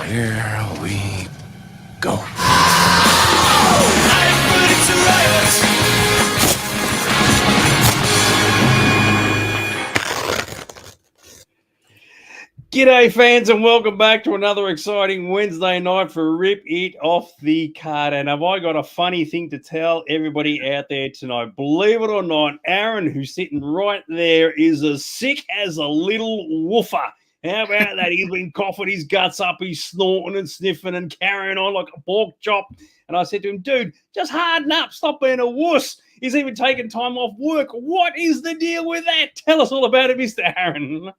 Here we go. G'day fans and welcome back to another exciting Wednesday night for Rip It Off the Card. And have I got a funny thing to tell everybody out there tonight? Believe it or not, Aaron, who's sitting right there, is as sick as a little woofer. How about that? He's been coughing his guts up, he's snorting and sniffing and carrying on like a pork chop. And I said to him, dude, just harden up, stop being a wuss. He's even taking time off work. What is the deal with that? Tell us all about it, Mr. Aaron.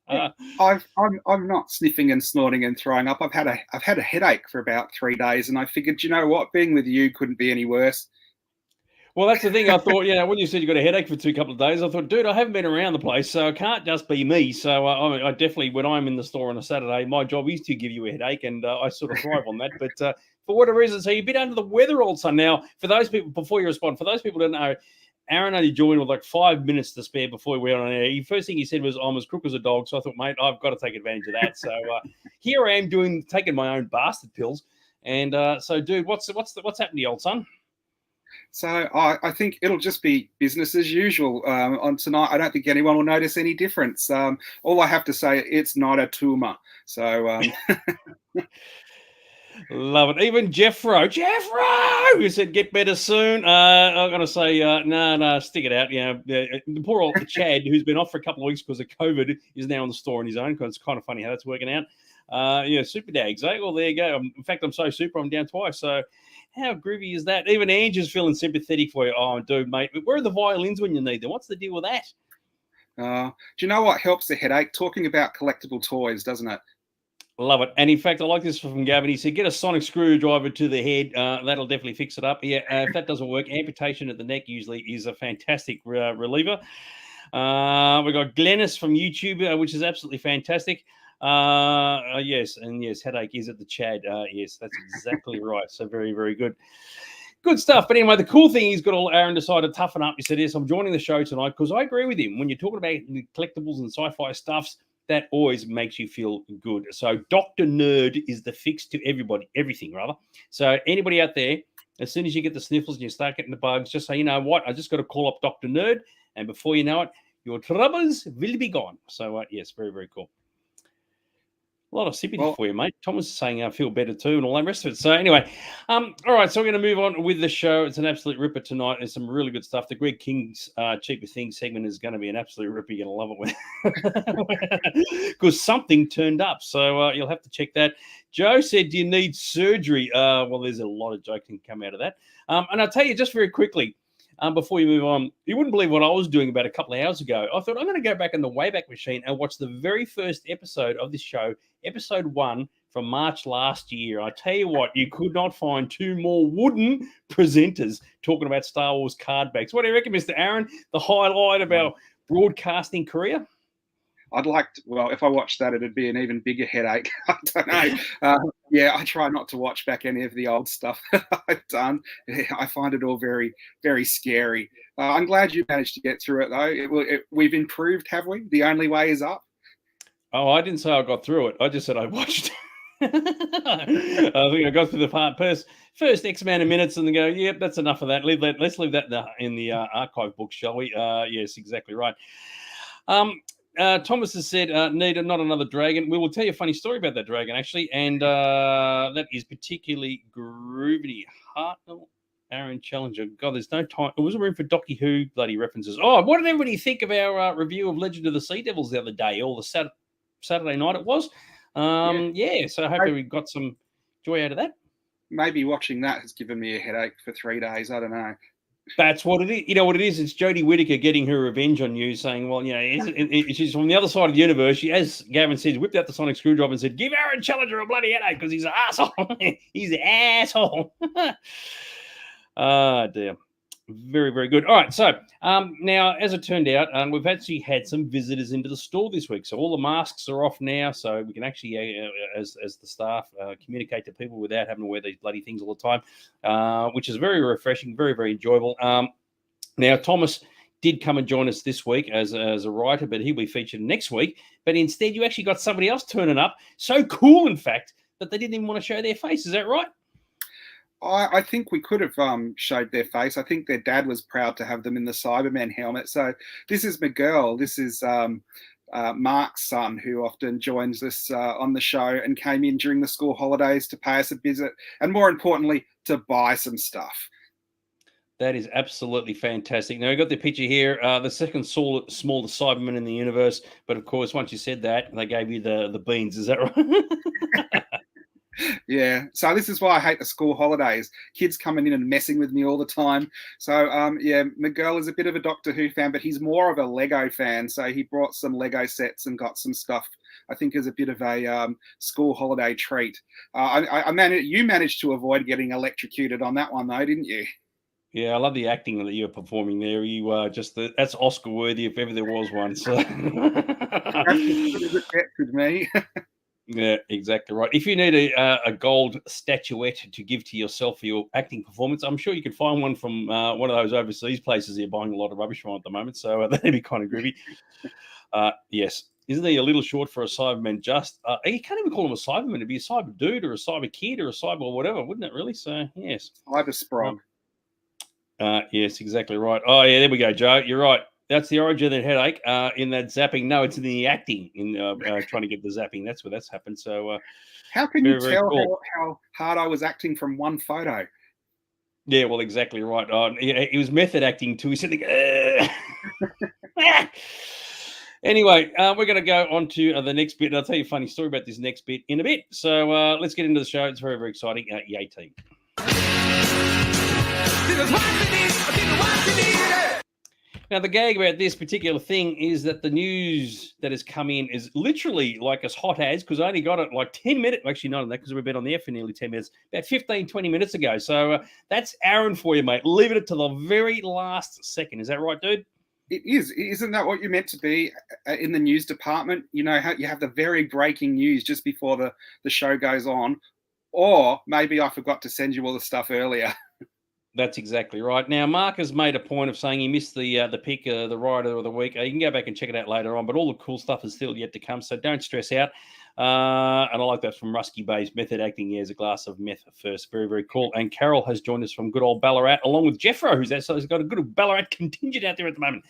I'm not sniffing and snorting and throwing up. I've had a headache for about 3 days, and I figured, you know what, being with you couldn't be any worse. Well, that's the thing. I thought, when you said you got a headache for a couple of days, I thought, dude, I haven't been around the place, so it can't just be me. So I definitely, when I'm in the store on a Saturday, my job is to give you a headache, and I sort of thrive on that. But for whatever reason, so you're a bit under the weather all of a sudden. Now, for those people, before you respond, for those people who don't know, Aaron only joined with like 5 minutes to spare before we went on air. The first thing he said was, I'm as crook as a dog. So I thought, mate, I've got to take advantage of that. So here I am taking my own bastard pills. And so, dude, what's happened to you, old son? So I think it'll just be business as usual on tonight. I don't think anyone will notice any difference. All I have to say, it's not a tumor. So... Love it. Even Jeffro, who said get better soon. I'm going to say, no, stick it out. The poor old Chad, who's been off for a couple of weeks because of COVID, is now in the store on his own, because it's kind of funny how that's working out. Super dags, eh? Well, there you go. In fact, I'm so super, I'm down twice. So how groovy is that? Even Angie's feeling sympathetic for you. Oh, dude, mate, where are the violins when you need them? What's the deal with that? Do you know what helps the headache? Talking about collectible toys, doesn't it? Love it. And in fact, I like this from Gavin. He said, get a sonic screwdriver to the head. That'll definitely fix it up. Yeah, if that doesn't work, amputation at the neck usually is a fantastic reliever. We've got Glennis from YouTube, which is absolutely fantastic. Yes, headache is at the Chad. Yes, that's exactly right. So very, very good. Good stuff. But anyway, the cool thing is, Aaron decided to toughen up. He said, yes, I'm joining the show tonight because I agree with him. When you're talking about the collectibles and sci-fi stuffs, that always makes you feel good. So Dr. Nerd is the fix to everything. So anybody out there, as soon as you get the sniffles and you start getting the bugs, just say, you know what, I just got to call up Dr. Nerd, and before you know it, your troubles will be gone. So yes, very, very cool. A lot of sympathy for you, mate. Thomas is saying I feel better too and all that rest of it. So anyway, all right, so we're going to move on with the show. It's an absolute ripper tonight. There's some really good stuff. The Greg King's Cheaper Things segment is going to be an absolute ripper. You're going to love it because something turned up. So you'll have to check that. Joe said, do you need surgery? Well, there's a lot of joking come out of that. And I'll tell you just very quickly, before you move on, you wouldn't believe what I was doing about a couple of hours ago. I thought I'm going to go back in the Wayback Machine and watch the very first episode of this show, episode 1 from March last year. I tell you what, you could not find two more wooden presenters talking about Star Wars card backs. What do you reckon, Mr. Aaron? The highlight of our broadcasting career? I'd like to, well, if I watched that, it'd be an even bigger headache. I don't know. I try not to watch back any of the old stuff I've done. I find it all very, very scary. I'm glad you managed to get through it, though. We've improved, have we? The only way is up. Oh, I didn't say I got through it. I just said I watched. I think I got through the first X amount of minutes and then go, yep, that's enough of that. Let's leave that in the archive book, shall we? Yes, exactly right. Thomas has said, need not another dragon. We will tell you a funny story about that dragon, actually, and that is particularly groovy. Hartnell, Aaron Challenger. God, there's no time. It wasn't room for Doctor Who bloody references. Oh, what did everybody think of our review of Legend of the Sea Devils the other day, or the Saturday night it was? So hopefully we got some joy out of that. Maybe watching that has given me a headache for 3 days. I don't know. That's what it is. You know what it is? It's Jodie Whittaker getting her revenge on you, saying, well, she's from the other side of the universe. She, as Gavin says, whipped out the sonic screwdriver and said, give Aaron Challenger a bloody headache because he's an asshole. He's an asshole. Dear. Very, very good. All right. So now, as it turned out, we've actually had some visitors into the store this week. So all the masks are off now. So we can actually, as the staff, communicate to people without having to wear these bloody things all the time, which is very refreshing, very, very enjoyable. Now, Thomas did come and join us this week as a writer, but he'll be featured next week. But instead, you actually got somebody else turning up. So cool, in fact, that they didn't even want to show their face. Is that right? I think we could have showed their face. I think their dad was proud to have them in the Cybermen helmet. So this is Miguel. This is Mark's son, who often joins us on the show and came in during the school holidays to pay us a visit and, more importantly, to buy some stuff. That is absolutely fantastic. Now, I got the picture here, the second smallest Cyberman in the universe. But, of course, once you said that, they gave you the beans. Is that right? Yeah. So this is why I hate the school holidays. Kids coming in and messing with me all the time. So, yeah, Miguel is a bit of a Doctor Who fan, but he's more of a Lego fan. So he brought some Lego sets and got some stuff, I think, as a bit of a school holiday treat. You managed to avoid getting electrocuted on that one, though, didn't you? Yeah, I love the acting that you're performing there. You that's Oscar worthy if ever there was one. So That's as good as it gets with me. Yeah, exactly right. If you need a gold statuette to give to yourself for your acting performance, I'm sure you could find one from one of those overseas places you're buying a lot of rubbish from at the moment. So that'd be kind of groovy. Yes. Isn't he a little short for a Cyberman? You can't even call him a Cyberman. It'd be a Cyber dude or a Cyber kid or a Cyber or whatever, wouldn't it, really? So, yes. Cyber Sprog. Yes, exactly right. Oh, yeah, there we go, Joe. You're right. That's the origin of the headache in that zapping. No, it's in the acting in trying to get the zapping. That's where that's happened. So, how can you tell how hard I was acting from one photo? Yeah, well, exactly right. He was method acting too. He said, Anyway, we're going to go on to the next bit. And I'll tell you a funny story about this next bit in a bit. So let's get into the show. It's very, very exciting. Yay, team. Now, the gag about this particular thing is that the news that has come in is literally like as hot as, because I only got it like 10 minutes. Actually, not on that because we've been on the air for nearly 10 minutes, about 15, 20 minutes ago. So that's Aaron for you, mate. Leave it to the very last second. Is that right, dude? It is. Isn't that what you're meant to be in the news department? You know, how you have the very breaking news just before the show goes on. Or maybe I forgot to send you all the stuff earlier. That's exactly right. Now, Mark has made a point of saying he missed the pick, the rider of the week. You can go back and check it out later on, but all the cool stuff is still yet to come, so don't stress out. And I like that from Rusky Bay's method acting. He has a glass of meth first. Very, very cool. And Carol has joined us from good old Ballarat, along with Jeffro, so he's got a good Ballarat contingent out there at the moment.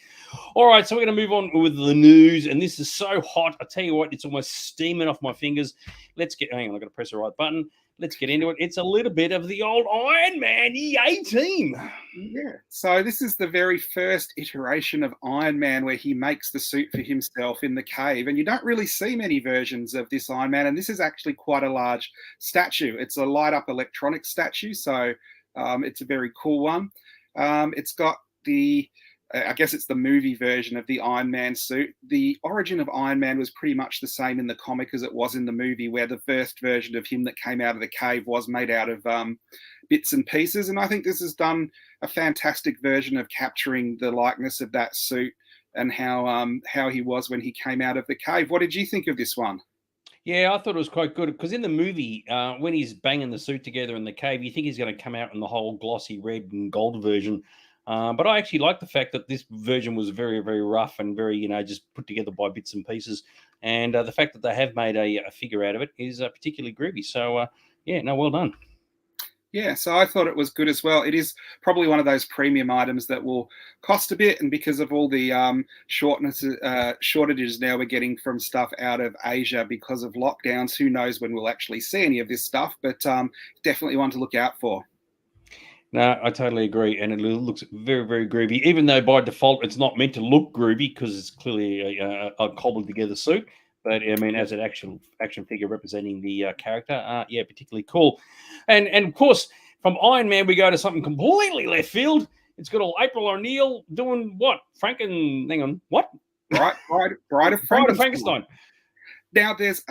All right, so we're going to move on with the news, and this is so hot. I tell you what, it's almost steaming off my fingers. Hang on, I've got to press the right button. Let's get into it. It's a little bit of the old Iron Man EA team. Yeah. So this is the very first iteration of Iron Man where he makes the suit for himself in the cave. And you don't really see many versions of this Iron Man. And this is actually quite a large statue. It's a light-up electronic statue. So it's a very cool one. It's got I guess it's the movie version of the Iron Man suit. The origin of Iron Man was pretty much the same in the comic as it was in the movie, where the first version of him that came out of the cave was made out of bits and pieces. And I think this has done a fantastic version of capturing the likeness of that suit and how he was when he came out of the cave. What did you think of this one? Yeah, I thought it was quite good because in the movie, when he's banging the suit together in the cave, you think he's going to come out in the whole glossy red and gold version. But I actually like the fact that this version was very, very rough and very, just put together by bits and pieces. And the fact that they have made a figure out of it is particularly groovy. So, well done. Yeah, so I thought it was good as well. It is probably one of those premium items that will cost a bit, and because of all the shortages now we're getting from stuff out of Asia because of lockdowns, who knows when we'll actually see any of this stuff, but definitely one to look out for. No, I totally agree, and it looks very, very groovy, even though by default it's not meant to look groovy because it's clearly a cobbled together suit. But I mean, as an action figure representing the character, particularly cool. And of course, from Iron Man, we go to something completely left field. It's got old April O'Neil doing what? What? Bride of Frankenstein. Now, there's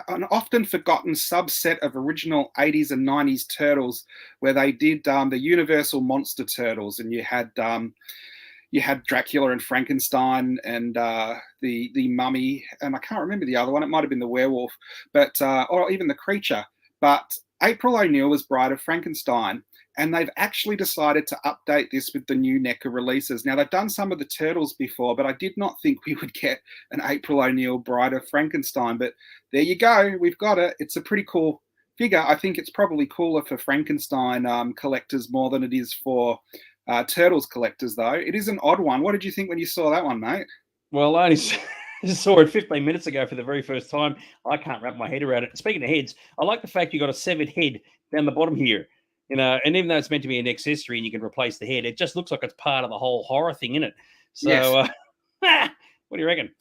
an often forgotten subset of original 80s and 90s Turtles where they did the Universal Monster Turtles, and you had Dracula and Frankenstein and the Mummy, and I can't remember the other one. It might have been the werewolf, but or even the creature. But April O'Neil was Bride of Frankenstein, and they've actually decided to update this with the new NECA releases. Now, they've done some of the Turtles before, but I did not think we would get an April O'Neil Bride of Frankenstein. But there you go. We've got it. It's a pretty cool figure. I think it's probably cooler for Frankenstein collectors more than it is for Turtles collectors, though. It is an odd one. What did you think when you saw that one, mate? Well, I only saw it 15 minutes ago for the very first time. I can't wrap my head around it. Speaking of heads, I like the fact you got a severed head down the bottom here. You know, and even though it's meant to be an accessory and you can replace the head, it just looks like it's part of the whole horror thing, isn't it? So, Yes. what do you reckon?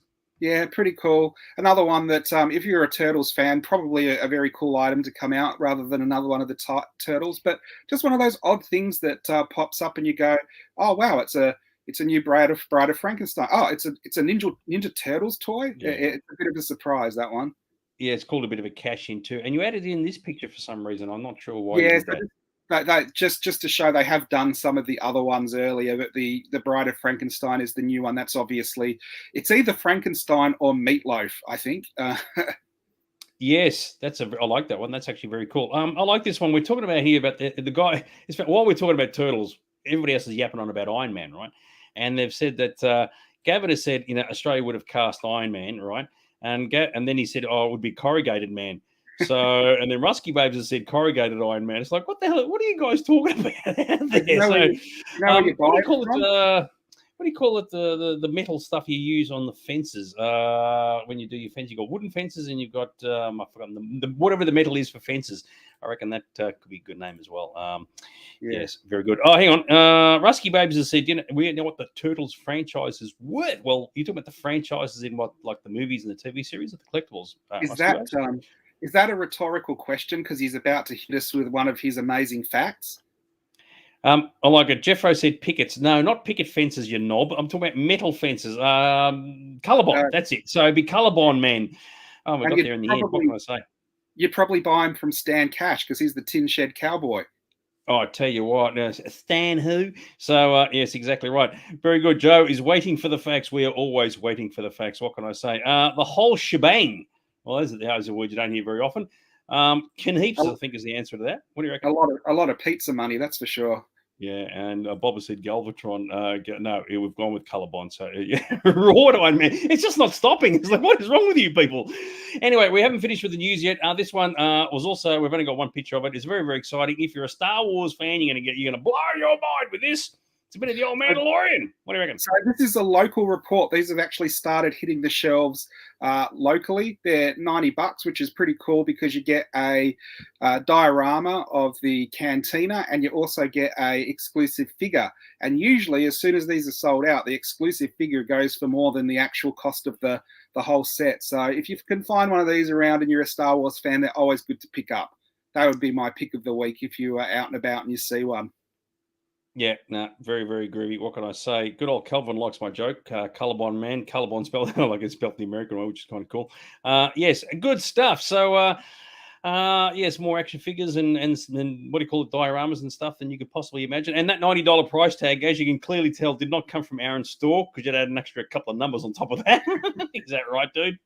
Yeah, pretty cool. Another one that, if you're a Turtles fan, probably a very cool item to come out rather than another one of the Turtles. But just one of those odd things that pops up and you go, "Oh wow, it's a new Bride of Frankenstein. Oh, it's a Ninja Turtles toy." Yeah. It's a bit of a surprise, that one. Yeah, it's called a bit of a cash in too. And you added in this picture for some reason. I'm not sure why Yeah, you did so that. just to show they have done some of the other ones earlier, but the Bride of Frankenstein is the new one. That's obviously, it's either Frankenstein or Meatloaf, I think. Yes, I like that one. That's actually very cool. I like this one. We're talking about here about the guy. While we're talking about Turtles, everybody else is yapping on about Iron Man, right? And they've said that Gavin has said, Australia would have cast Iron Man, right? And then he said, "Oh, it would be Corrugated Man." So, and then Rusky Babes has said Corrugated Iron Man. It's like, what the hell? What are you guys talking about out there? You know where you what do you call it from? what do you call it? The metal stuff you use on the fences when you do your fence. You got wooden fences and you've got I've forgotten the whatever the metal is for fences. I reckon that could be a good name as well. Yeah. Yes, very good. Oh, hang on. Rusky Babes has said, we know what the Turtles franchise is worth. Well, you talking about the franchises in what, like the movies and the TV series or the collectibles? Is that a rhetorical question? Because he's about to hit us with one of his amazing facts. I like it. Jeffro said pickets. No, not picket fences, you knob. I'm talking about metal fences. Colorbond. That's it. So it'd be Colorbond Man. Oh, we got there in the end. What can I say? You'd probably buy him from Stan Cash because he's the Tin Shed Cowboy. Oh, I tell you what, Stan who? So, yes, exactly right. Very good. Joe is waiting for the facts. We are always waiting for the facts. What can I say? The whole shebang. Well, those are a word you don't hear very often. Ken Heaps, I think, is the answer to that. What do you reckon? A lot of pizza money, that's for sure. Yeah, and Bob has said Galvatron. No, we've gone with Colorbond. So, yeah, Raw Iron Man. It's just not stopping. It's like, what is wrong with you people? Anyway, we haven't finished with the news yet. This one was also, we've only got one picture of it. It's very, very exciting. If you're a Star Wars fan, you're gonna blow your mind with this. It's a bit of the old Mandalorian. What do you reckon? So this is a local report. These have actually started hitting the shelves locally. They're $90, which is pretty cool because you get a diorama of the cantina and you also get a exclusive figure. And usually, as soon as these are sold out, the exclusive figure goes for more than the actual cost of the whole set. So if you can find one of these around and you're a Star Wars fan, they're always good to pick up. That would be my pick of the week if you are out and about and you see one. Yeah, very, very groovy. What can I say? Good old Kelvin likes my joke. Colorbond Man, Colorbond spelled like it's spelled the American way, which is kind of cool. Yes, good stuff. So, yes, more action figures and what do you call it, dioramas and stuff than you could possibly imagine. And that $90 price tag, as you can clearly tell, did not come from Aaron's store because you'd add an extra couple of numbers on top of that. Is that right, dude?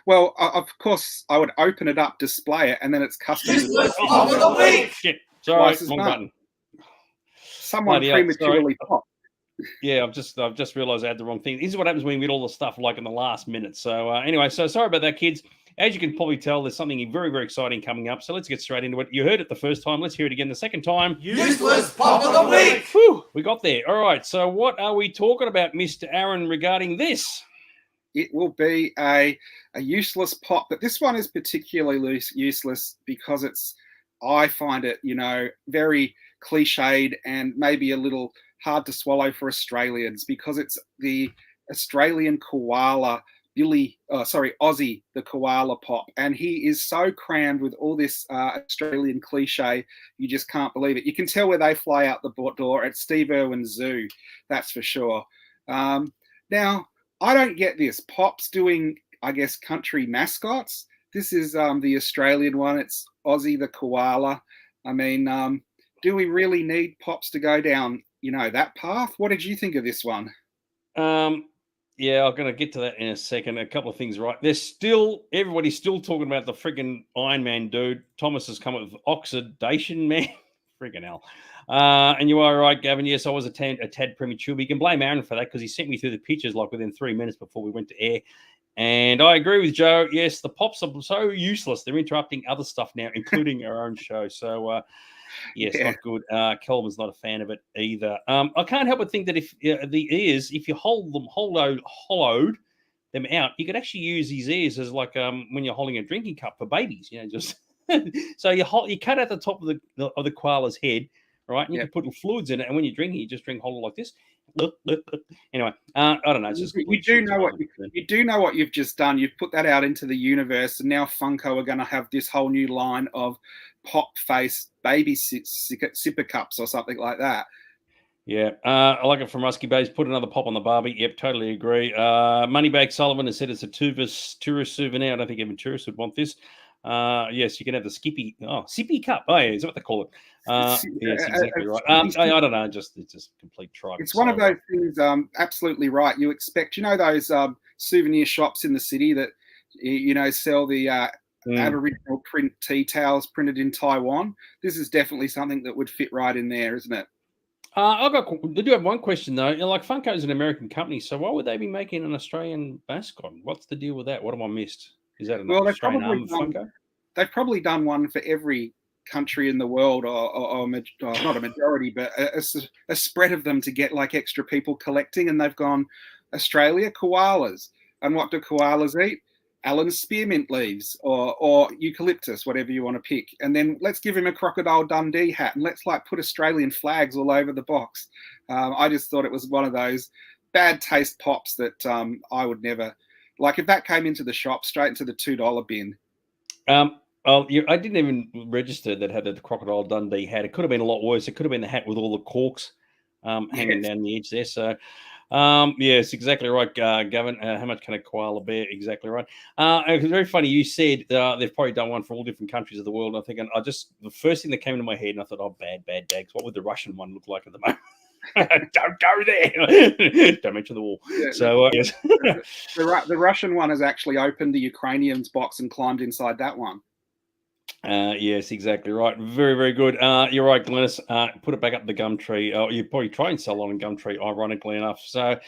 Well, of course, I would open it up, display it, and then it's custom. Shit, sorry, wrong button. Someone prematurely popped. Yeah, I've just realised I had the wrong thing. This is what happens when we get all the stuff like in the last minute. So anyway, so sorry about that, kids. As you can probably tell, there's something very, very exciting coming up. So let's get straight into it. You heard it the first time. Let's hear it again the second time. Useless Pop of the Week! Whew, we got there. All right, so what are we talking about, Mr. Aaron, regarding this? It will be a useless pop, but this one is particularly useless because I find it, very cliched and maybe a little hard to swallow for Australians because it's the Australian koala Ozzy the koala pop, and he is so crammed with all this Australian cliche you just can't believe it. You can tell where they fly out the door at Steve Irwin Zoo, that's for sure. Now I don't get this. Pop's doing, I guess, country mascots. This is the Australian one. It's Ozzy the koala. I mean, do we really need Pops to go down, that path? What did you think of this one? Yeah, I'm going to get to that in a second. A couple of things, right? Everybody's still talking about the freaking Iron Man dude. Thomas has come up with Oxidation Man. Friggin' hell. And you are right, Gavin. Yes, I was a tad premature. But you can blame Aaron for that because he sent me through the pictures like within 3 minutes before we went to air. And I agree with Joe. Yes, the pops are so useless. They're interrupting other stuff now, including our own show. So, yes, Yeah. not good. Kelvin's not a fan of it either. I can't help but think that if the ears, if you hold them hollowed them out, you could actually use these ears as like when you're holding a drinking cup for babies. Just so you cut out the top of the koala's head, right? And you can put little fluids in it, and when you're drinking, you just drink hold it like this. Anyway, I don't know. It's just you do know what you've just done. You've put that out into the universe, and now Funko are going to have this whole new line of pop face baby sipper cups or something like that. Yeah, I like it from Rusky Bays. Put another pop on the Barbie. Yep, totally agree. Moneybag Sullivan has said it's a tourist souvenir. I don't think even tourists would want this. Yes, you can have the sippy cup. Oh, yeah, is that what they call it? Yes, exactly right. I don't know. It's just complete tripe. It's one of those things. Absolutely right. You expect, those souvenir shops in the city that sell the Aboriginal print tea towels printed in Taiwan. This is definitely something that would fit right in there, isn't it? I do have one question though. Like Funko is an American company, so why would they be making an Australian mascot? What's the deal with that? What have I missed? Is that an Australian arm of Funko? They've probably done one for every country in the world, or not a majority, but a spread of them to get like extra people collecting. And they've gone Australia koalas, and what do koalas eat? Alan spearmint leaves or eucalyptus, whatever you want to pick. And then let's give him a Crocodile Dundee hat and let's put Australian flags all over the box. I just thought it was one of those bad taste pops that I would never like. If that came into the shop, straight into the $2 bin. I didn't even register that had the Crocodile Dundee hat. It could have been a lot worse. It could have been the hat with all the corks hanging down the edge there. So, yes, exactly right, Gavin. How much can a koala bear? Exactly right. It was very funny. You said they've probably done one for all different countries of the world. And I'm thinking, the first thing that came into my head, and I thought, oh, bad dags. What would the Russian one look like at the moment? Don't go there. Don't mention the war. Yeah, so, yes. the Russian one has actually opened the Ukrainian's box and climbed inside that one. Yes, exactly right. Very, very good. You're right, Glennis. Put it back up the Gumtree. You probably try and sell on Gumtree, ironically enough. So,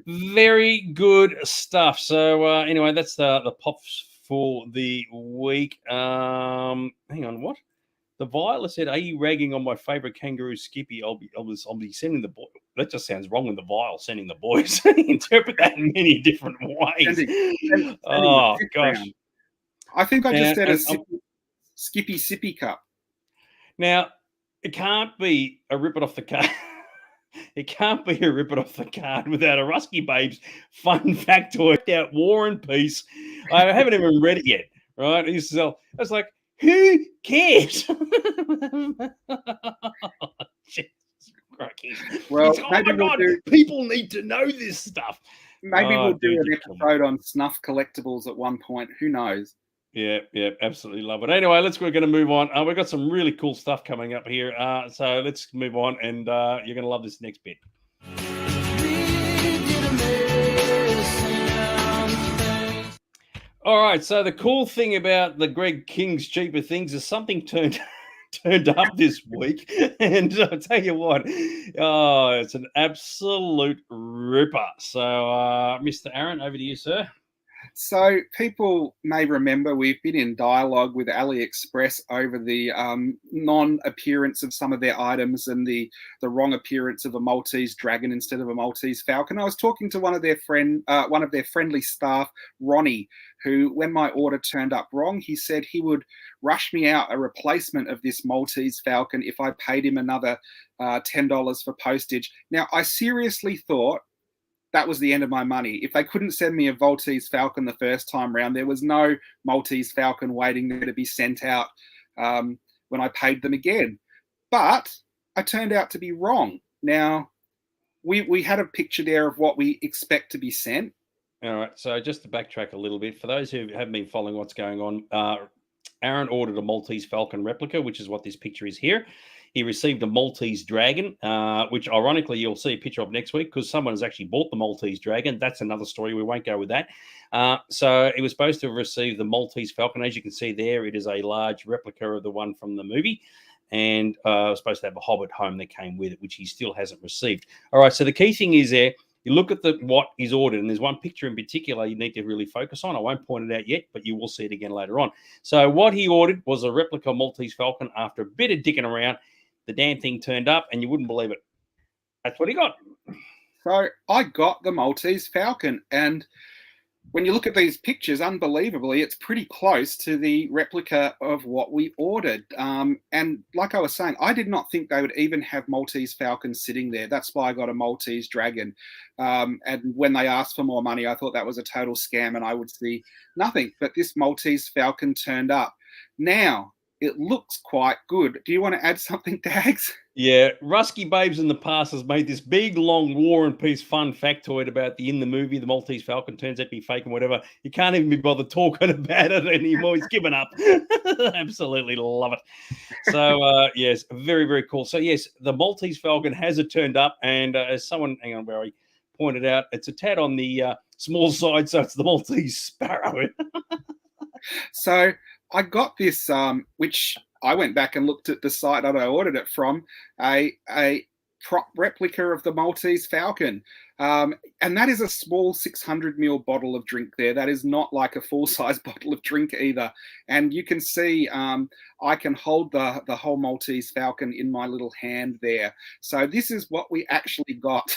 very good stuff. So, anyway, that's the pops for the week. Hang on, what? The Violet said, "Are you ragging on my favorite kangaroo, Skippy? I'll be sending the boy." That just sounds wrong with the Vile sending the boys. Interpret that in many different ways. Oh gosh! I think I just said a Skippy sippy cup. Now, it can't be a rip it off the card. It can't be a rip it off the card without a Rusky Babes fun factoid out War and Peace. I haven't even read it yet, right? I was like, who cares? Well, people need to know this stuff. Maybe we'll do an episode on snuff collectibles at one point. Who knows? Yeah, absolutely love it. Anyway, we're going to move on. We've got some really cool stuff coming up here. So let's move on, and you're going to love this next bit. All right, so the cool thing about the Greg King's Cheaper Things is something turned up this week, and I'll tell you what, it's an absolute ripper. So, Mr. Aaron, over to you, sir. So people may remember we've been in dialogue with AliExpress over the non-appearance of some of their items and the wrong appearance of a Maltese dragon instead of a Maltese falcon. I was talking to one of their friendly staff, Ronnie, who, when my order turned up wrong, he said he would rush me out a replacement of this Maltese falcon if I paid him another $10 for postage. Now, I seriously thought that was the end of my money. If they couldn't send me a Maltese falcon the first time round, there was no Maltese falcon waiting there to be sent out when I paid them again. But I turned out to be wrong. Now, we had a picture there of what we expect to be sent. All right, so just to backtrack a little bit, for those who haven't been following what's going on, Aaron ordered a Maltese falcon replica, which is what this picture is here. He received a Maltese dragon, which ironically you'll see a picture of next week because someone has actually bought the Maltese dragon. That's another story. We won't go with that. So he was supposed to have received the Maltese falcon. As you can see there, it is a large replica of the one from the movie. and was supposed to have a Hobbit home that came with it, which he still hasn't received. All right, so the key thing is there, you look at what he's ordered, and there's one picture in particular you need to really focus on. I won't point it out yet, but you will see it again later on. So what he ordered was a replica Maltese Falcon. After a bit of dicking around, the damn thing turned up, and you wouldn't believe it. That's what he got. So I got the Maltese Falcon, and when you look at these pictures, unbelievably, it's pretty close to the replica of what we ordered. And like I was saying, I did not think they would even have Maltese Falcons sitting there. That's why I got a Maltese Dragon. And when they asked for more money, I thought that was a total scam and I would see nothing. But this Maltese Falcon turned up. Now, it looks quite good. Do you want to add something, Dags? Yeah, Rusky Babes in the past has made this big, long War and Peace fun factoid about in the movie, the Maltese Falcon turns out to be fake and whatever. You can't even be bothered talking about it anymore. He's given up. Absolutely love it. So, yes, very, very cool. So, yes, the Maltese Falcon has turned up, and as someone, hang on, Barry, pointed out, it's a tad on the small side, so it's the Maltese Sparrow. So I got this, which I went back and looked at the site that I ordered it from, a prop replica of the Maltese Falcon. And that is a small 600ml bottle of drink there. That is not like a full-size bottle of drink either. And you can see I can hold the whole Maltese Falcon in my little hand there. So this is what we actually got.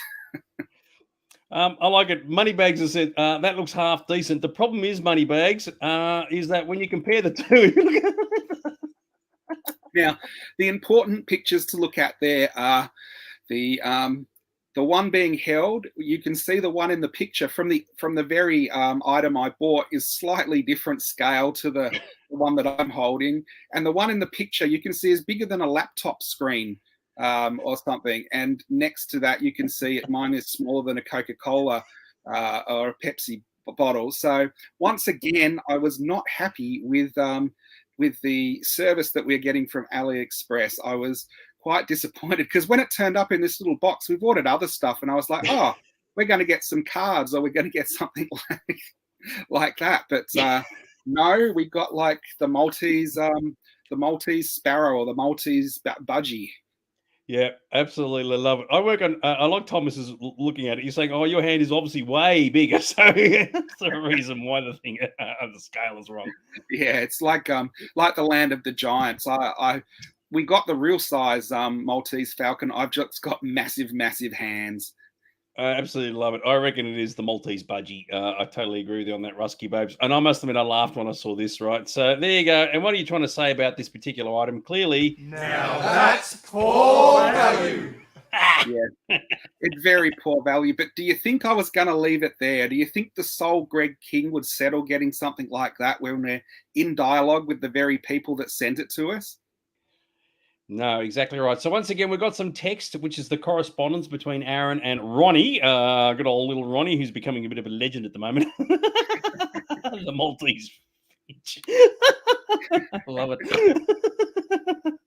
I like it. Moneybags has said that looks half decent. The problem is, Moneybags, is that when you compare the two. Now, the important pictures to look at there are the one being held. You can see the one in the picture from the very item I bought is slightly different scale to the one that I'm holding, and the one in the picture you can see is bigger than a laptop screen. Or something, and next to that you can see mine is smaller than a Coca-Cola or a Pepsi bottle. So once again, I was not happy with the service that we're getting from AliExpress. I was quite disappointed because when it turned up in this little box, we've ordered other stuff, and I was like, oh, we're going to get some cards, or we're going to get something like that. But no, we got like the Maltese Sparrow or the Maltese Budgie. Yeah, absolutely love it. I work on. I like Thomas is looking at it. You're saying, "Oh, your hand is obviously way bigger," so that's the reason why the thing the scale is wrong. Yeah, it's like the Land of the Giants. We got the real size Maltese Falcon. I've just got massive hands. I absolutely love it. I reckon it is the Maltese Budgie. I totally agree with you on that, Rusky Babes. And I must admit, I laughed when I saw this, right? So there you go. And what are you trying to say about this particular item? Clearly, now that's poor value. Yeah, it's very poor value. But do you think I was going to leave it there? Do you think the Soul Greg King would settle getting something like that when we're in dialogue with the very people that sent it to us? No, exactly right. So once again, we've got some text, which is the correspondence between Aaron and Ronnie. Good old little Ronnie, who's becoming a bit of a legend at the moment. The Maltese. Love it.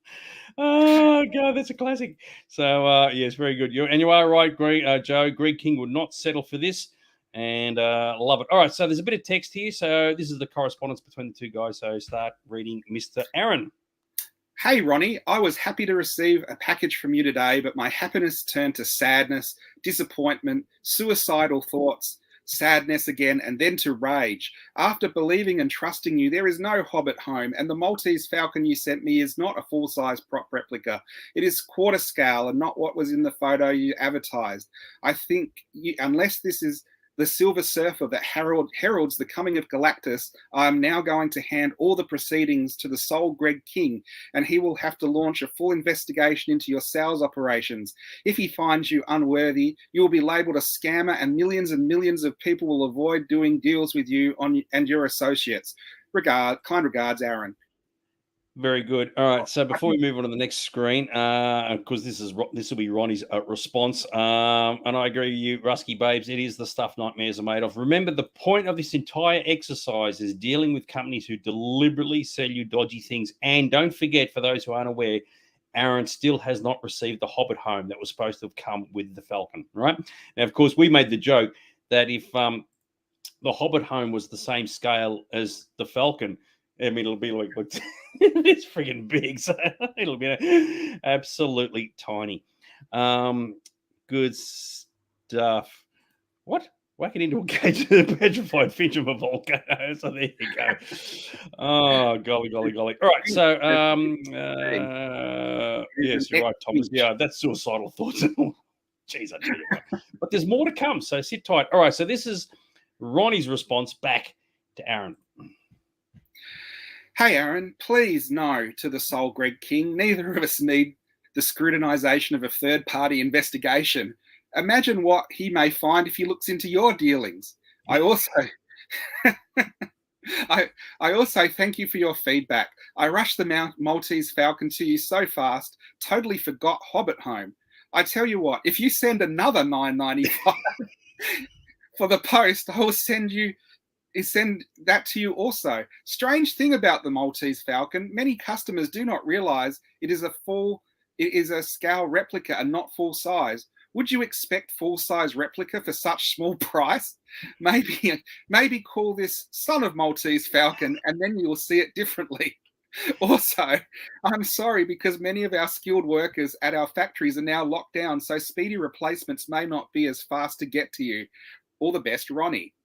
Oh, God, that's a classic. So, yes, very good. You are right, Joe. Greg King would not settle for this. And love it. All right, so there's a bit of text here. So this is the correspondence between the two guys. So start reading Mr. Aaron. Hey, Ronnie, I was happy to receive a package from you today, but my happiness turned to sadness, disappointment, suicidal thoughts, sadness again, and then to rage. After believing and trusting you, there is no Hobbit home, and the Maltese Falcon you sent me is not a full-size prop replica. It is quarter scale and not what was in the photo you advertised. I think, unless this is the Silver Surfer that heralds the coming of Galactus, I am now going to hand all the proceedings to the Soul Greg King, and he will have to launch a full investigation into your sales operations. If he finds you unworthy, you will be labeled a scammer, and millions of people will avoid doing deals with you and your associates. Kind regards, Aaron. Very good. All right. So before we move on to the next screen, because this will be Ronnie's response, and I agree with you, Rusky Babes. It is the stuff nightmares are made of. Remember, the point of this entire exercise is dealing with companies who deliberately sell you dodgy things. And don't forget, for those who aren't aware, Aaron still has not received the Hobbit home that was supposed to have come with the Falcon. Right now, of course, we made the joke that if the Hobbit home was the same scale as the Falcon, I mean, it'll be like it's freaking big, so it'll be absolutely tiny. Good stuff. What? Whack it into a cage of a petrified finch of a volcano. So there you go. Oh, golly. All right. So, yes, you're right, Thomas. Yeah, that's suicidal thoughts. Jeez, I tell you what. But there's more to come, so sit tight. All right, so this is Ronnie's response back to Aaron. Hey, Aaron, please no to the soul Greg King. Neither of us need the scrutinisation of a third-party investigation. Imagine what he may find if he looks into your dealings. I also thank you for your feedback. I rushed the Maltese Falcon to you so fast, totally forgot Hobbit Home. I tell you what, if you send another $9.95 for the post, I will send that to you also. Strange thing about the Maltese Falcon, many customers do not realise it is a scale replica and not full size. Would you expect full-size replica for such small price? Maybe call this Son of Maltese Falcon, and then you'll see it differently. Also, I'm sorry because many of our skilled workers at our factories are now locked down, so speedy replacements may not be as fast to get to you. All the best, Ronnie.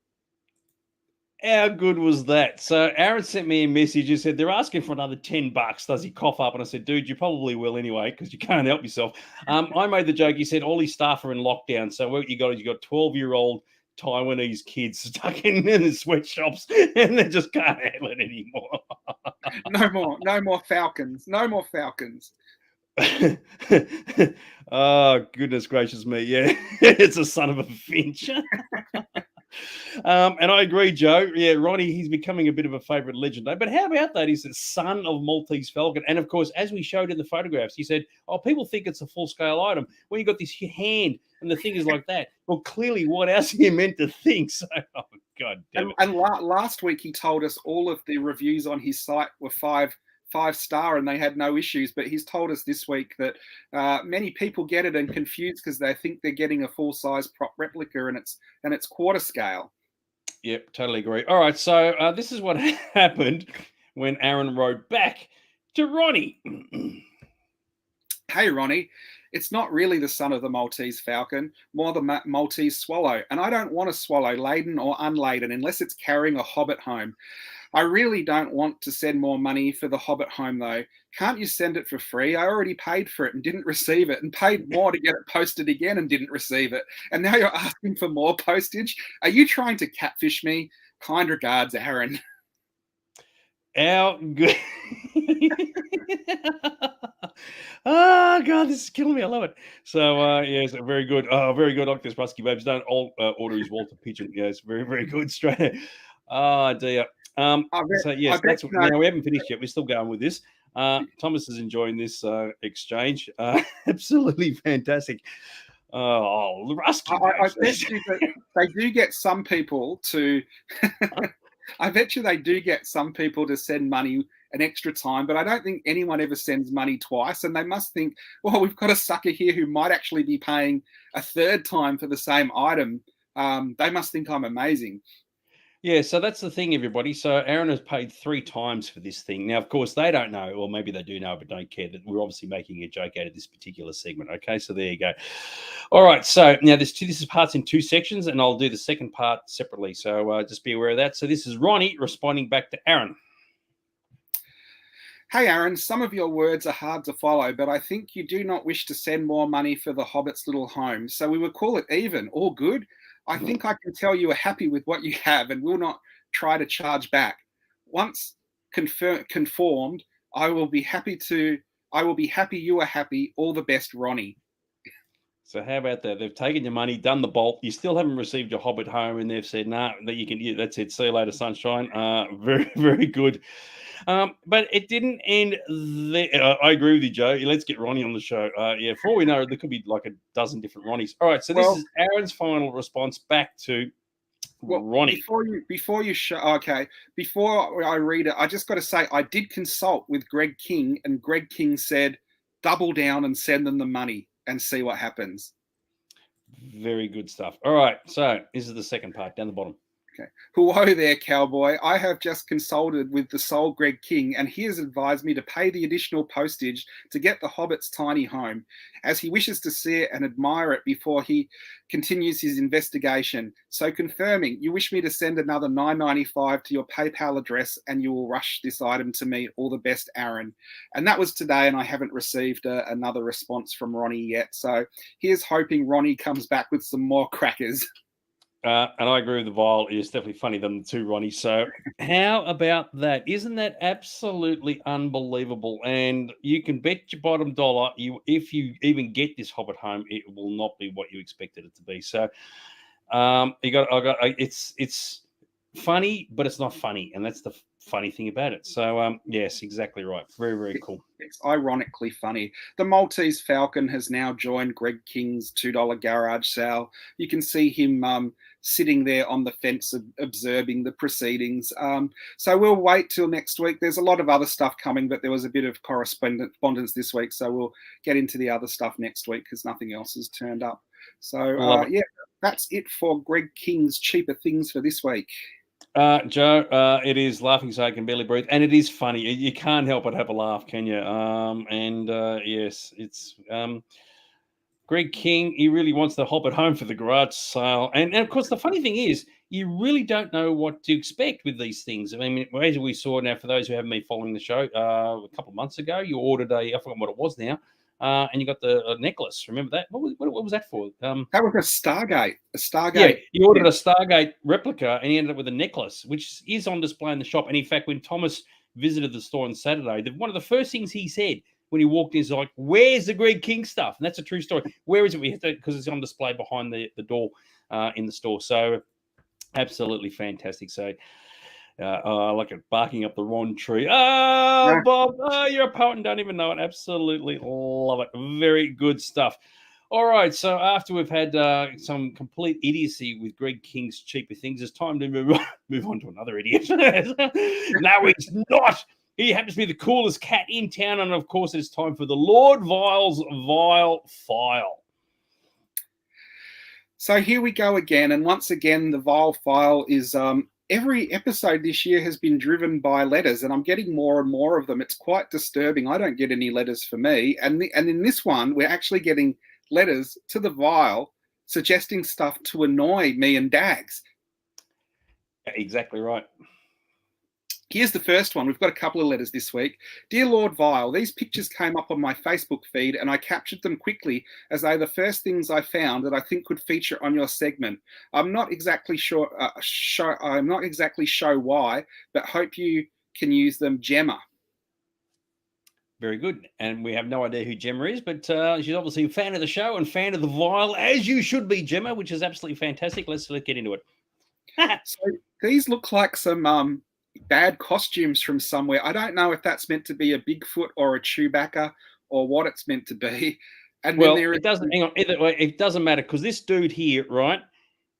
How good was that? So Aaron sent me a message. He said, they're asking for another $10. Does he cough up? And I said, dude, you probably will anyway, because you can't help yourself. I made the joke. He said, all his staff are in lockdown. So what you got is you got 12-year-old Taiwanese kids stuck in the sweatshops, and they just can't handle it anymore. No more Falcons. No more Falcons. Oh, goodness gracious me. Yeah, it's a son of a finch. And I agree, Joe. Yeah, Ronnie, he's becoming a bit of a favourite legend. But how about that? He's the son of Maltese Falcon. And, of course, as we showed in the photographs, he said, oh, people think it's a full-scale item. When you got this hand and the thing is like that, well, clearly what else are you meant to think? So, oh, God damn it. And last week he told us all of the reviews on his site were five-star and they had no issues. But he's told us this week that many people get it and confused because they think they're getting a full-size prop replica and it's quarter scale. Yep, totally agree. All right, so this is what happened when Aaron wrote back to Ronnie. Hey, Ronnie, it's not really the son of the Maltese Falcon, more the Maltese Swallow. And I don't want a swallow laden or unladen unless it's carrying a Hobbit home. I really don't want to send more money for the Hobbit home, though. Can't you send it for free? I already paid for it and didn't receive it, and paid more to get it posted again and didn't receive it. And now you're asking for more postage? Are you trying to catfish me? Kind regards, Aaron. How good. Oh, God, this is killing me. I love it. So, yes, very good. Oh, very good. Like this, Rusky Babes. Don't order his Walter Pigeon. Yes, very, very good. Straight. Oh, dear. So yes, now we haven't finished yet. We're still going with this. Thomas is enjoying this exchange. Absolutely fantastic. Rusky. I bet you that they do get some people to. I bet you they do get some people to send money an extra time, but I don't think anyone ever sends money twice. And they must think, well, we've got a sucker here who might actually be paying a third time for the same item. They must think I'm amazing. Yeah, so that's the thing, everybody. So Aaron has paid 3 times for this thing. Now, of course, they don't know, or maybe they do know, but don't care that we're obviously making a joke out of this particular segment. Okay, so there you go. All right, so now this is parts in 2 sections, and I'll do the second part separately. So just be aware of that. So this is Ronnie responding back to Aaron. Hey, Aaron, some of your words are hard to follow, but I think you do not wish to send more money for the Hobbit's little home. So we would call it even, all good. I think I can tell you are happy with what you have and will not try to charge back. Once conformed, I will be happy you are happy. All the best, Ronnie. So how about that? They've taken your money, done the bolt. You still haven't received your Hobbit home, and they've said, "No, that you can. Yeah, that's it. See you later, sunshine." Very, very good. But it didn't end there. I agree with you, Joe. Let's get Ronnie on the show. Yeah, for all we know, there could be like a dozen different Ronnies. All right, so this is Aaron's final response back to Ronnie. Before I read it, I just got to say I did consult with Greg King, and Greg King said, double down and send them the money and see what happens. Very good stuff. All right, so this is the second part down the bottom. Okay. Whoa there, cowboy. I have just consulted with the Soul Greg King, and he has advised me to pay the additional postage to get the Hobbit's tiny home, as he wishes to see it and admire it before he continues his investigation. So confirming, you wish me to send another $9.95 to your PayPal address, and you will rush this item to me. All the best, Aaron. And that was today, and I haven't received another response from Ronnie yet. So here's hoping Ronnie comes back with some more crackers. And I agree with the vial. It's definitely funnier than the two, Ronnie. So how about that? Isn't that absolutely unbelievable? And you can bet your bottom dollar, if you even get this Hobbit home, it will not be what you expected it to be. So it's funny, but it's not funny, and that's the funny thing about it. So yes, exactly right. Very, very cool. It's ironically funny. The Maltese Falcon has now joined Greg King's $2 garage sale. You can see him sitting there on the fence observing the proceedings. So we'll wait till next week. There's a lot of other stuff coming, but there was a bit of correspondence this week, so we'll get into the other stuff next week because nothing else has turned up. So yeah, that's it for Greg King's cheaper things for this week. Joe, it is laughing so I can barely breathe, and it is funny. You can't help but have a laugh, can you? Yes, it's Greg King. He really wants the Hobbit home for the garage sale, and of course, the funny thing is, you really don't know what to expect with these things. I mean, as we saw now, for those who haven't been following the show, a couple of months ago, you ordered I forgot what it was now. And you got the necklace. Remember that? What was that for? That was a Stargate. Yeah, he ordered a Stargate replica, and he ended up with a necklace, which is on display in the shop. And in fact, when Thomas visited the store on Saturday, one of the first things he said when he walked in is like, "Where's the Greg King stuff?" And that's a true story. Where is it? We have to, because it's on display behind the door in the store. So absolutely fantastic. So. I like it, barking up the wrong tree. Oh, Bob, you're a poet and don't even know it. Absolutely love it. Very good stuff. All right, so after we've had some complete idiocy with Greg King's cheaper things, it's time to move on to another idiot. No, he's not. He happens to be the coolest cat in town, and of course, it's time for the Lord Vile's Vile File. So here we go again, and once again, the Vile File is every episode this year has been driven by letters, and I'm getting more and more of them. It's quite disturbing. I don't get any letters for me. And in this one, we're actually getting letters to the Vile suggesting stuff to annoy me and Dags. Exactly right. Here's the first one. We've got a couple of letters this week. Dear Lord Vile, these pictures came up on my Facebook feed and I captured them quickly as they are the first things I found that I think could feature on your segment. I'm not exactly sure why, but hope you can use them. Gemma. Very good. And we have no idea who Gemma is, but she's obviously a fan of the show and fan of the Vile, as you should be, Gemma, which is absolutely fantastic. Let's get into it. So these look like some bad costumes from somewhere. I don't know if that's meant to be a Bigfoot or a Chewbacca or what it's meant to be. And well, it doesn't. Hang on. Either way, it doesn't matter because this dude here, right?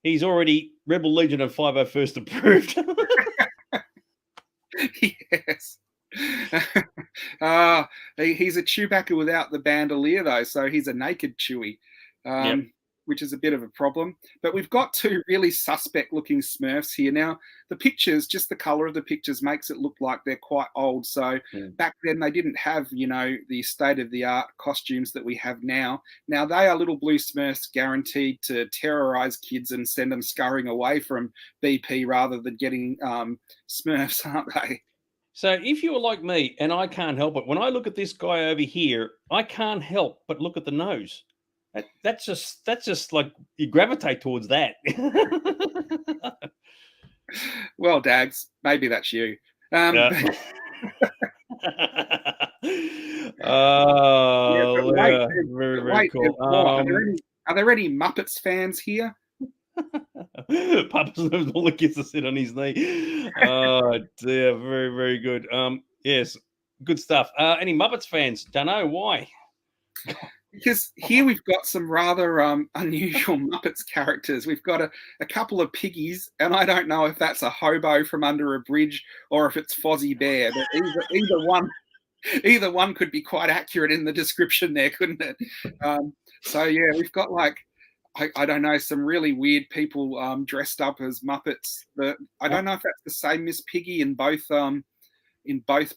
He's already Rebel Legion of 501st approved. Yes. He's a Chewbacca without the bandolier, though, so he's a naked Chewie. Yep. Which is a bit of a problem. But we've got two really suspect-looking Smurfs here. Now, the pictures, just the colour of the pictures makes it look like they're quite old. So back then they didn't have, the state-of-the-art costumes that we have now. Now, they are little blue Smurfs guaranteed to terrorise kids and send them scurrying away from BP rather than getting Smurfs, aren't they? So if you were like me, and I can't help it, when I look at this guy over here, I can't help but look at the nose. That's just like you gravitate towards that. Well, Dags, maybe that's you. Very cool. Are there any Muppets fans here? Papa's knows all the kids to sit on his knee. Oh dear, very, very good. Yes, good stuff. Any Muppets fans? Don't know why. Because here we've got some rather unusual Muppets characters. We've got a couple of piggies, and I don't know if that's a hobo from under a bridge or if it's Fozzie Bear. But either one could be quite accurate in the description there, couldn't it? So yeah, we've got like I don't know, some really weird people dressed up as Muppets. But I don't know if that's the same Miss Piggy in both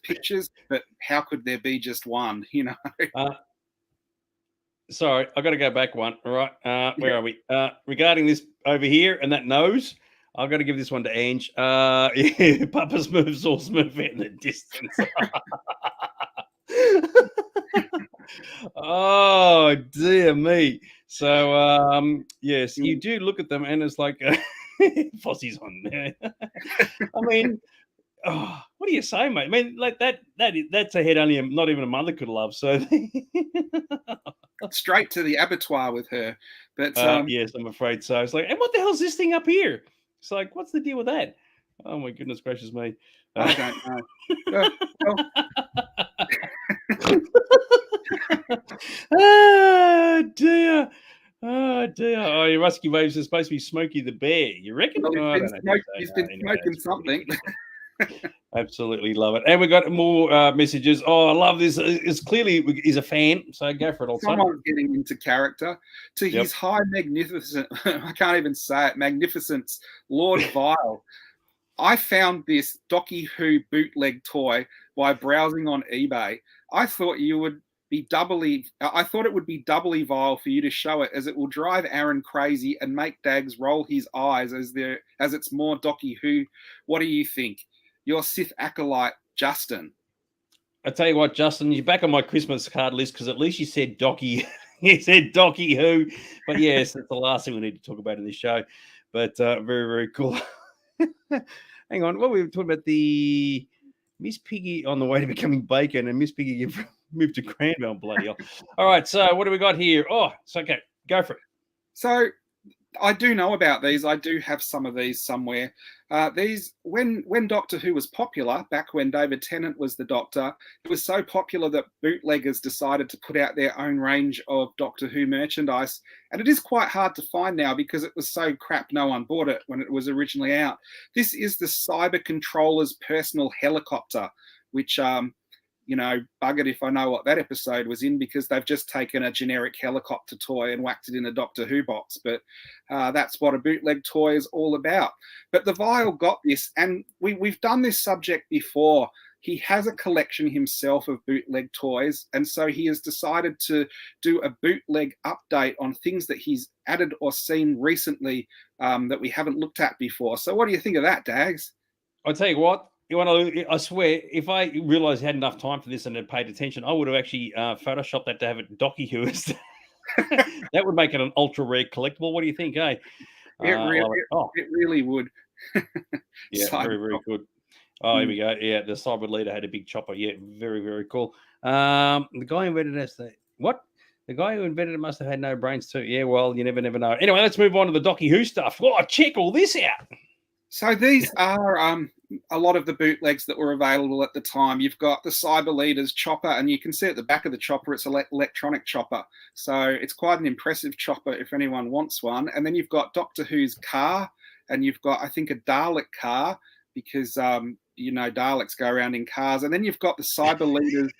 pictures. But how could there be just one? You know. Sorry, I've got to go back one. All right. Where are we? Regarding this over here and that nose, I've got to give this one to Ange. Yeah, Papa Smurf's all Smurf out in the distance. Oh, dear me. So, yes, you do look at them and it's like Fozzie's on there. I mean, oh, what do you say, mate? I mean, like that's a head only not even a mother could love. So Straight to the abattoir with her. But yes, I'm afraid so. It's like, and what the hell's this thing up here? It's like, what's the deal with that? Oh my goodness gracious me! I don't know. Oh dear. Oh dear. Oh, your Rusky Waves is supposed to be Smokey the Bear. You reckon? Well, he's been smoking something. Absolutely love it. And we got more messages. Oh, I love this. It's clearly he's a fan. So go for it, old son. Someone's getting into character. To his high magnificent, I can't even say it, magnificence, Lord Vile. I found this Docky Who bootleg toy by browsing on eBay. I thought it would be doubly vile for you to show it, as it will drive Aaron crazy and make Dags roll his eyes as it's more Docky Who. What do you think? Your Sith acolyte, Justin. I tell you what, Justin, you're back on my Christmas card list because at least you said Docky. You said Docky Who. But yes, that's the last thing we need to talk about in this show. But very, very cool. Hang on. What were we talking about? The Miss Piggy on the way to becoming bacon and Miss Piggy moved to Cranwell. Bloody hell. All right. So what do we got here? Oh, it's okay. Go for it. So I do know about these. I do have some of these somewhere. These, when Doctor Who was popular, back when David Tennant was the Doctor, it was so popular that bootleggers decided to put out their own range of Doctor Who merchandise. And it is quite hard to find now because it was so crap no one bought it when it was originally out. This is the Cyber Controller's personal helicopter, which buggered if I know what that episode was in, because they've just taken a generic helicopter toy and whacked it in a Doctor Who box. But that's what a bootleg toy is all about. But the Vile got this, and we've done this subject before. He has a collection himself of bootleg toys, and so he has decided to do a bootleg update on things that he's added or seen recently that we haven't looked at before. So what do you think of that, Dags? I'll tell you what. I swear, if I realised I had enough time for this and had paid attention, I would have actually photoshopped that to have it Docky Who. That would make it an ultra rare collectible. What do you think, eh? It really would. Yeah, very, very good. Oh, here we go. Yeah, the cyber leader had a big chopper. Yeah, very, very cool. The guy who invented it, what? The guy who invented it must have had no brains too. Yeah, well, you never know. Anyway, let's move on to the Docky Who stuff. Oh, check all this out. So these are a lot of the bootlegs that were available at the time. You've got the Cyber Leader's chopper, and you can see at the back of the chopper, it's an electronic chopper. So it's quite an impressive chopper if anyone wants one. And then you've got Doctor Who's car, and you've got, I think, a Dalek car, because, Daleks go around in cars. And then you've got the Cyber Leader's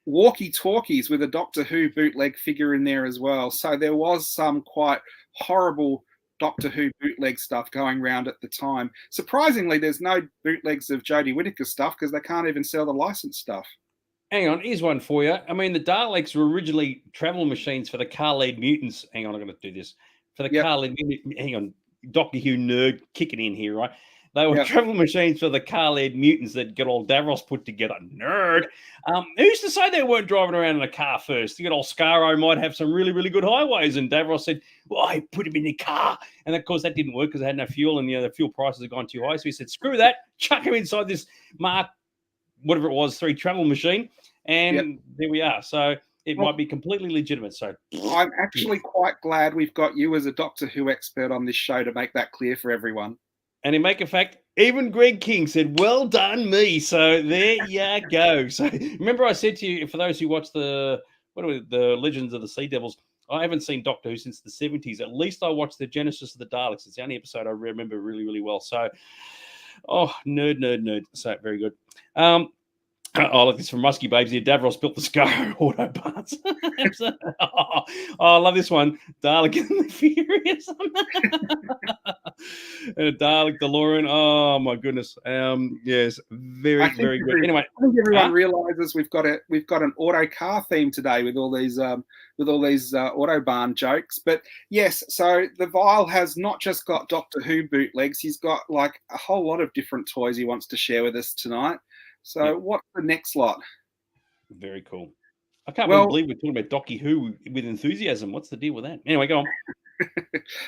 walkie-talkies with a Doctor Who bootleg figure in there as well. So there was some quite horrible Doctor Who bootleg stuff going around at the time. Surprisingly, there's no bootlegs of Jodie Whittaker stuff because they can't even sell the licensed stuff. Hang on, here's one for you. I mean, the Daleks were originally travel machines for the car-led mutants. Hang on, I'm going to do this. For the car-led mutants. Hang on, Doctor Who nerd kicking in here, right? They were travel machines for the car-led mutants that get all Davros put together. Nerd. Who's to say they weren't driving around in a car first? Good old Scaro might have some really, really good highways. And Davros said, well, I put him in the car. And, of course, that didn't work because they had no fuel and the fuel prices had gone too high. So he said, screw that. Chuck him inside this Mark, whatever it was, 3 travel machine. And there we are. So it might be completely legitimate. So I'm actually quite glad we've got you as a Doctor Who expert on this show to make that clear for everyone. And in make of fact, even Greg King said, well done, me. So there you go. So remember I said to you, for those who watch the Legends of the Sea Devils, I haven't seen Doctor Who since the 70s. At least I watched the Genesis of the Daleks. It's the only episode I remember really, really well. So, nerd. So very good. Oh, look, this from Muskie Babes here. Davros built the Scar auto parts. I love this one. Dalek and the Furious. And a Dalek DeLorean. Oh my goodness. Yes, very good. Anyway, I think everyone realizes we've got an auto car theme today with all these Autobahn jokes. But yes, so the Vial has not just got Doctor Who bootlegs. He's got like a whole lot of different toys he wants to share with us tonight. So what's the next lot? Very cool. I can't believe we're talking about Docky Who with enthusiasm. What's the deal with that? Anyway, go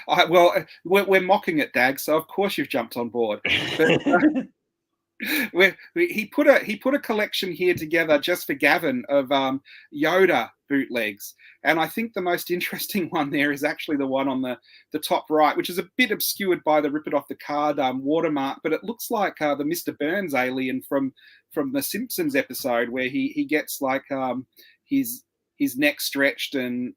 on. We're mocking it, Dag. So of course you've jumped on board. But, he put a collection here together just for Gavin of Yoda bootlegs, and I think the most interesting one there is actually the one on the top right, which is a bit obscured by the rip it off the card watermark, but it looks like the Mr. Burns alien from the Simpsons episode where he gets like his neck stretched and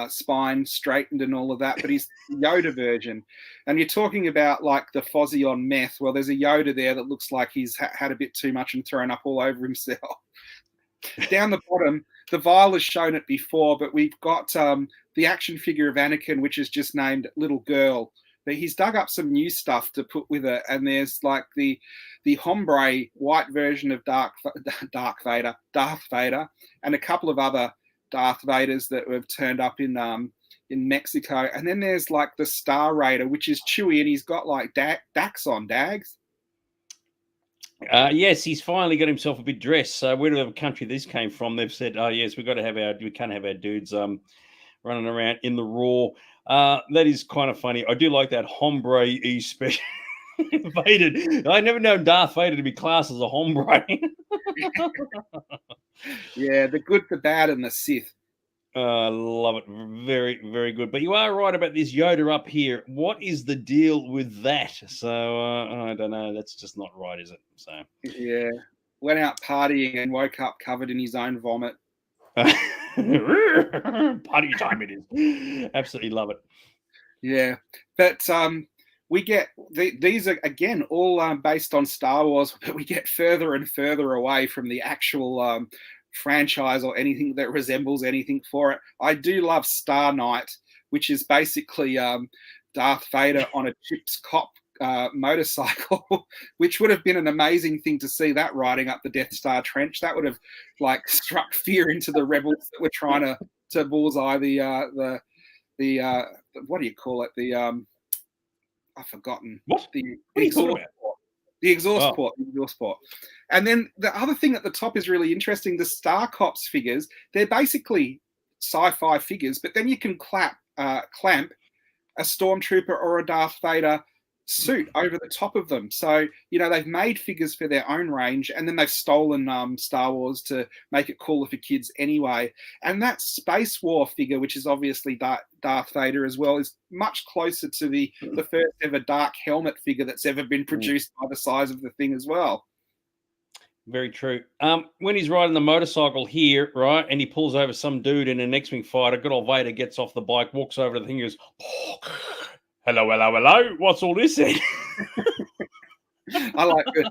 spine straightened and all of that, but he's the Yoda version. And you're talking about like the Fozzie on meth. Well, there's a Yoda there that looks like he's had a bit too much and thrown up all over himself. Down the bottom, the Vial has shown it before, but we've got the action figure of Anakin, which is just named Little Girl. But he's dug up some new stuff to put with it, and there's like the hombre white version of Darth Vader, and a couple of other Darth Vaders that have turned up in Mexico. And then there's like the Star Raider, which is Chewie, and he's got like Dax on, Dags. Yes, he's finally got himself a bit dressed. So wherever country this came from, they've said, "Oh yes, we can't have our dudes running around in the raw." That is kind of funny. I do like that hombre special. Vader. I never known Darth Vader to be classed as a hombre. Yeah, the good, the bad, and the Sith. I love it. Very, very good. But you are right about this Yoda up here. What is the deal with that? So I don't know. That's just not right, is it? So yeah, went out partying and woke up covered in his own vomit. Party time it is. Absolutely love it. Yeah, but we get these are again all based on Star Wars, but we get further and further away from the actual franchise or anything that resembles anything for it. I do love Star Knight, which is basically Darth Vader on a Chips Cop motorcycle, which would have been an amazing thing to see that riding up the Death Star trench. That would have like struck fear into the rebels that were trying to bullseye the what do you call it? I've forgotten. What? The what are you talking about? The exhaust port. And then the other thing at the top is really interesting. The Star Cops figures, they're basically sci-fi figures, but then you can clamp a Stormtrooper or a Darth Vader suit over the top of them. So, you know, they've made figures for their own range, and then they've stolen Star Wars to make it cooler for kids anyway. And that Space War figure, which is obviously Darth Vader as well, is much closer to the first ever dark helmet figure that's ever been produced by the size of the thing as well. Very true. When he's riding the motorcycle here, right, and he pulls over some dude in an X-Wing fighter, good old Vader gets off the bike, walks over to the thing and goes, oh, hello, what's all this then? I like the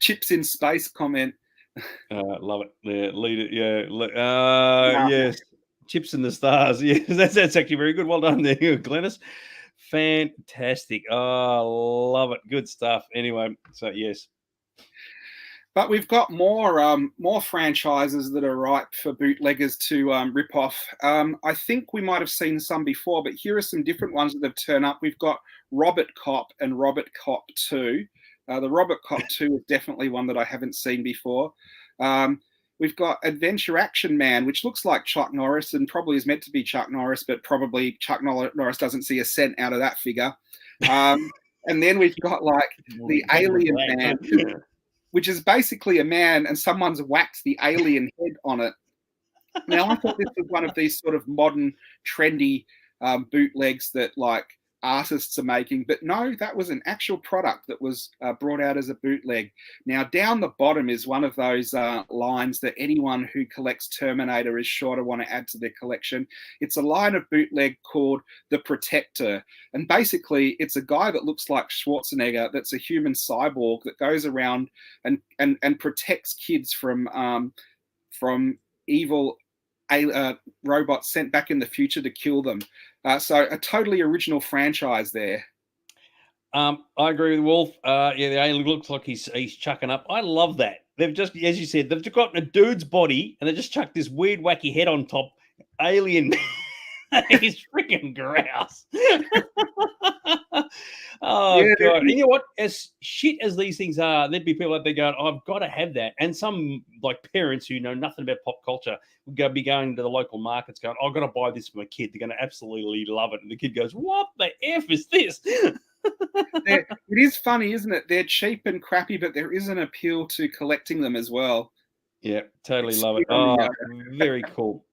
chips in space comment. Love it. Yeah, lead it. Yeah. Yes. Chips in the stars. Yes, that's actually very good. Well done there, Glennis. Fantastic. Oh, love it. Good stuff. Anyway, so yes. But we've got more franchises that are ripe for bootleggers to rip off. I think we might have seen some before, but here are some different ones that have turned up. We've got Robot Cop and Robot Cop 2. The Robot Cop 2 is definitely one that I haven't seen before. We've got Adventure Action Man, which looks like Chuck Norris and probably is meant to be Chuck Norris, but probably Chuck Norris doesn't see a cent out of that figure. And then we've got like the Alien Man, which is basically a man and someone's whacked the alien head on it. Now, I thought this was one of these sort of modern, trendy bootlegs that like artists are making. But no, that was an actual product that was brought out as a bootleg. Now, down the bottom is one of those lines that anyone who collects Terminator is sure to want to add to their collection. It's a line of bootleg called The Protector. And basically, it's a guy that looks like Schwarzenegger that's a human cyborg that goes around and protects kids from evil robots sent back in the future to kill them. So a totally original franchise there. I agree with Wolf. Yeah, the alien looks like he's chucking up. I love that. They've just, as you said, they've just got a dude's body and they just chucked this weird, wacky head on top. Alien. He's freaking grouse. Oh, Yeah, God. And you know what? As shit as these things are, there'd be people out there going, I've got to have that. And some like parents who know nothing about pop culture would be going to the local markets going, I've got to buy this for my kid. They're going to absolutely love it. And the kid goes, what the F is this? It is funny, isn't it? They're cheap and crappy, but there is an appeal to collecting them as well. Yeah, totally love it. Oh, very cool.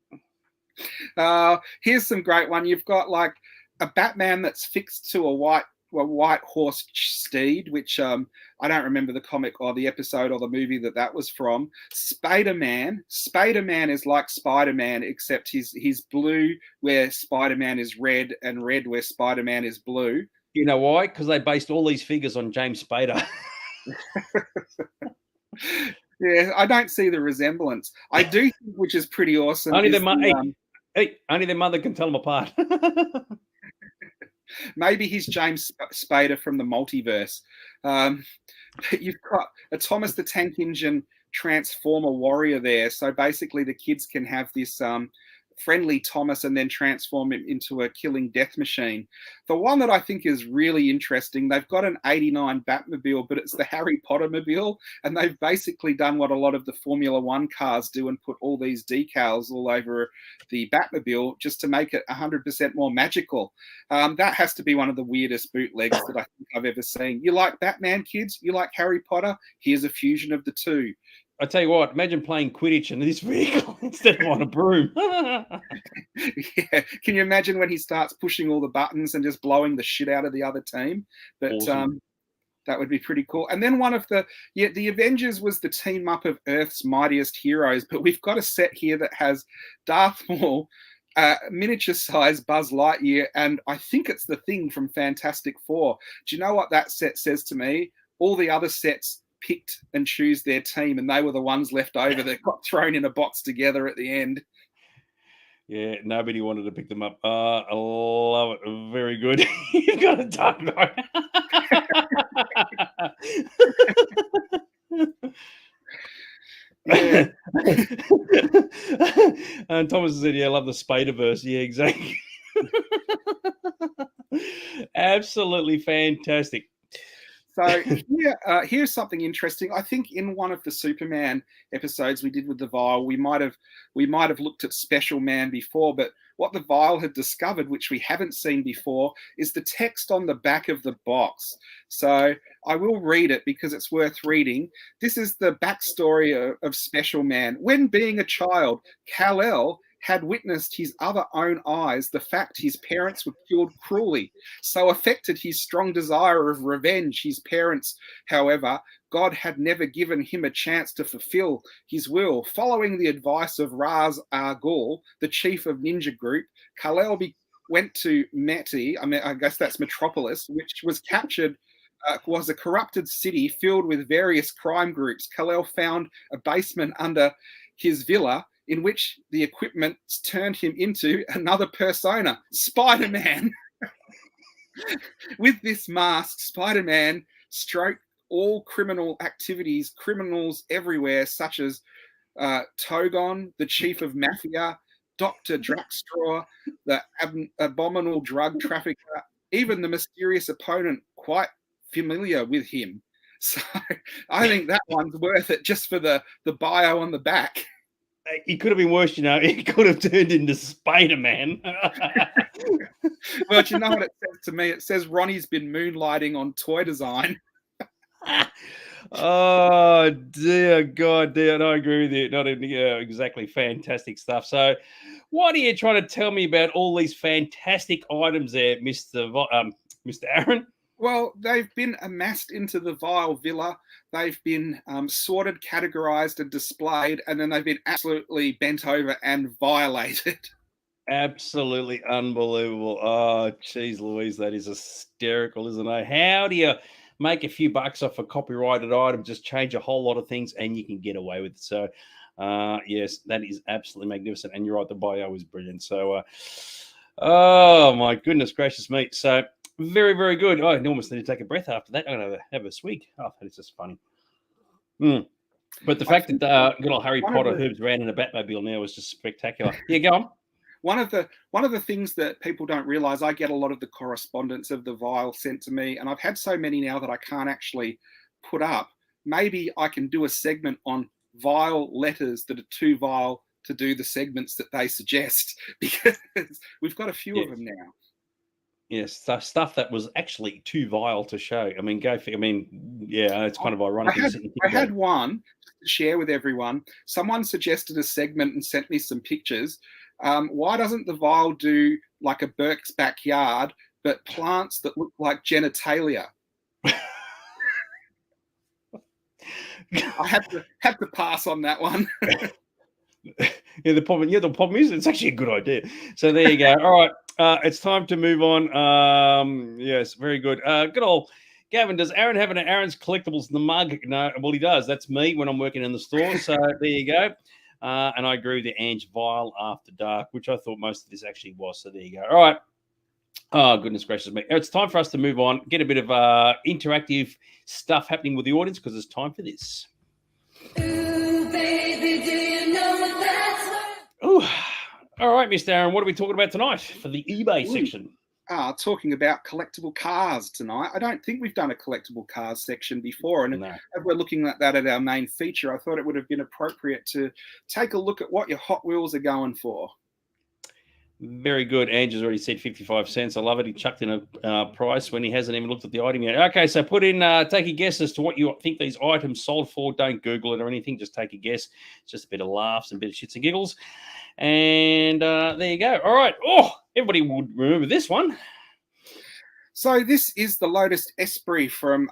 Here's some great one. You've got like a Batman that's fixed to a white horse steed, which I don't remember the comic or the episode or the movie that was from. Spider-Man is like Spider-Man, except he's blue where Spider-Man is red, and red where Spider-Man is blue. You know why? Because they based all these figures on James Spader. Yeah, I don't see the resemblance. I do think, which is pretty awesome. Only their mother can tell them apart. Maybe he's James Spader from the multiverse. You've got a Thomas the Tank Engine Transformer warrior there. So basically the kids can have this friendly Thomas and then transform him into a killing death machine. The one that I think is really interesting, they've got an 89 Batmobile, but it's the Harry Potter mobile, and they've basically done what a lot of the Formula One cars do and put all these decals all over the Batmobile just to make it 100% more magical. That has to be one of the weirdest bootlegs that I think I've ever seen. You like Batman, kids? You like Harry Potter? Here's a fusion of the two. I tell you what, imagine playing Quidditch in this vehicle instead of on a broom. Yeah. Can you imagine when he starts pushing all the buttons and just blowing the shit out of the other team? But awesome. That would be pretty cool. And then one of the Avengers was the team up of Earth's mightiest heroes. But we've got a set here that has Darth Maul, miniature-sized Buzz Lightyear, and I think it's the Thing from Fantastic Four. Do you know what that set says to me? All the other sets picked and choose their team, and they were the ones left over that got thrown in a box together at the end. Yeah, nobody wanted to pick them up. I love it. Very good. You've got a duck, though. Yeah. And Thomas said, yeah, I love the Spider-Verse. Yeah, exactly. Absolutely fantastic. So here's something interesting. I think in one of the Superman episodes we did with the Vial, we might have looked at Special Man before, but what the Vial had discovered, which we haven't seen before, is the text on the back of the box. So I will read it because it's worth reading. This is the backstory of Special Man. When being a child, Kal-El had witnessed his other own eyes the fact his parents were killed cruelly, so affected his strong desire of revenge. His parents, however, God had never given him a chance to fulfill his will. Following the advice of Ra's al Ghul, the chief of Ninja Group, Kal-El went to Meti, I guess that's Metropolis, which was captured, was a corrupted city filled with various crime groups. Kal-El found a basement under his villa, in which the equipment turned him into another persona, Spider-Man. With this mask, Spider-Man stroked all criminal activities, criminals everywhere, such as Togon, the chief of Mafia, Dr. Draxstraw, the abominable drug trafficker, even the mysterious opponent, quite familiar with him. So I think that one's worth it just for the bio on the back. He could have been worse, you know. He could have turned into Spider-Man. Well, you know what it says to me? It says Ronnie's been moonlighting on toy design. Oh, dear God, dear. No, I agree with you. Not exactly fantastic stuff. So what are you trying to tell me about all these fantastic items there, Mr. Mr. Aaron? Well, they've been amassed into the vile villa. They've been sorted, categorized, and displayed, and then they've been absolutely bent over and violated. Absolutely unbelievable. Oh, geez, Louise, that is hysterical, isn't it? How do you make a few bucks off a copyrighted item, just change a whole lot of things, and you can get away with it? So, yes, that is absolutely magnificent. And you're right, the bio is brilliant. So, oh, my goodness gracious me. So, very, very good. I almost need to take a breath after that. I'm going to have a swig. Oh, that is just funny. But the fact that good old Harry Potter Herbs ran in a Batmobile now is just spectacular. Yeah, go on. One of the things that people don't realize, I get a lot of the correspondence of the Vile sent to me, and I've had so many now that I can't actually put up. Maybe I can do a segment on vile letters that are too vile to do the segments that they suggest, because we've got a few of them now. Yes, stuff that was actually too vile to show. I mean, yeah, it's kind of ironic. I had one to share with everyone. Someone suggested a segment and sent me some pictures. Why doesn't the Vile do like a Burke's Backyard, but plants that look like genitalia? I have to pass on that one. Yeah, the problem is it's actually a good idea. So there you go. All right, it's time to move on. Yes, very good. Good old Gavin. Does Aaron have an Aaron's Collectables in the mug? No, well, he does. That's me when I'm working in the store. So there you go. And I agree with the Ange Vile After Dark, which I thought most of this actually was. So there you go. All right. Oh, goodness gracious me. It's time for us to move on, get a bit of interactive stuff happening with the audience, because it's time for this. Ooh, baby, do you know what that's worth? Oh, all right, Mr. Aaron, what are we talking about tonight for the eBay section? Talking about collectible cars tonight. I don't think we've done a collectible cars section before, and as we're looking at that at our main feature, I thought it would have been appropriate to take a look at what your Hot Wheels are going for. Very good. Andrew's already said 55 cents. I love it. He chucked in a price when he hasn't even looked at the item yet. Okay, so put in, take a guess as to what you think these items sold for. Don't Google it or anything. Just take a guess. It's just a bit of laughs and a bit of shits and giggles. And there you go. All right. Oh, everybody would remember this one. So this is the Lotus Esprit from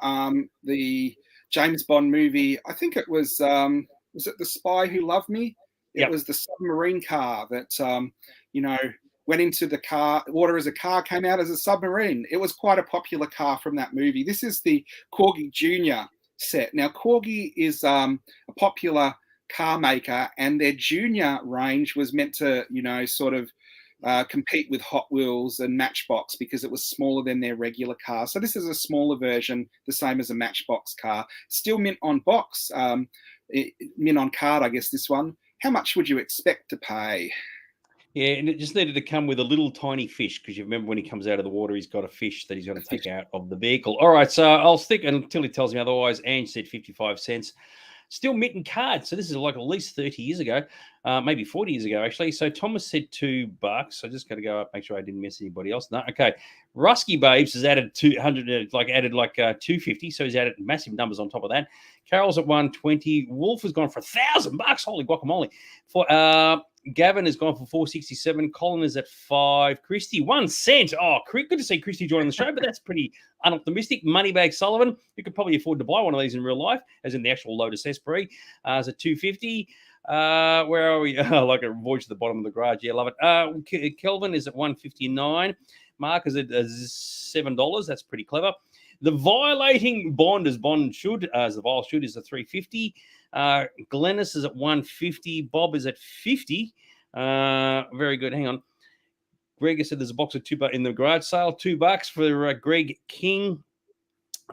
the James Bond movie. I think it was it The Spy Who Loved Me? It was the submarine car that, went into the water as a car, came out as a submarine. It was quite a popular car from that movie. This is the Corgi Junior set. Now, Corgi is a popular car maker, and their Junior range was meant to, sort of compete with Hot Wheels and Matchbox because it was smaller than their regular car. So this is a smaller version, the same as a Matchbox car. Still mint on box, mint on card, I guess, this one. How much would you expect to pay? Yeah, and it just needed to come with a little tiny fish, because you remember when he comes out of the water, he's got a fish that he's going to take out of the vehicle. All right, so I'll stick until he tells me otherwise. Ange said 55 cents. Still mint and card. So this is like at least 30 years ago, maybe 40 years ago, actually. So Thomas said $2. I just got to go up, make sure I didn't miss anybody else. No, okay. Rusky Babes has added 200, added 250. So he's added massive numbers on top of that. Carol's at 120. Wolf has gone for $1,000. Holy guacamole. For Gavin has gone for 467. Colin is at 5. Christy, 1 cent. Oh, good to see Christy joining the show, but that's pretty unoptimistic. Moneybag Sullivan, you could probably afford to buy one of these in real life, as in the actual Lotus Esprit, is at 250. Where are we? Like a voyage to the bottom of the garage. Yeah, love it. Kelvin is at 159. Mark is at $7. That's pretty clever. The violating bond, as bond should, as the vile should, is at 350. Glennis is at 150. Bob is at 50. Very good. Hang on. Greg said there's a box of $2 in the garage sale. $2 for Greg King.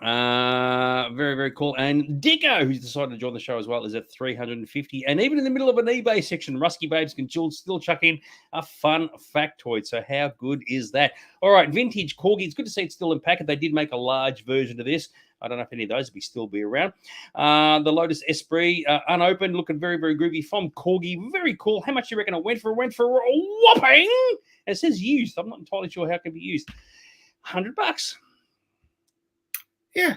Very, very cool. And Dicko, who's decided to join the show as well, is at 350. And even in the middle of an eBay section, Rusky Babes can still chuck in a fun factoid. So how good is that? All right, vintage Corgi. It's good to see it's still in packet. They did make a large version of this. I don't know if any of those will still be around. The Lotus Esprit, unopened, looking very, very groovy from Corgi. Very cool. How much do you reckon it went for? It went for a whopping. It says used. I'm not entirely sure how it can be used. $100. Yeah.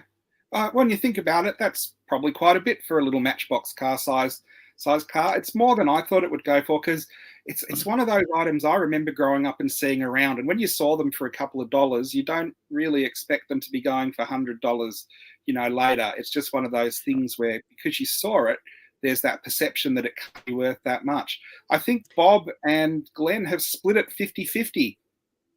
When you think about it, that's probably quite a bit for a little Matchbox car size size car. It's more than I thought it would go for because it's one of those items I remember growing up and seeing around. And when you saw them for a couple of dollars, you don't really expect them to be going for $100, later. It's just one of those things where because you saw it, there's that perception that it can't be worth that much. I think Bob and Glenn have split it 50-50.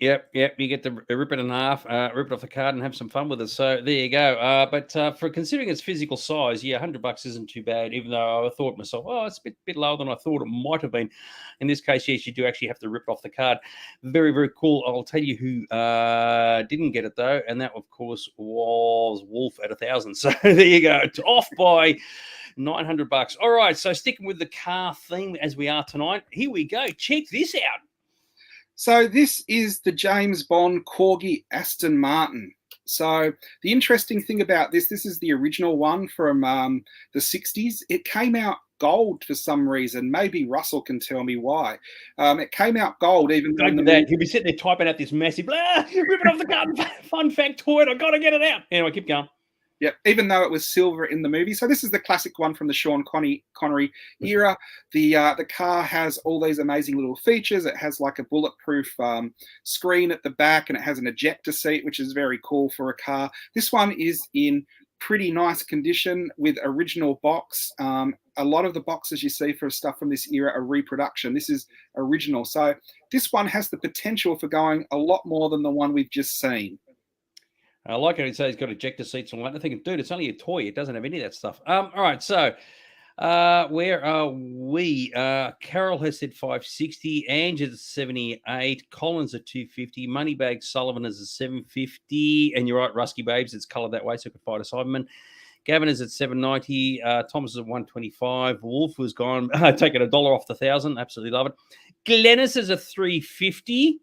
Yep. You get to rip it in half, rip it off the card, and have some fun with it. So there you go. But for considering its physical size, yeah, $100 isn't too bad. Even though I thought to myself, oh, it's a bit lower than I thought it might have been. In this case, yes, you do actually have to rip it off the card. Very, very cool. I'll tell you who didn't get it though, and that of course was Wolf at 1,000. So there you go. It's off by $900. All right. So sticking with the car theme as we are tonight, here we go. Check this out. So this is the James Bond Corgi Aston Martin. So the interesting thing about this is the original one from the 60s. It came out gold for some reason. Maybe Russell can tell me why. It came out gold even though... He'll be sitting there typing out this massive, rip it off the card, fun factoid, I've got to get it out. Anyway, keep going. Yep, even though it was silver in the movie. So this is the classic one from the Sean Connery era. The car has all these amazing little features. It has like a bulletproof screen at the back, and it has an ejector seat, which is very cool for a car. This one is in pretty nice condition with original box. A lot of the boxes you see for stuff from this era are reproduction. This is original. So this one has the potential for going a lot more than the one we've just seen. I like it. It says it's got ejector seats and all that. I'm thinking, dude, it's only a toy. It doesn't have any of that stuff. All right. So where are we? Carol has said 560. Ange is at 78. Collins at 250. Moneybag Sullivan is at 750. And you're right, Rusky Babes. It's coloured that way, so it could fight a Cyberman. Gavin is at 790. Thomas is at 125. Wolf was gone, taking $1 off the 1,000. Absolutely love it. Glennis is at 350.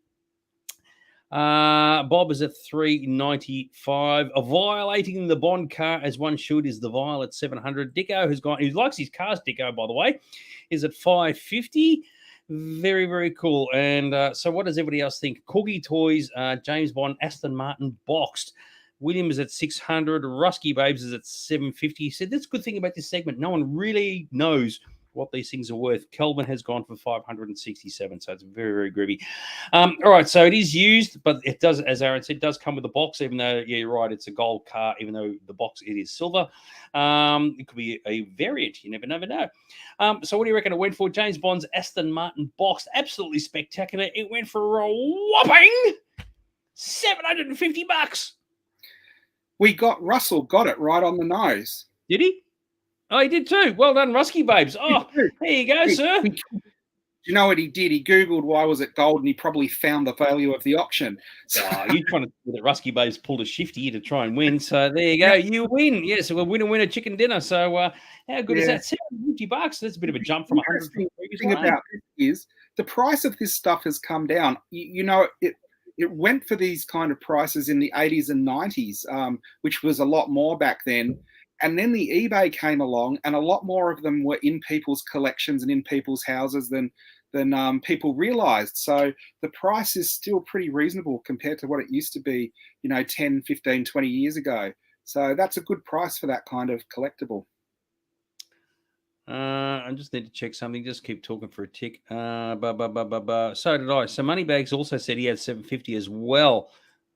Bob is at 395. Violating the Bond car as one should is the Vile at 700. Dicko has gone. He likes his cars. Dicko, by the way, is at 550. Very, very cool. And so, what does everybody else think? Corgi Toys, James Bond, Aston Martin boxed. William is at 600. Rusky Babes is at 750. He said that's a good thing about this segment. No one really knows what these things are worth. Kelvin has gone for 567, so it's very, very groovy. All right, so it is used, but it does, as Aaron said, does come with a box, even though, yeah, you're right, it's a gold car, even though the box, it is silver. It could be a variant. You never know. So what do you reckon it went for? James Bond's Aston Martin box, absolutely spectacular. It went for a whopping $750. Russell got it right on the nose. Did he? Oh, he did too. Well done, Rusky Babes. Oh, there you go, sir. You know what he did? He Googled why was it gold, and he probably found the value of the auction. So, you're trying to do that. Rusky Babes pulled a shifty to try and win. So there you go. You win. Yeah, so we'll win a chicken dinner. So how good is that? $750. That's a bit of a jump from 100. The thing about this is the price of this stuff has come down. It went for these kind of prices in the 80s and 90s, which was a lot more back then. And then the eBay came along, and a lot more of them were in people's collections and in people's houses than people realized. So the price is still pretty reasonable compared to what it used to be, 10, 15, 20 years ago. So that's a good price for that kind of collectible. I just need to check something. Just keep talking for a tick. So did I. So Moneybags also said he had 750 as well.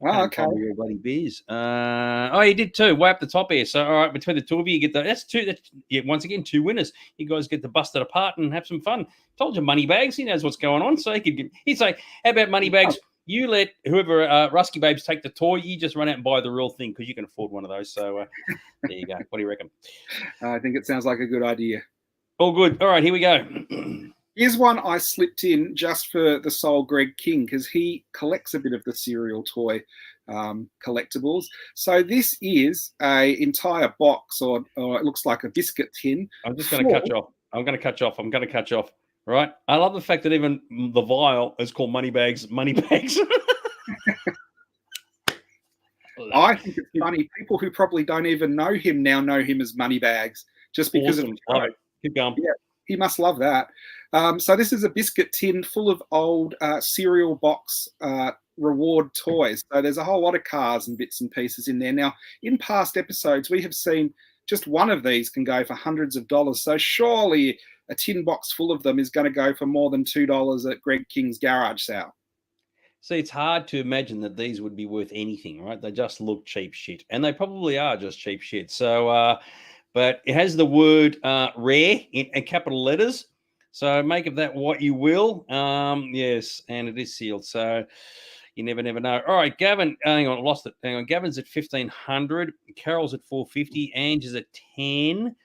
Oh, okay. Bloody beers. You did too. Way up the top here. So, all right, between the two of you, you get that's two. Once again, two winners. You guys get to bust it apart and have some fun. Told you, Moneybags. He knows what's going on. So he'd say, "How about Moneybags? You let whoever Rusky Babes take the toy. You just run out and buy the real thing because you can afford one of those." So there you go. What do you reckon? I think it sounds like a good idea. All good. All right, here we go. Here's one I slipped in just for the soul Greg King because he collects a bit of the cereal toy collectibles. So this is a entire box, or it looks like a biscuit tin. I'm just going to cut you off. I'm going to cut you off. Right? I love the fact that even the vial is called Moneybags. I think it's funny. People who probably don't even know him now know him as Moneybags just because of right. Keep going. Yeah, he must love that. So this is a biscuit tin full of old cereal box reward toys. So there's a whole lot of cars and bits and pieces in there. Now, in past episodes, we have seen just one of these can go for hundreds of dollars. So surely a tin box full of them is going to go for more than $2 at Greg King's garage sale. See, it's hard to imagine that these would be worth anything, right? They just look cheap shit, and they probably are just cheap shit. So, but it has the word rare in capital letters. So make of that what you will. Yes, and it is sealed. So you never know. All right, Gavin. Hang on, I lost it. Hang on. Gavin's at 1,500. Carol's at 450. Ange is at 10.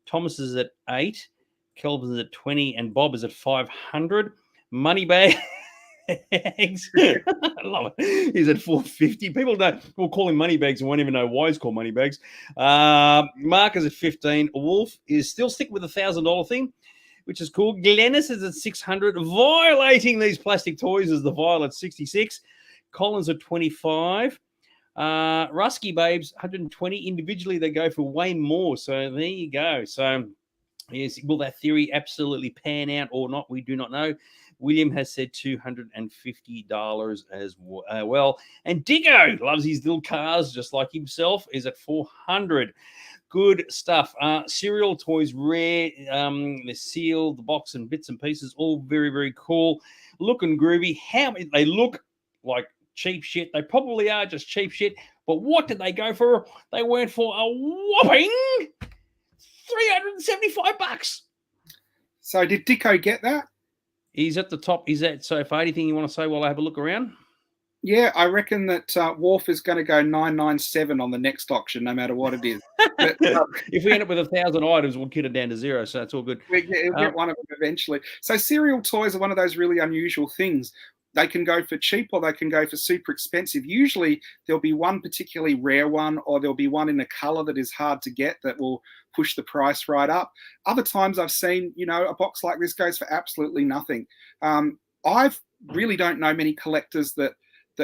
Thomas is at 8. Kelvin's at 20, and Bob is at 500. Moneybag. Eggs. I love it. He's at 450. People will call him Moneybags and won't even know why he's called Moneybags. Mark is at 15. Wolf is still sticking with the $1,000 thing, which is cool. Glennis is at 600. Violating these plastic toys is the Violet at 66. Collins at 25. Rusky Babes 120. Individually, they go for way more. So there you go. So yes, will that theory absolutely pan out or not? We do not know. William has said $250 as well. And Diggo loves his little cars just like himself, is at 400. Good stuff. Cereal toys, rare. They're sealed, the box and bits and pieces, all very, very cool. Looking groovy. They look like cheap shit. They probably are just cheap shit. But what did they go for? They went for a whopping $375. So did Dicko get that? He's at the top. He's at so far. Anything you want to say while I have a look around? Yeah, I reckon that Wharf is going to go 997 on the next auction, no matter what it is. But, if we end up with 1,000 items, we'll get it down to zero, so that's all good. We'll get one of them eventually. So cereal toys are one of those really unusual things. They can go for cheap or they can go for super expensive. Usually there'll be one particularly rare one, or there'll be one in a color that is hard to get that will push the price right up. Other times I've seen, a box like this goes for absolutely nothing. I really don't know many collectors that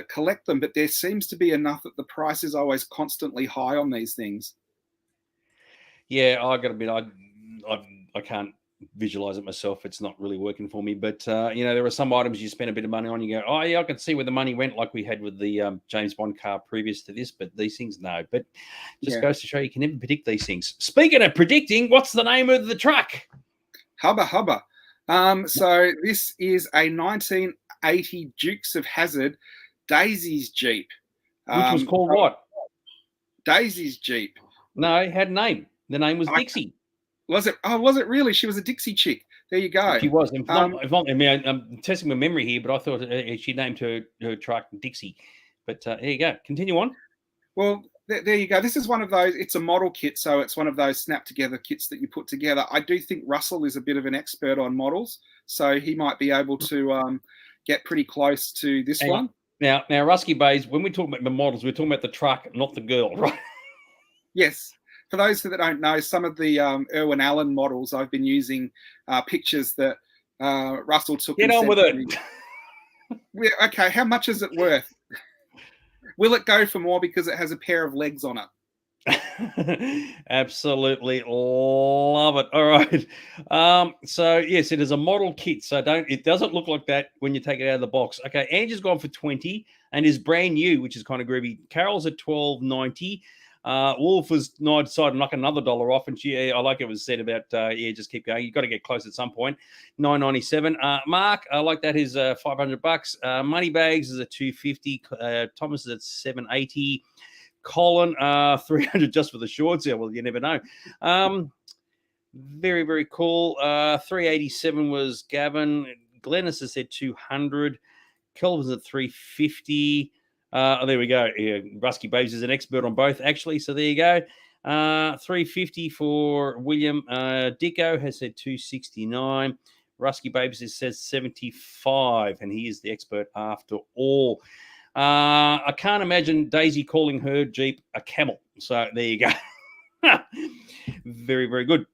collect them, but there seems to be enough that the price is always constantly high on these things. Yeah, I got to admit, I can't visualize it myself. It's not really working for me. But there are some items you spend a bit of money on. You go, oh yeah, I can see where the money went, like we had with the James Bond car previous to this. But these things, no. But just goes to show you can never predict these things. Speaking of predicting, what's the name of the truck? Hubba Hubba. So this is a 1980 Dukes of Hazzard Daisy's Jeep. Which was called what? Daisy's Jeep. No, it had a name. The name was Dixie. Was it? Oh, was it really? She was a Dixie chick. There you go. She was. I'm testing my memory here, but I thought she named her truck Dixie. But there you go. Continue on. Well, there you go. This is one of those. It's a model kit, so it's one of those snap-together kits that you put together. I do think Russell is a bit of an expert on models, so he might be able to get pretty close to this one. Now, Rusky Bays, when we talk about the models, we're talking about the truck, not the girl, right? Yes. For those that don't know, some of the Irwin Allen models, I've been using pictures that Russell took. Get on with it. Okay, how much is it worth? Will it go for more because it has a pair of legs on it? Absolutely love it. All right. So yes, it is a model kit. So it doesn't look like that when you take it out of the box. Okay, Angie's gone for 20 and is brand new, which is kind of groovy. Carol's at $12.90. Wolf was decided to knock another $1 off, and I like it was said about just keep going. You've got to get close at some point. $9.97. Mark, I like that is $500. Moneybags is at $250. Thomas is at $780. Colin, $300 just for the shorts. Yeah, well, you never know. Very, very cool. $387 was Gavin. Glennis has said $200. Kelvin's at $350. There we go. Yeah, Rusky Babes is an expert on both, actually. So there you go. $350 for William. Dicko has said $269. Rusky Babes says $75, and he is the expert after all. I can't imagine Daisy calling her Jeep a camel. So there you go. Very, very good.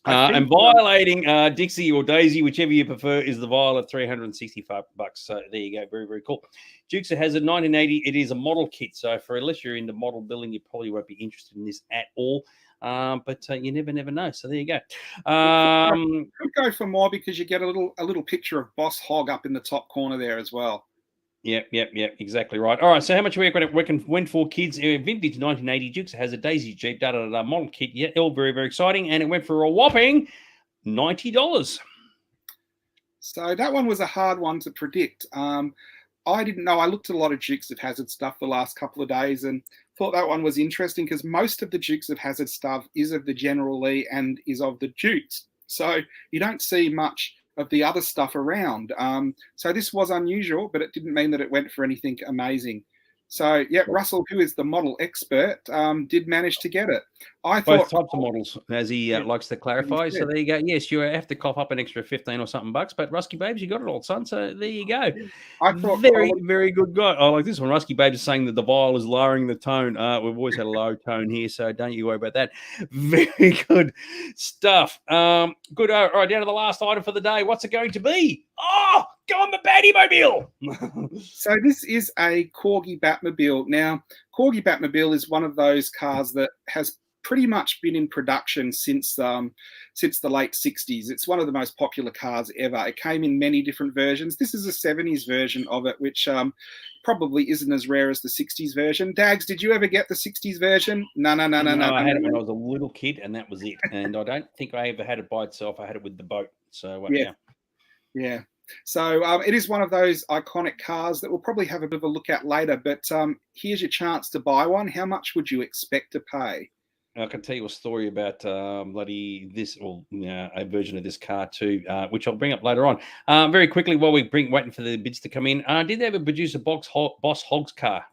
And violating Dixie or Daisy, whichever you prefer, is the Violet, $365. So there you go. Very, very cool. Dukes has a 1980. It is a model kit. So unless you're into model building, you probably won't be interested in this at all. But you never know. So there you go. Could go for more because you get a little picture of Boss Hog up in the top corner there as well. Yep, exactly right. All right, so how much are we went for kids? Vintage 1980 Dukes has a Daisy Jeep, model kit. Yeah, all very, very exciting. And it went for a whopping $90. So that one was a hard one to predict. I didn't know. I looked at a lot of Dukes of Hazzard stuff the last couple of days and thought that one was interesting because most of the Dukes of Hazzard stuff is of the General Lee and is of the Dukes. So you don't see much of the other stuff around. So this was unusual, but it didn't mean that it went for anything amazing. So, yeah, Russell, who is the model expert, did manage to get it. I Both thought types of models, as he likes to clarify. So there you go. Yes, you have to cough up an extra 15 or something bucks, but Rusky Babes, you got it all, son. So there you go. I thought very good guy. I like this one. Rusky Babes is saying that the viol is lowering the tone. We've always had a low tone here, so don't you worry about that. Very good stuff. Good. All right, down to the last item for the day. What's it going to be? Oh, go on the Batmobile. So this is a Corgi Batmobile. Now, Corgi Batmobile is one of those cars that has pretty much been in production since the late 60s. It's one of the most popular cars ever. It came in many different versions. This is a 70s version of it, which probably isn't as rare as the 60s version. Dags, did you ever get the 60s version? No. I had it when I was a little kid, and that was it. And I don't think I ever had it by itself. I had it with the boat. So, yeah. So it is one of those iconic cars that we'll probably have a bit of a look at later. But here's your chance to buy one. How much would you expect to pay? I can tell you a story about a version of this car too, which I'll bring up later on. Very quickly, while we waiting for the bids to come in, did they ever produce a Boss Hogs car?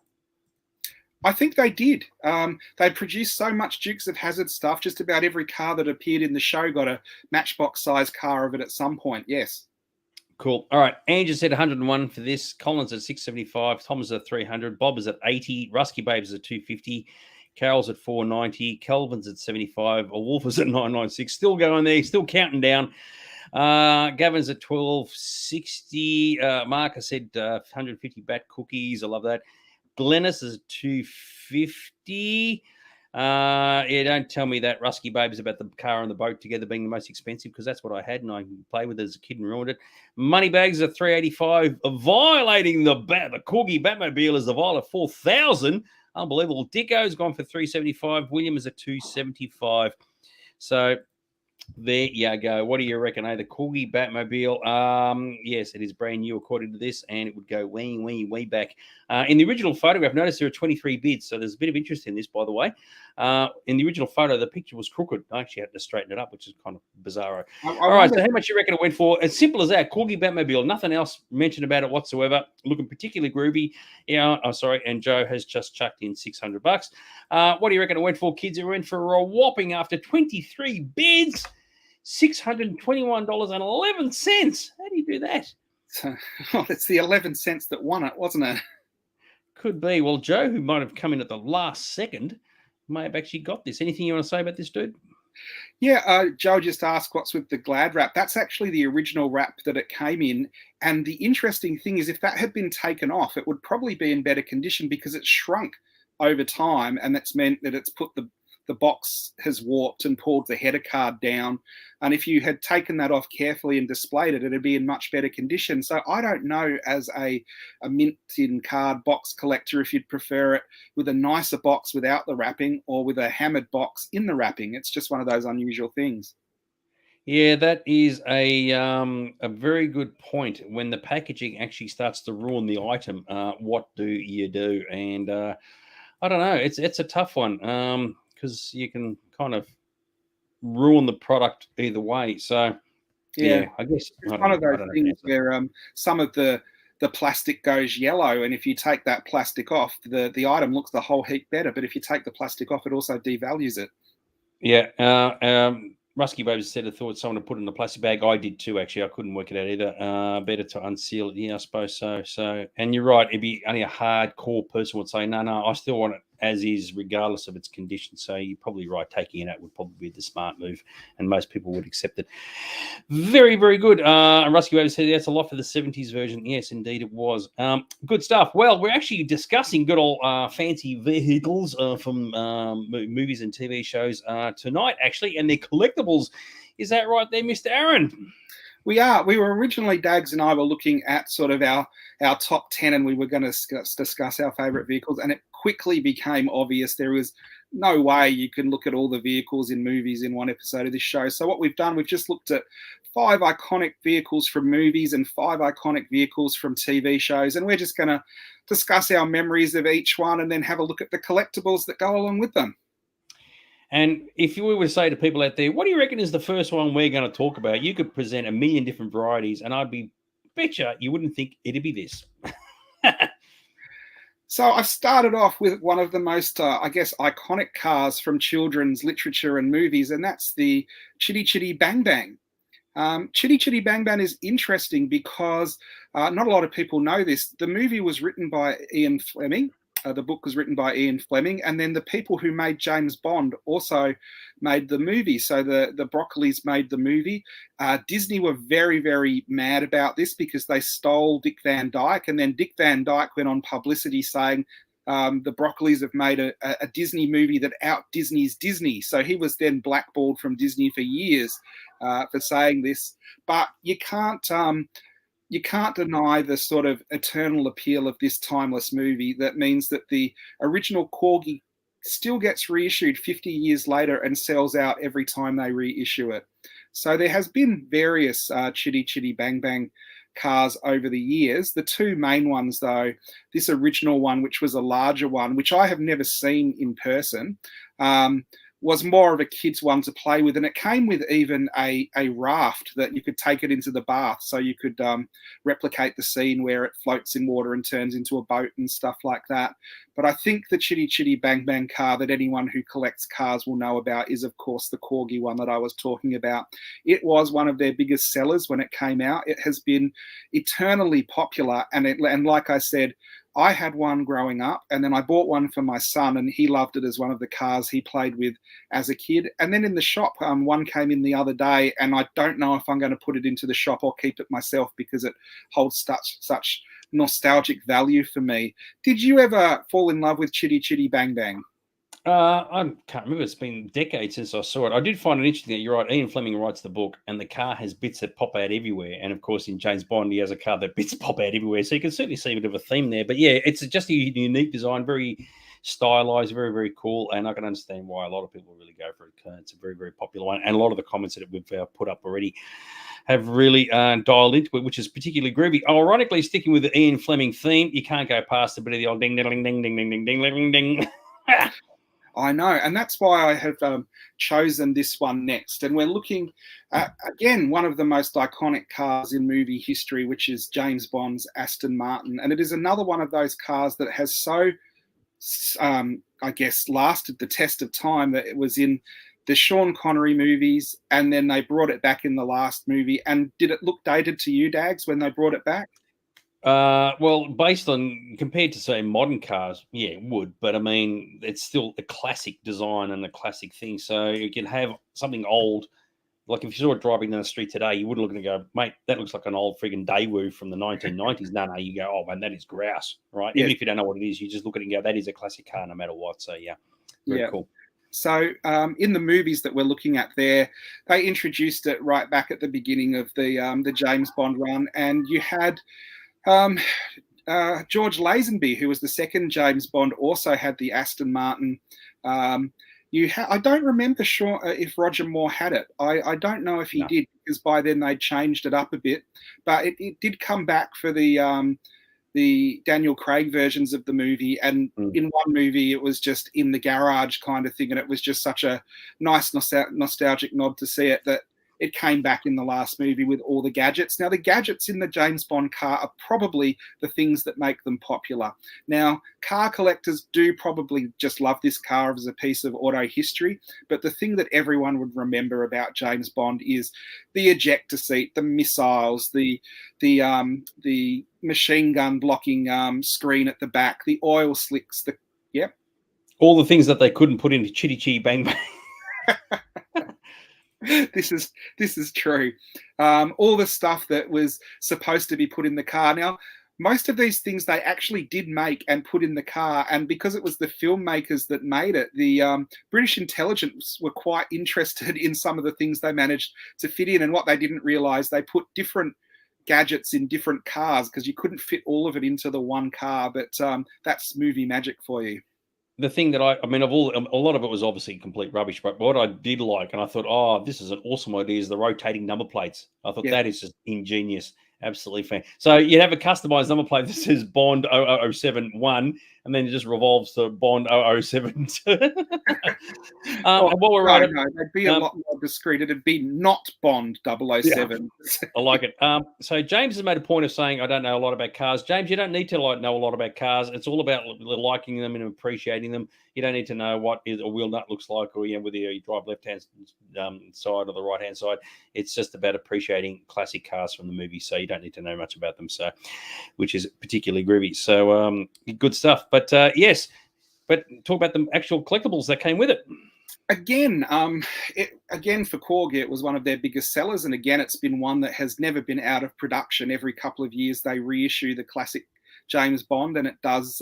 I think they did. They produced so much Dukes of Hazzard stuff. Just about every car that appeared in the show got a Matchbox-sized car of it at some point. Yes. Cool. All right. Andrew said 101 for this. Collins at 675. Thomas at 300. Bob is at 80. Rusky Babes is at 250. Carol's at 490. Kelvin's at 75. Wolf is at 996. Still going there. Still counting down. Gavin's at 1260. Marcus said 150 bat cookies. I love that. Glennis is 250. Don't tell me that Rusky Babes about the car and the boat together being the most expensive, because that's what I had and I played with it as a kid and ruined it. Moneybags at 385. Violating the Corgi Batmobile is the vial at 4,000. Unbelievable. Dicko's gone for 375. William is at 275. So there you go. What do you reckon? The Corgi Batmobile. Yes, it is brand new according to this, and it would go way back. In the original photograph, notice there are 23 bids, so there's a bit of interest in this, by the way. In the original photo, the picture was crooked. I actually had to straighten it up, which is kind of bizarro. All right, so how much you reckon it went for? As simple as that, Corgi Batmobile. Nothing else mentioned about it whatsoever. Looking particularly groovy. And Joe has just chucked in $600. What do you reckon it went for, kids? It went for a whopping, after 23 bids, $621.11. How do you do that? It's the 11 cents that won it, wasn't it? Could be. Well, Joe, who might have come in at the last second, may have actually got this. Anything you want to say about this, dude? Yeah, Joe just asked what's with the Glad wrap. That's actually the original wrap that it came in. And the interesting thing is, if that had been taken off, it would probably be in better condition because it's shrunk over time, and that's meant that it's put the box has warped and pulled the header card down. And if you had taken that off carefully and displayed it, it'd be in much better condition. So I don't know, as a mint-in card box collector, if you'd prefer it with a nicer box without the wrapping or with a hammered box in the wrapping. It's just one of those unusual things. Yeah, that is a very good point. When the packaging actually starts to ruin the item, what do you do? And I don't know. It's a tough one. Because you can kind of ruin the product either way. So, yeah I guess it's one of those things where some of the plastic goes yellow, and if you take that plastic off, the item looks the whole heap better. But if you take the plastic off, it also devalues it. Yeah. Rusky Babes said, I thought someone had put it in a plastic bag. I did too, actually. I couldn't work it out either. Better to unseal it. Yeah, I suppose so. And you're right. It'd be only a hardcore person would say, no, I still want it as is, regardless of its condition. So you're probably right. Taking it out would probably be the smart move, and most people would accept it. Very, very good. And Rusky Babes said, that's a lot for the 70s version. Yes, indeed it was. Good stuff. Well, we're actually discussing good old fancy vehicles from movies and TV shows tonight, actually, and they're collectibles. Is that right there, Mr. Aaron? We are. We were originally, Dags and I were looking at sort of our top 10, and we were going to discuss our favourite vehicles, and it quickly became obvious there was no way you can look at all the vehicles in movies in one episode of this show. So what we've done, we've just looked at 5 iconic vehicles from movies and 5 iconic vehicles from TV shows, and we're just going to discuss our memories of each one and then have a look at the collectibles that go along with them. And if you were to say to people out there, what do you reckon is the first one we're going to talk about? You could present a million different varieties, and I'd be betcha you wouldn't think it'd be this. So I've started off with one of the most, I guess, iconic cars from children's literature and movies, and that's the Chitty Chitty Bang Bang. Chitty Chitty Bang Bang is interesting because not a lot of people know this. The movie was written by Ian Fleming. The book was written by Ian Fleming, and then the people who made James Bond also made the movie. So the Broccolis made the movie. Disney were very, very mad about this because they stole Dick Van Dyke, and then Dick Van Dyke went on publicity saying the Broccolis have made a Disney movie that out Disney's Disney. So he was then blackballed from Disney for years for saying this. But you can't deny the sort of eternal appeal of this timeless movie. That means that the original Corgi still gets reissued 50 years later and sells out every time they reissue it. So there has been various Chitty Chitty Bang Bang cars over the years. The 2 main ones, though, this original one, which was a larger one, which I have never seen in person, was more of a kid's one to play with, and it came with even a raft that you could take it into the bath, so you could replicate the scene where it floats in water and turns into a boat and stuff like that. But I think the Chitty Chitty Bang Bang car that anyone who collects cars will know about is, of course, the Corgi one that I was talking about. It was one of their biggest sellers when it came out. It has been eternally popular, and like I said, I had one growing up, and then I bought one for my son, and he loved it as one of the cars he played with as a kid. And then in the shop, one came in the other day, and I don't know if I'm going to put it into the shop or keep it myself because it holds such nostalgic value for me. Did you ever fall in love with Chitty Chitty Bang Bang? I can't remember. It's been decades since I saw it. I did find it interesting that you're right. Ian Fleming writes the book, and the car has bits that pop out everywhere. And of course, in James Bond, he has a car that bits pop out everywhere. So you can certainly see a bit of a theme there. But yeah, it's just a unique design, very stylized, very, very cool. And I can understand why a lot of people really go for it. It's a very, very popular one. And a lot of the comments that we've put up already have really dialed into it, which is particularly groovy. Ironically, sticking with the Ian Fleming theme, you can't go past a bit of the old ding, ding, ding, ding, ding, ding, ding, ding, ding. I know, and that's why I have chosen this one next. And we're looking at, again, one of the most iconic cars in movie history, which is James Bond's Aston Martin. And it is another one of those cars that has so, I guess, lasted the test of time that it was in the Sean Connery movies, and then they brought it back in the last movie. And did it look dated to you, Dags, when they brought it back? Well, based on compared to say modern cars, yeah, it would. But I mean, it's still a classic design and a classic thing. So you can have something old, like if you saw it driving down the street today, you wouldn't look and go, mate, that looks like an old friggin' Daewoo from the 1990s. No, you go, oh man, that is grouse, right? Yeah. Even if you don't know what it is, you just look at it and go, that is a classic car, no matter what. So yeah, very cool. So in the movies that we're looking at there, they introduced it right back at the beginning of the James Bond run, and you had George Lazenby, who was the second James Bond, also had the Aston Martin. I don't remember sure if Roger Moore had it. I don't know if he did, because by then they'd changed it up a bit. But it did come back for the Daniel Craig versions of the movie, and in one movie it was just in the garage kind of thing, and it was just such a nice nostalgic nod to see it that it came back in the last movie with all the gadgets. Now, the gadgets in the James Bond car are probably the things that make them popular. Now, car collectors do probably just love this car as a piece of auto history, but the thing that everyone would remember about James Bond is the ejector seat, the missiles, the machine gun blocking screen at the back, the oil slicks, all the things that they couldn't put into Chitty Chitty Bang Bang. This is true. All the stuff that was supposed to be put in the car. Now, most of these things they actually did make and put in the car, and because it was the filmmakers that made it, the British intelligence were quite interested in some of the things they managed to fit in. And what they didn't realize, they put different gadgets in different cars because you couldn't fit all of it into the one car. But that's movie magic for you. the thing that I mean, of all, a lot of it was obviously complete rubbish, but what I did like, and I thought, oh, this is an awesome idea, is the rotating number plates. I thought Yeah. that is just ingenious. Absolutely fan. So you'd have a customized number plate that says Bond 007-1, and then it just revolves to Bond 007-2. Oh, and while we're no, at it, no, they'd be a lot more discreet. It'd be not Bond 007. I like it. So James has made a point of saying, I don't know a lot about cars. James, you don't need to know a lot about cars. It's all about liking them and appreciating them. You don't need to know what a wheel nut looks like, or whether you drive left-hand side or the right-hand side. It's just about appreciating classic cars from the movie. So you don't need to know much about them. So, which is particularly groovy. So good stuff. But yes, but talk about the actual collectibles that came with it. Again, for Corgi, it was one of their biggest sellers, and again, it's been one that has never been out of production. Every couple of years, they reissue the classic James Bond, and it does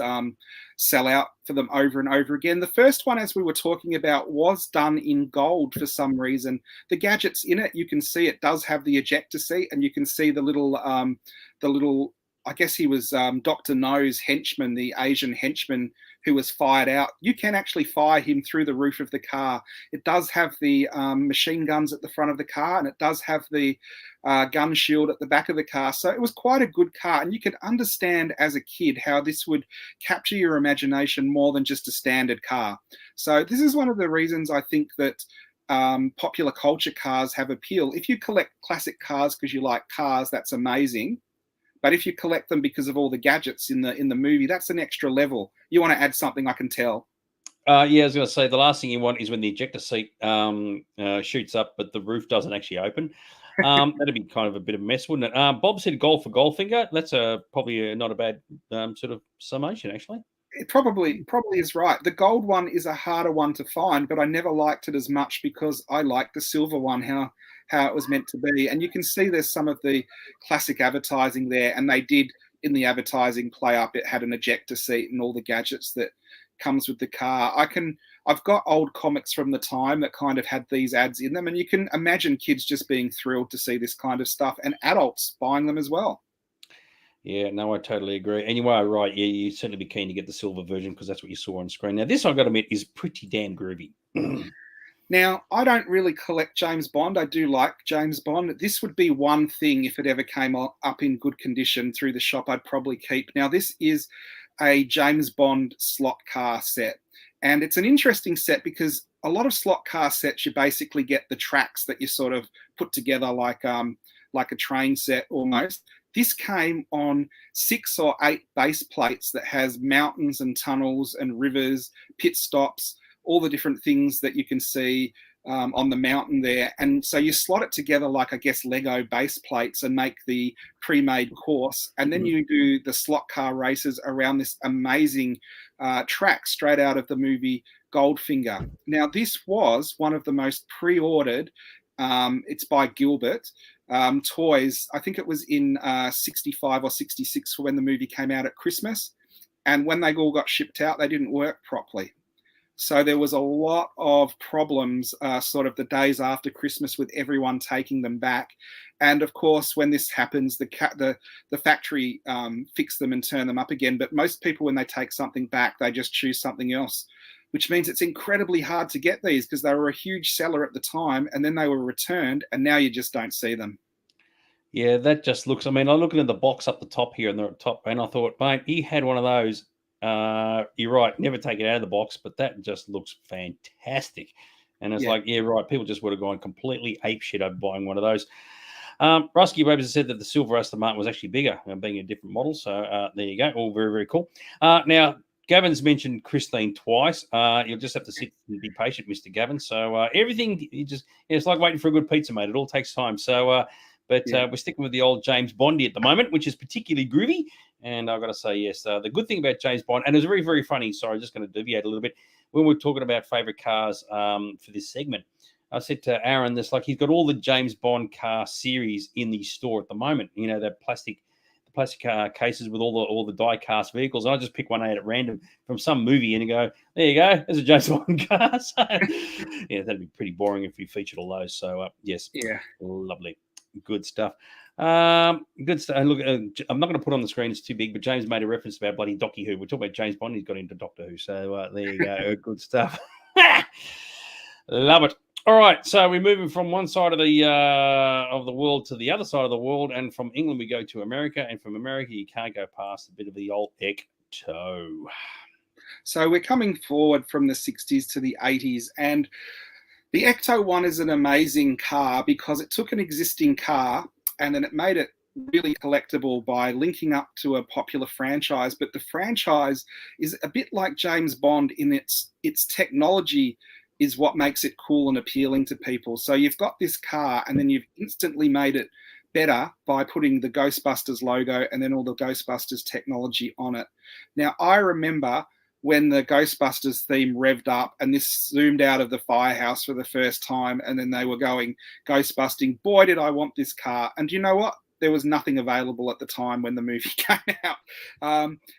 sell out for them over and over again. The first one, as we were talking about, was done in gold for some reason. The gadgets in it, you can see it does have the ejector seat, and you can see the little. I guess he was Dr. No's henchman, the Asian henchman who was fired out. You can actually fire him through the roof of the car. It does have the machine guns at the front of the car, and it does have the gun shield at the back of the car. So it was quite a good car, and you could understand as a kid how this would capture your imagination more than just a standard car. So this is one of the reasons I think that popular culture cars have appeal. If you collect classic cars because you like cars, that's amazing. But if you collect them because of all the gadgets in the movie, that's an extra level. You want to add something, I can tell. Yeah, I was going to say the last thing you want is when the ejector seat shoots up, but the roof doesn't actually open. That'd be kind of a bit of a mess, wouldn't it? Bob said gold for Goldfinger. That's probably not a bad sort of summation, actually. It probably is right. The gold one is a harder one to find, but I never liked it as much because I liked the silver one, how it was meant to be. And you can see there's some of the classic advertising there, and they did in the advertising play up. It had an ejector seat and all the gadgets that comes with the car. I've got old comics from the time that kind of had these ads in them, and you can imagine kids just being thrilled to see this kind of stuff, and adults buying them as well. Yeah, no, I totally agree. Anyway, right, yeah, you'd certainly be keen to get the silver version because that's what you saw on screen. Now, this, I've got to admit, is pretty damn groovy. Now, I don't really collect James Bond. I do like James Bond. This would be one thing, if it ever came up in good condition through the shop, I'd probably keep. Now, this is a James Bond slot car set. And it's an interesting set because a lot of slot car sets, you basically get the tracks that you sort of put together like a train set almost. This came on 6 or 8 base plates that has mountains and tunnels and rivers, pit stops, all the different things that you can see on the mountain there. And so you slot it together like, I guess, Lego base plates and make the pre-made course. And then you do the slot car races around this amazing track straight out of the movie Goldfinger. Now, this was one of the most pre-ordered, it's by Gilbert, toys. I think it was in 65 or 66 for when the movie came out at Christmas. And when they all got shipped out, they didn't work properly. So there was a lot of problems sort of the days after Christmas with everyone taking them back. And of course, when this happens, the factory fix them and turn them up again. But most people, when they take something back, they just choose something else, which means it's incredibly hard to get these because they were a huge seller at the time, and then they were returned, and now you just don't see them. Yeah, that just looks, I mean, I'm looking at the box up the top here and the top, and I thought, mate, he had one of those. You're right, never take it out of the box, but that just looks fantastic. And it's like, yeah, right, people just would have gone completely apeshit over buying one of those. Rusky Babs said that the silver Aston Martin was actually bigger, being a different model. So there you go, all very, very cool. Now, Gavin's mentioned Christine twice. You'll just have to sit and be patient, Mr. Gavin. So everything, it's like waiting for a good pizza, mate. It all takes time. So, we're sticking with the old James Bondy at the moment, which is particularly groovy. And I've got to say, yes, the good thing about James Bond, and it was very, very funny. Sorry, I'm just going to deviate a little bit. When we're talking about favourite cars for this segment, I said to Aaron, this like he's got all the James Bond car series in the store at the moment. You know, the plastic cases with all the die-cast vehicles. And I just pick one out at random from some movie and go, there you go, there's a James Bond car. So, yeah, that'd be pretty boring if we featured all those. So, yes, lovely. Good stuff. Good stuff. Look, I'm not going to put on the screen; it's too big. But James made a reference about bloody Doctor Who. We're talking about James Bond. He's got into Doctor Who, so there you go. Good stuff. Love it. All right, so we're moving from one side of the world to the other side of the world, and from England we go to America, and from America you can't go past a bit of the old Ecto. So we're coming forward from the 60s to the 80s, and the Ecto One is an amazing car because it took an existing car and then it made it really collectible by linking up to a popular franchise. But the franchise is a bit like James Bond in its technology is what makes it cool and appealing to people. So you've got this car and then you've instantly made it better by putting the Ghostbusters logo and then all the Ghostbusters technology on it. Now, I remember when the Ghostbusters theme revved up and this zoomed out of the firehouse for the first time and then they were going Ghostbusting. Boy, did I want this car. And you know what? There was nothing available at the time when the movie came out.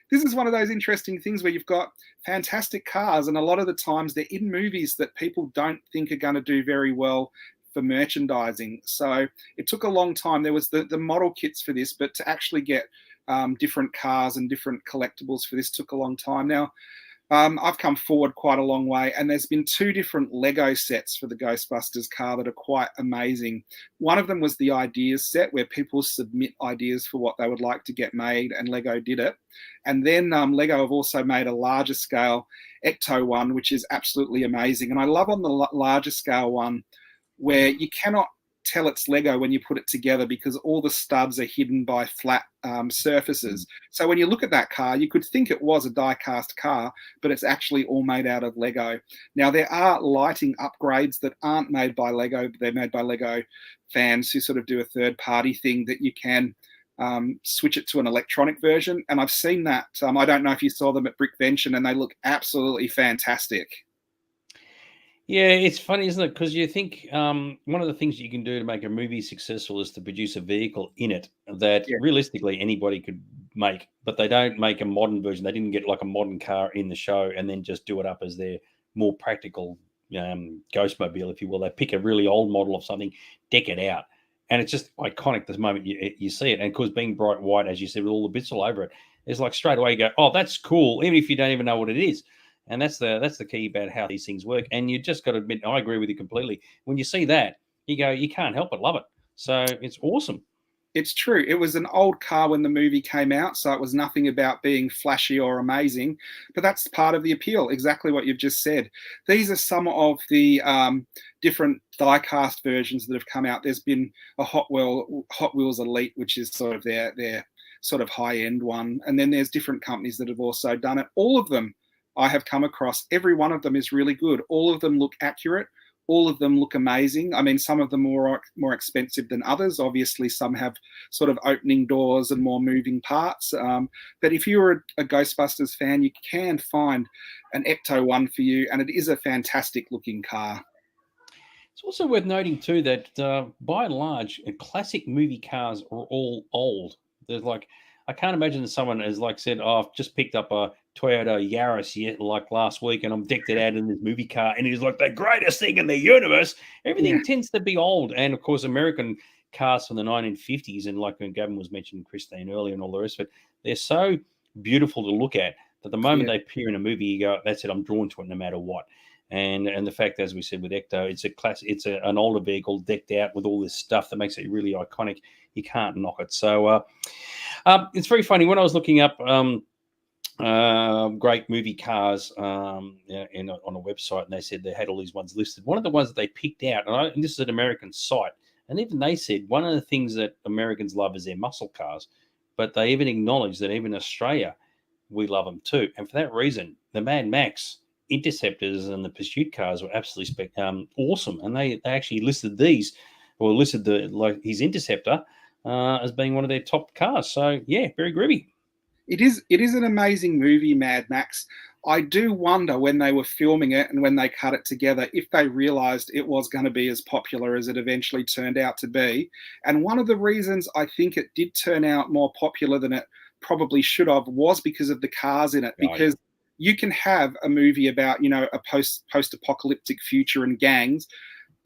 This is one of those interesting things where you've got fantastic cars, and a lot of the times they're in movies that people don't think are going to do very well for merchandising. So it took a long time. There was the model kits for this, but to actually get different cars and different collectibles for this took a long time. Now, I've come forward quite a long way, and there's been 2 different Lego sets for the Ghostbusters car that are quite amazing. One of them was the ideas set where people submit ideas for what they would like to get made, and Lego did it. And then Lego have also made a larger scale Ecto One, which is absolutely amazing. And I love on the larger scale one where you cannot tell it's Lego when you put it together because all the studs are hidden by flat surfaces. So when you look at that car, you could think it was a die-cast car, but it's actually all made out of Lego. Now, there are lighting upgrades that aren't made by Lego, but they're made by Lego fans who sort of do a third-party thing that you can switch it to an electronic version. And I've seen that. I don't know if you saw them at Brickvention, and they look absolutely fantastic. Yeah, it's funny, isn't it? Because you think one of the things you can do to make a movie successful is to produce a vehicle in it that realistically anybody could make, but they don't make a modern version. They didn't get like a modern car in the show and then just do it up as their more practical Ghostmobile, if you will. They pick a really old model of something, deck it out, and it's just iconic the moment you see it. And of course, being bright white, as you said, with all the bits all over it, it's like straight away you go, oh, that's cool, even if you don't even know what it is. And that's the key about how these things work. And you just got to admit, I agree with you completely. When you see that, you go, you can't help but love it. So it's awesome. It's true. It was an old car when the movie came out, so it was nothing about being flashy or amazing. But that's part of the appeal, exactly what you've just said. These are some of the different die-cast versions that have come out. There's been a Hot Wheels Elite, which is sort of their sort of high-end one. And then there's different companies that have also done it. All of them I have come across, every one of them is really good. All of them look accurate. All of them look amazing. I mean, some of them are more expensive than others. Obviously, some have sort of opening doors and more moving parts. But if you're a Ghostbusters fan, you can find an Ecto One for you, and it is a fantastic looking car. It's also worth noting too that by and large, classic movie cars are all old. There's I can't imagine that someone has said, oh, I've just picked up a Toyota Yaris last week and I'm decked it out in this movie car and it's like the greatest thing in the universe. Everything tends to be old. And of course, American cars from the 1950s, and like when Gavin was mentioning Christine earlier and all the rest of it, they're so beautiful to look at that the moment they appear in a movie, you go, that's it, I'm drawn to it no matter what. And the fact, as we said with Ecto, it's an older vehicle decked out with all this stuff that makes it really iconic. You can't knock it. So it's very funny. When I was looking up great movie cars on a website, and they said they had all these ones listed. One of the ones that they picked out, and this is an American site, and even they said one of the things that Americans love is their muscle cars, but they even acknowledge that even in Australia, we love them too. And for that reason, the Mad Max Interceptors and the Pursuit cars were absolutely awesome, and they actually listed his Interceptor as being one of their top cars. So yeah, very groovy. It is an amazing movie, Mad Max. I do wonder when they were filming it and when they cut it together if they realized it was going to be as popular as it eventually turned out to be. And one of the reasons I think it did turn out more popular than it probably should have was because of the cars in it. Because you can have a movie about, a post-apocalyptic future and gangs,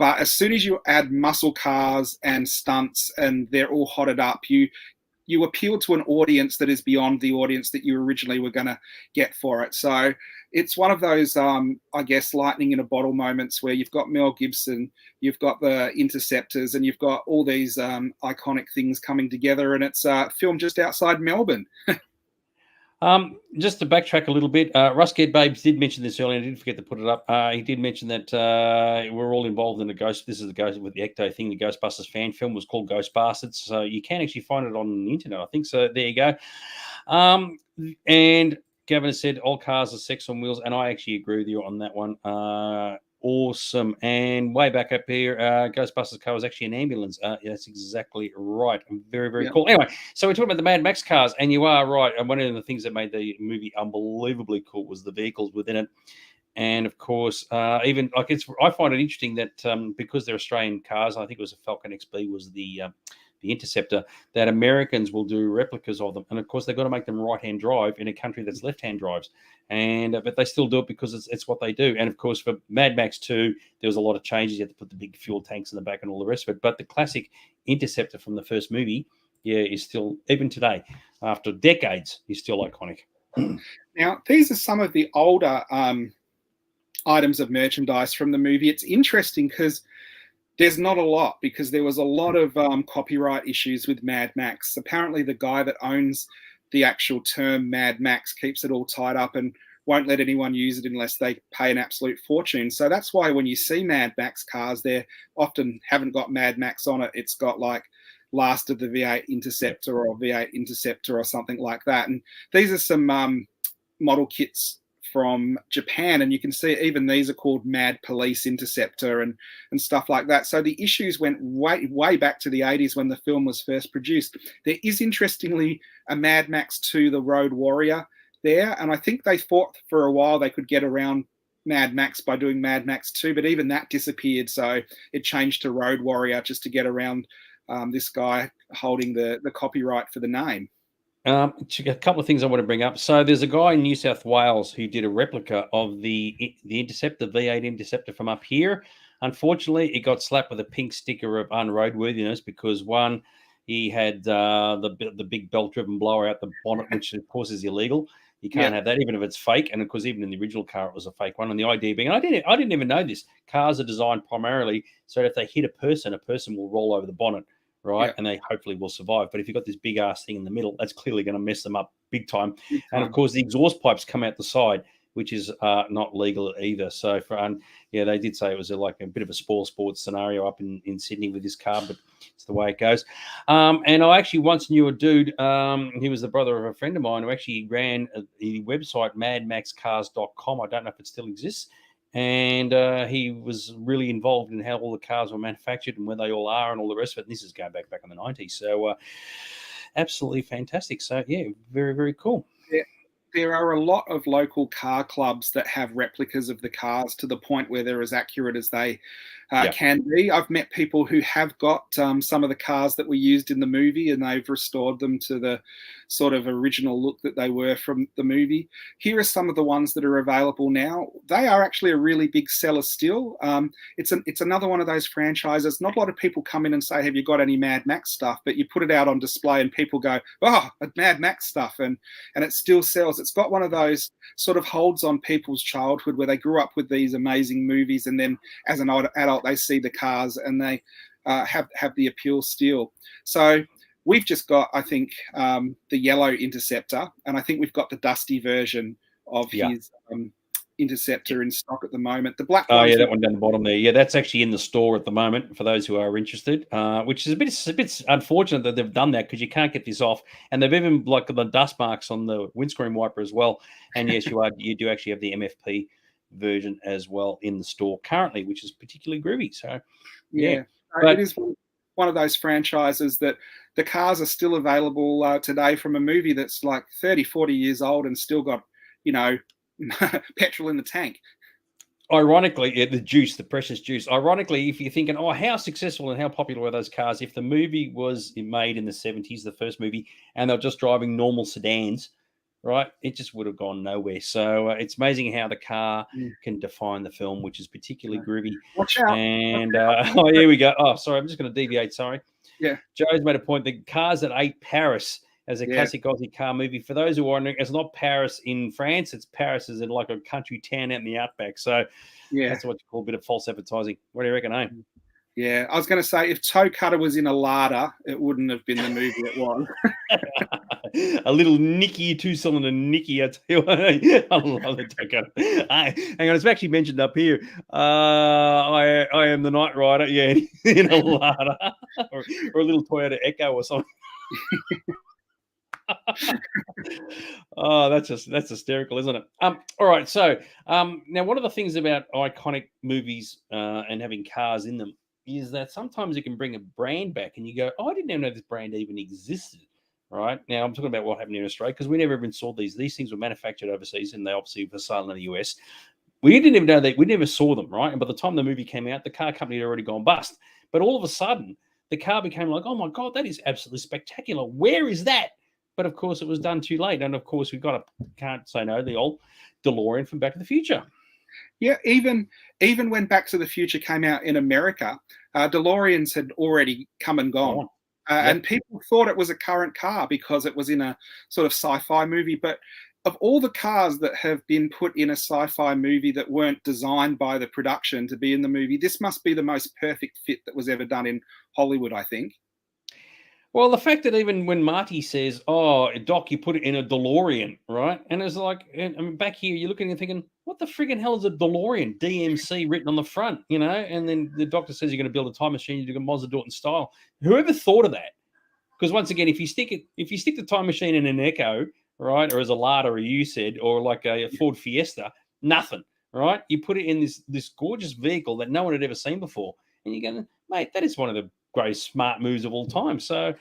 But as soon as you add muscle cars and stunts and they're all hotted up, you appeal to an audience that is beyond the audience that you originally were going to get for it. So it's one of those, I guess, lightning in a bottle moments where you've got Mel Gibson, you've got the Interceptors, and you've got all these iconic things coming together. And it's filmed just outside Melbourne. Just to backtrack a little bit, Russ Get Babes did mention this earlier. I didn't forget to put it up. He did mention that we're all involved in the Ghost. This is the Ghost with the Ecto thing. The Ghostbusters fan film was called Ghost Bastards, so you can actually find it on the internet, I think. So there you go. And Gavin has said all cars are sex on wheels, and I actually agree with you on that one. Awesome. And way back up here, Ghostbusters car was actually an ambulance. Yeah, that's exactly right. Very, very cool. Anyway, so we're talking about the Mad Max cars, and you are right. And one of the things that made the movie unbelievably cool was the vehicles within it. And of course, even like I find it interesting that because they're Australian cars, I think it was a Falcon XB was the Interceptor, that Americans will do replicas of them, and of course they've got to make them right-hand drive in a country that's left-hand drives, and but they still do it because it's what they do. And of course for Mad Max 2, there was a lot of changes. You had to put the big fuel tanks in the back and all the rest of it. But the classic Interceptor from the first movie, is still, even today, after decades, is still iconic. Now, these are some of the older items of merchandise from the movie. It's interesting because there's not a lot, because there was a lot of copyright issues with Mad Max. Apparently, the guy that owns the actual term Mad Max keeps it all tied up and won't let anyone use it unless they pay an absolute fortune. So that's why when you see Mad Max cars, they often haven't got Mad Max on it. It's got like Last of the V8 Interceptor or V8 Interceptor or something like that. And these are some model kits from Japan, and you can see even these are called Mad Police Interceptor and stuff like that. So the issues went way back to the 80s when the film was first produced. There is, interestingly, a Mad Max 2, The Road Warrior there, and I think they thought for a while they could get around Mad Max by doing Mad Max 2, but even that disappeared, so it changed to Road Warrior just to get around this guy holding the copyright for the name. A couple of things I want to bring up. So there's a guy in New South Wales who did a replica of the Interceptor, V8 Interceptor from up here. Unfortunately, it got slapped with a pink sticker of unroadworthiness because, one, he had the big belt-driven blower out the bonnet, which of course is illegal. You can't have that, even if it's fake. And of course, even in the original car, it was a fake one. And the idea being, and I didn't even know this, cars are designed primarily so that if they hit a person will roll over the bonnet. Right, yeah. And they hopefully will survive. But if you've got this big ass thing in the middle, that's clearly going to mess them up big time. And of course, the exhaust pipes come out the side, which is not legal either. So they did say it was like a bit of a spoil sports scenario up in Sydney with this car, but it's the way it goes. And I actually once knew a dude. He was the brother of a friend of mine who actually ran the website madmaxcars.com. I don't know if it still exists. And he was really involved in how all the cars were manufactured and where they all are and all the rest of it. And this is going back in the 90s. So absolutely fantastic. So, yeah, very, very cool. There are a lot of local car clubs that have replicas of the cars to the point where they're as accurate as they can be. I've met people who have got some of the cars that were used in the movie, and they've restored them to the sort of original look that they were from the movie. Here are some of the ones that are available now. They are actually a really big seller still. It's another one of those franchises. Not a lot of people come in and say, have you got any Mad Max stuff? But you put it out on display and people go, oh, Mad Max stuff. And it still sells. It's got one of those sort of holds on people's childhood where they grew up with these amazing movies, and then as an adult they see the cars and they have the appeal still. So we've just got, I think, the yellow Interceptor, and I think we've got the dusty version of his Interceptor in stock at the moment. The black one. Oh, yeah, that one down the bottom there. Yeah, that's actually in the store at the moment for those who are interested, which is a bit unfortunate that they've done that because you can't get this off. And they've even like the dust marks on the windscreen wiper as well. And yes, you do actually have the MFP version as well in the store currently, which is particularly groovy. So, yeah. It is one of those franchises that the cars are still available today from a movie that's like 30, 40 years old and still got, petrol in the tank. Ironically, the precious juice. Ironically, if you're thinking, how successful and how popular were those cars? If the movie was made in the 70s, the first movie, and they're just driving normal sedans, right? It just would have gone nowhere. So it's amazing how the car Mm. can define the film, which is particularly groovy. Watch out. And oh, here we go. Oh, sorry, I'm just going to deviate. Sorry. Yeah. Joe's made a point. The Cars that Ate Paris as a Yeah. classic Aussie car movie. For those who are wondering, it's not Paris in France. It's Paris as in like a country town out in the outback. So Yeah. that's what you call a bit of false advertising. What do you reckon, eh? Yeah. I was going to say, if Toe Cutter was in a larder, it wouldn't have been the movie it was. A little Nicky, 2-cylinder Nicky. I tell you what, I love it. Hang on, it's actually mentioned up here. I am the Knight Rider. Yeah, in a larder, or a little Toyota Echo or something. Oh, that's hysterical, isn't it? All right. So now one of the things about iconic movies and having cars in them is that sometimes you can bring a brand back and you go, oh, I didn't even know this brand even existed. Right now, I'm talking about what happened in Australia because we never even saw these. These things were manufactured overseas and they obviously were for sale in the US. We didn't even know that. We never saw them, right? And by the time the movie came out, the car company had already gone bust. But all of a sudden, the car became like, oh my God, that is absolutely spectacular. Where is that? But of course, it was done too late. And of course, we've got can't say no, the old DeLorean from Back to the Future. Yeah, even when Back to the Future came out in America, DeLoreans had already come and gone. And people thought it was a current car because it was in a sort of sci-fi movie. But of all the cars that have been put in a sci-fi movie that weren't designed by the production to be in the movie, this must be the most perfect fit that was ever done in Hollywood, I think. Well, the fact that even when Marty says, oh, Doc, you put it in a DeLorean, right? And it's like, I mean, back here, you're looking and thinking, what the friggin' hell is a DeLorean? DMC written on the front, you know? And then the doctor says you're going to build a time machine, you're going to do it in style. Whoever thought of that? Because once again, if you stick the time machine in an Echo, right, or as a Lada, or you said, or like a Ford Fiesta, nothing, right? You put it in this gorgeous vehicle that no one had ever seen before, and you're going, mate, that is one of the greatest smart moves of all time. So,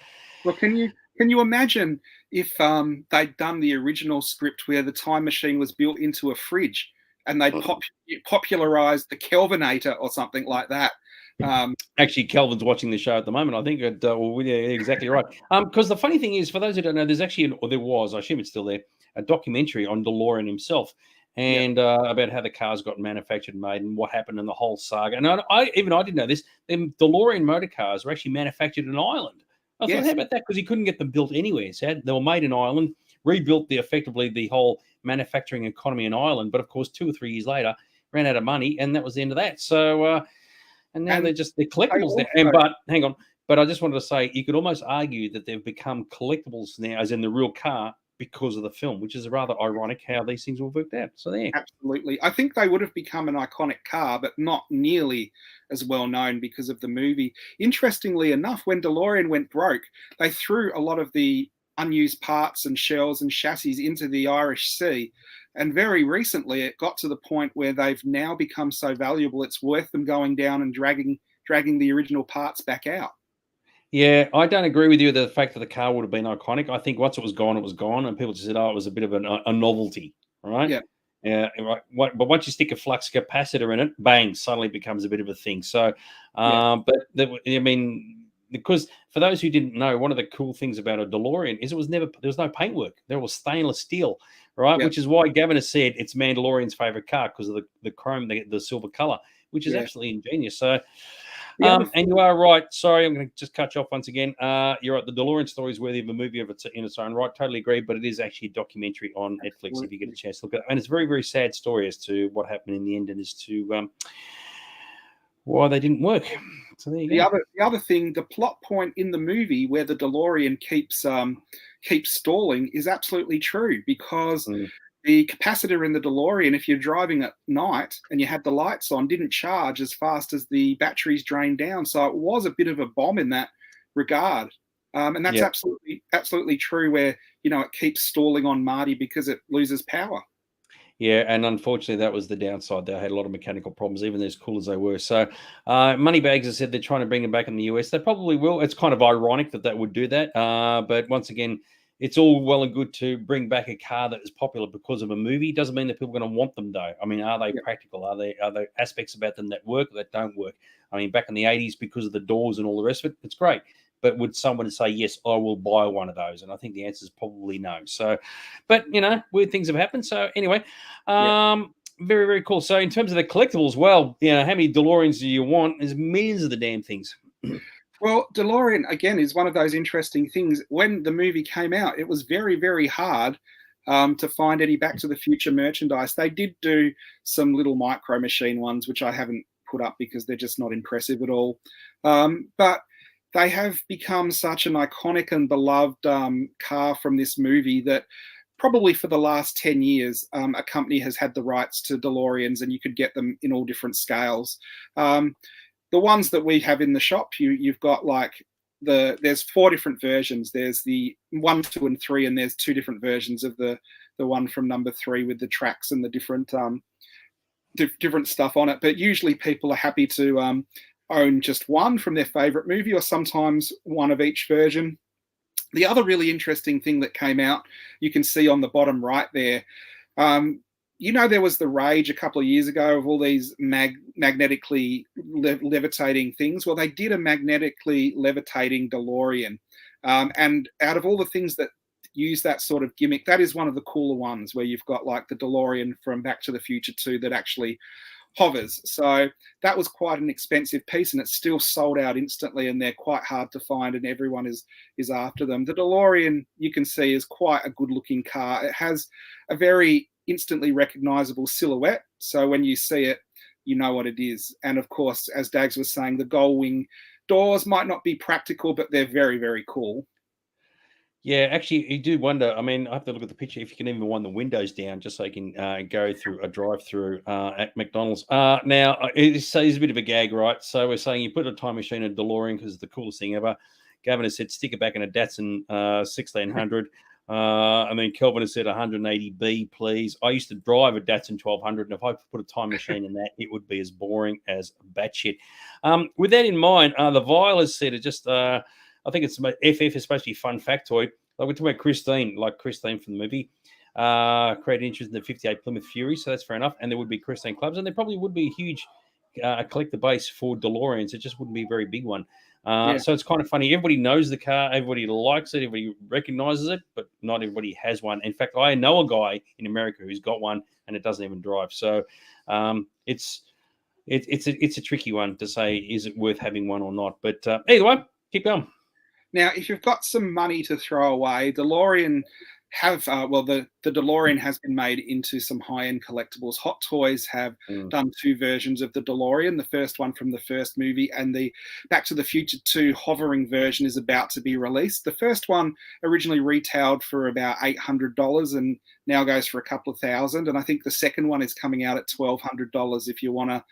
well, can you imagine if they'd done the original script where the time machine was built into a fridge and they popularized the Kelvinator or something like that? Actually, Kelvin's watching the show at the moment. I think yeah, exactly right. Because the funny thing is, for those who don't know, there's actually, or there was, I assume it's still there, a documentary on DeLorean himself and about how the cars got manufactured and made and what happened in the whole saga. And I didn't know this. Them DeLorean motor cars were actually manufactured in Ireland. I thought, how about that? Because he couldn't get them built anywhere. So they were made in Ireland, rebuilt effectively the whole manufacturing economy in Ireland. But of course, 2 or 3 years later, ran out of money, and that was the end of that. So. And now they're collectibles now. But hang on. But I just wanted to say, you could almost argue that they've become collectibles now, as in the real car, because of the film, which is rather ironic how these things all worked out. So there. Absolutely. I think they would have become an iconic car, but not nearly as well known because of the movie. Interestingly enough, when DeLorean went broke, they threw a lot of the unused parts and shells and chassis into the Irish Sea. And very recently, it got to the point where they've now become so valuable, it's worth them going down and dragging the original parts back out. Yeah, I don't agree with you that the fact that the car would have been iconic. I think once it was gone, and people just said, oh, it was a bit of a novelty, right? Yeah. Yeah, right. But once you stick a flux capacitor in it, bang, suddenly it becomes a bit of a thing. So, because for those who didn't know, one of the cool things about a DeLorean is there was no paintwork. There was stainless steel, right? Yeah. Which is why Gavin has said it's Mandalorian's favorite car because of the chrome, the silver color, which is absolutely ingenious. So, and you are right. Sorry, I'm going to just cut you off once again. You're right. The DeLorean story is worthy of a movie in its own right. Totally agree. But it is actually a documentary on Netflix if you get a chance to look at it. And it's a very, very sad story as to what happened in the end and as to why they didn't work. So there you go. The other thing, the plot point in the movie where the DeLorean keeps stalling is absolutely true because the capacitor in the DeLorean, if you're driving at night and you had the lights on, didn't charge as fast as the batteries drained down. So it was a bit of a bomb in that regard. And that's absolutely true where, it keeps stalling on Marty because it loses power. Yeah, and unfortunately, that was the downside. They had a lot of mechanical problems, even as cool as they were. So, Moneybags has said they're trying to bring them back in the US. They probably will. It's kind of ironic that would do that. But once again, it's all well and good to bring back a car that is popular because of a movie. Doesn't mean that people are going to want them, though. I mean, are they practical? Are there aspects about them that work or that don't work? I mean, back in the 80s, because of the doors and all the rest of it, it's great. but would someone say, yes, I will buy one of those? And I think the answer is probably no. So, but, you know, weird things have happened. So anyway, very, very cool. So in terms of the collectibles, well, you know, how many DeLoreans do you want? There's millions of the damn things. Well, DeLorean, again, is one of those interesting things. When the movie came out, it was very, very hard to find any Back to the Future merchandise. They did do some little Micro Machine ones, which I haven't put up because they're just not impressive at all. But they have become such an iconic and beloved car from this movie that probably for the last 10 years, a company has had the rights to DeLoreans, and you could get them in all different scales. The ones that we have in the shop, you've got like there's 4 different versions. There's the 1, 2, and 3, and there's 2 different versions of the one from number 3 with the tracks and the different different stuff on it. But usually people are happy to own just one from their favorite movie, or sometimes one of each version. The other really interesting thing that came out, you can see on the bottom right there, you know, there was the rage a couple of years ago of all these magnetically levitating things. Well, they did a magnetically levitating DeLorean. And out of all the things that use that sort of gimmick, that is one of the cooler ones, where you've got like the DeLorean from Back to the Future 2 that actually hovers. So that was quite an expensive piece, and it's still sold out instantly, and they're quite hard to find, and everyone is after them. The DeLorean, you can see, is quite a good looking car. It has a very instantly recognizable silhouette, so when you see it, you know what it is. And of course, as Dags was saying, the gull wing doors might not be practical, but they're very, very cool. Yeah, actually, you do wonder. I mean, I have to look at the picture if you can even wind the windows down just so you can go through a drive-through at McDonald's. Now, it's a bit of a gag, right? So we're saying you put a time machine in a DeLorean because it's the coolest thing ever. Gavin has said stick it back in a Datsun 1600. And then Kelvin has said 180B, please. I used to drive a Datsun 1200, and if I put a time machine in that, it would be as boring as batshit. With that in mind, the Vial has said it just... I think it's FF is supposed to be fun factoid. Like we're talking about Christine, like Christine from the movie, created interest in the 58 Plymouth Fury, so that's fair enough. And there would be Christine clubs, and there probably would be a huge collector base for DeLoreans. It just wouldn't be a very big one. So it's kind of funny. Everybody knows the car, everybody likes it, everybody recognizes it, but not everybody has one. In fact, I know a guy in America who's got one, and it doesn't even drive. So it's a tricky one to say, is it worth having one or not? But either way, keep going. Now, if you've got some money to throw away, DeLorean have, the DeLorean has been made into some high-end collectibles. Hot Toys have done 2 versions of the DeLorean, the first one from the first movie, and the Back to the Future 2 hovering version is about to be released. The first one originally retailed for about $800 and now goes for a couple of thousand, and I think the second one is coming out at $1,200 if you want to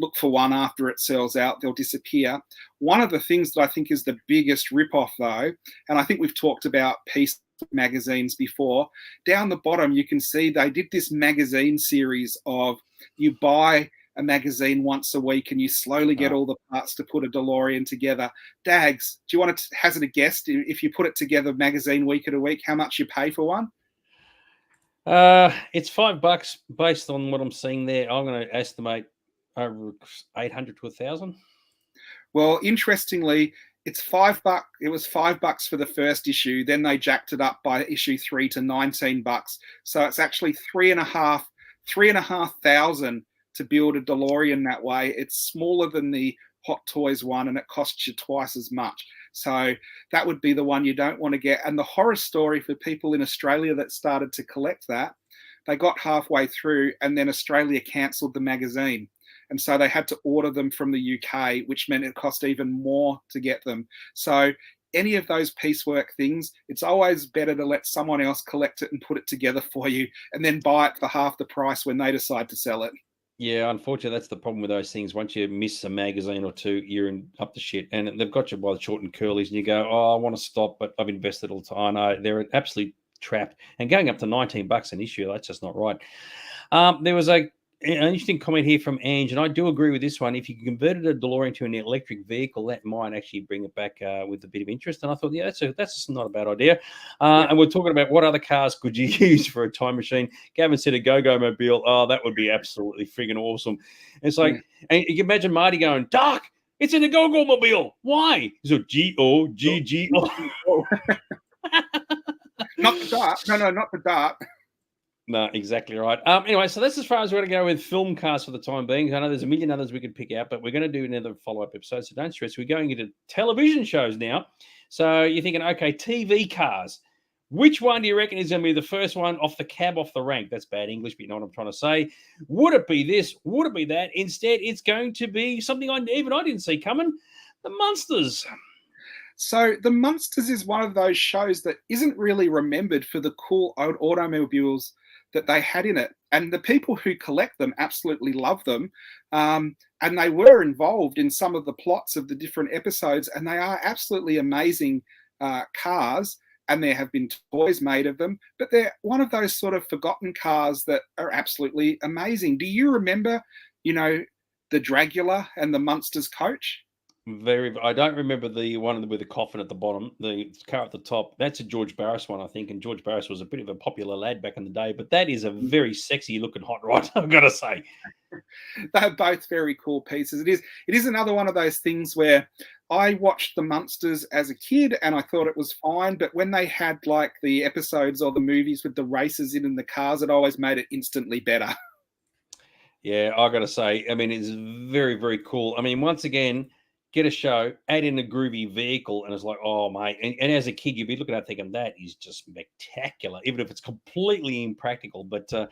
look for one after it sells out. They'll disappear. One of the things that I think is the biggest ripoff, though, and I think we've talked about Peace magazines before, down the bottom you can see they did this magazine series of you buy a magazine once a week and you slowly get all the parts to put a DeLorean together. Dags, do you want to hazard a guess if you put it together magazine week at a week, how much you pay for one? It's $5 based on what I'm seeing there. I'm going to estimate over 800 to 1,000. Well, interestingly, it's $5. It was $5 for the first issue. Then they jacked it up by issue 3 to $19. So it's actually $3,500 to build a DeLorean that way. It's smaller than the Hot Toys one, and it costs you twice as much. So that would be the one you don't want to get. And the horror story for people in Australia that started to collect that, they got halfway through and then Australia cancelled the magazine. And so they had to order them from the UK, which meant it cost even more to get them. So any of those piecework things, it's always better to let someone else collect it and put it together for you and then buy it for half the price when they decide to sell it. Yeah, unfortunately, that's the problem with those things. Once you miss a magazine or two, you're in up to shit. And they've got you by the short and curlies, and you go, oh, I want to stop, but I've invested all the time. I know they're an absolute trap. And going up to $19 an issue, that's just not right. There was an interesting comment here from Ange, and I do agree with this one. If you converted a DeLorean to an electric vehicle, that might actually bring it back with a bit of interest. And I thought, yeah, that's not a bad idea. And we're talking about what other cars could you use for a time machine. Gavin said a Go-Go Mobile. Oh, that would be absolutely friggin' awesome. It's like, and you can imagine Marty going, Doc, It's in a go-go mobile. Why? So G-O-G-G-O. Not the dart. No, not the dart. No, exactly right. Anyway, so that's as far as we're going to go with film cast for the time being. I know there's a million others we could pick out, but we're going to do another follow-up episode, so don't stress. We're going into television shows now. So you're thinking, okay, TV cars. Which one do you reckon is going to be the first one off the cab, off the rank? That's bad English, but you know what I'm trying to say. Would it be this? Would it be that? Instead, it's going to be something I didn't see coming. The Munsters. So The Munsters is one of those shows that isn't really remembered for the cool old automobiles that they had in it. And the people who collect them absolutely love them. And they were involved in some of the plots of the different episodes, and they are absolutely amazing cars. And there have been toys made of them, but they're one of those sort of forgotten cars that are absolutely amazing. Do you remember, the Dragula and the Munsters coach? I don't remember the one with the coffin at the bottom, the car at the top. That's a George Barris one, I think. And George Barris was a bit of a popular lad back in the day, but that is a very sexy looking hot rod, I've got to say. They're both very cool pieces. It is another one of those things where I watched the Munsters as a kid and I thought it was fine, but when they had like the episodes or the movies with the races in the cars, it always made it instantly better. Yeah, I got to say, I mean, it's very, very cool. I mean, once again, get a show, add in a groovy vehicle, and it's like, oh, mate. And as a kid, you'd be looking at it thinking, that is just spectacular, even if it's completely impractical. But I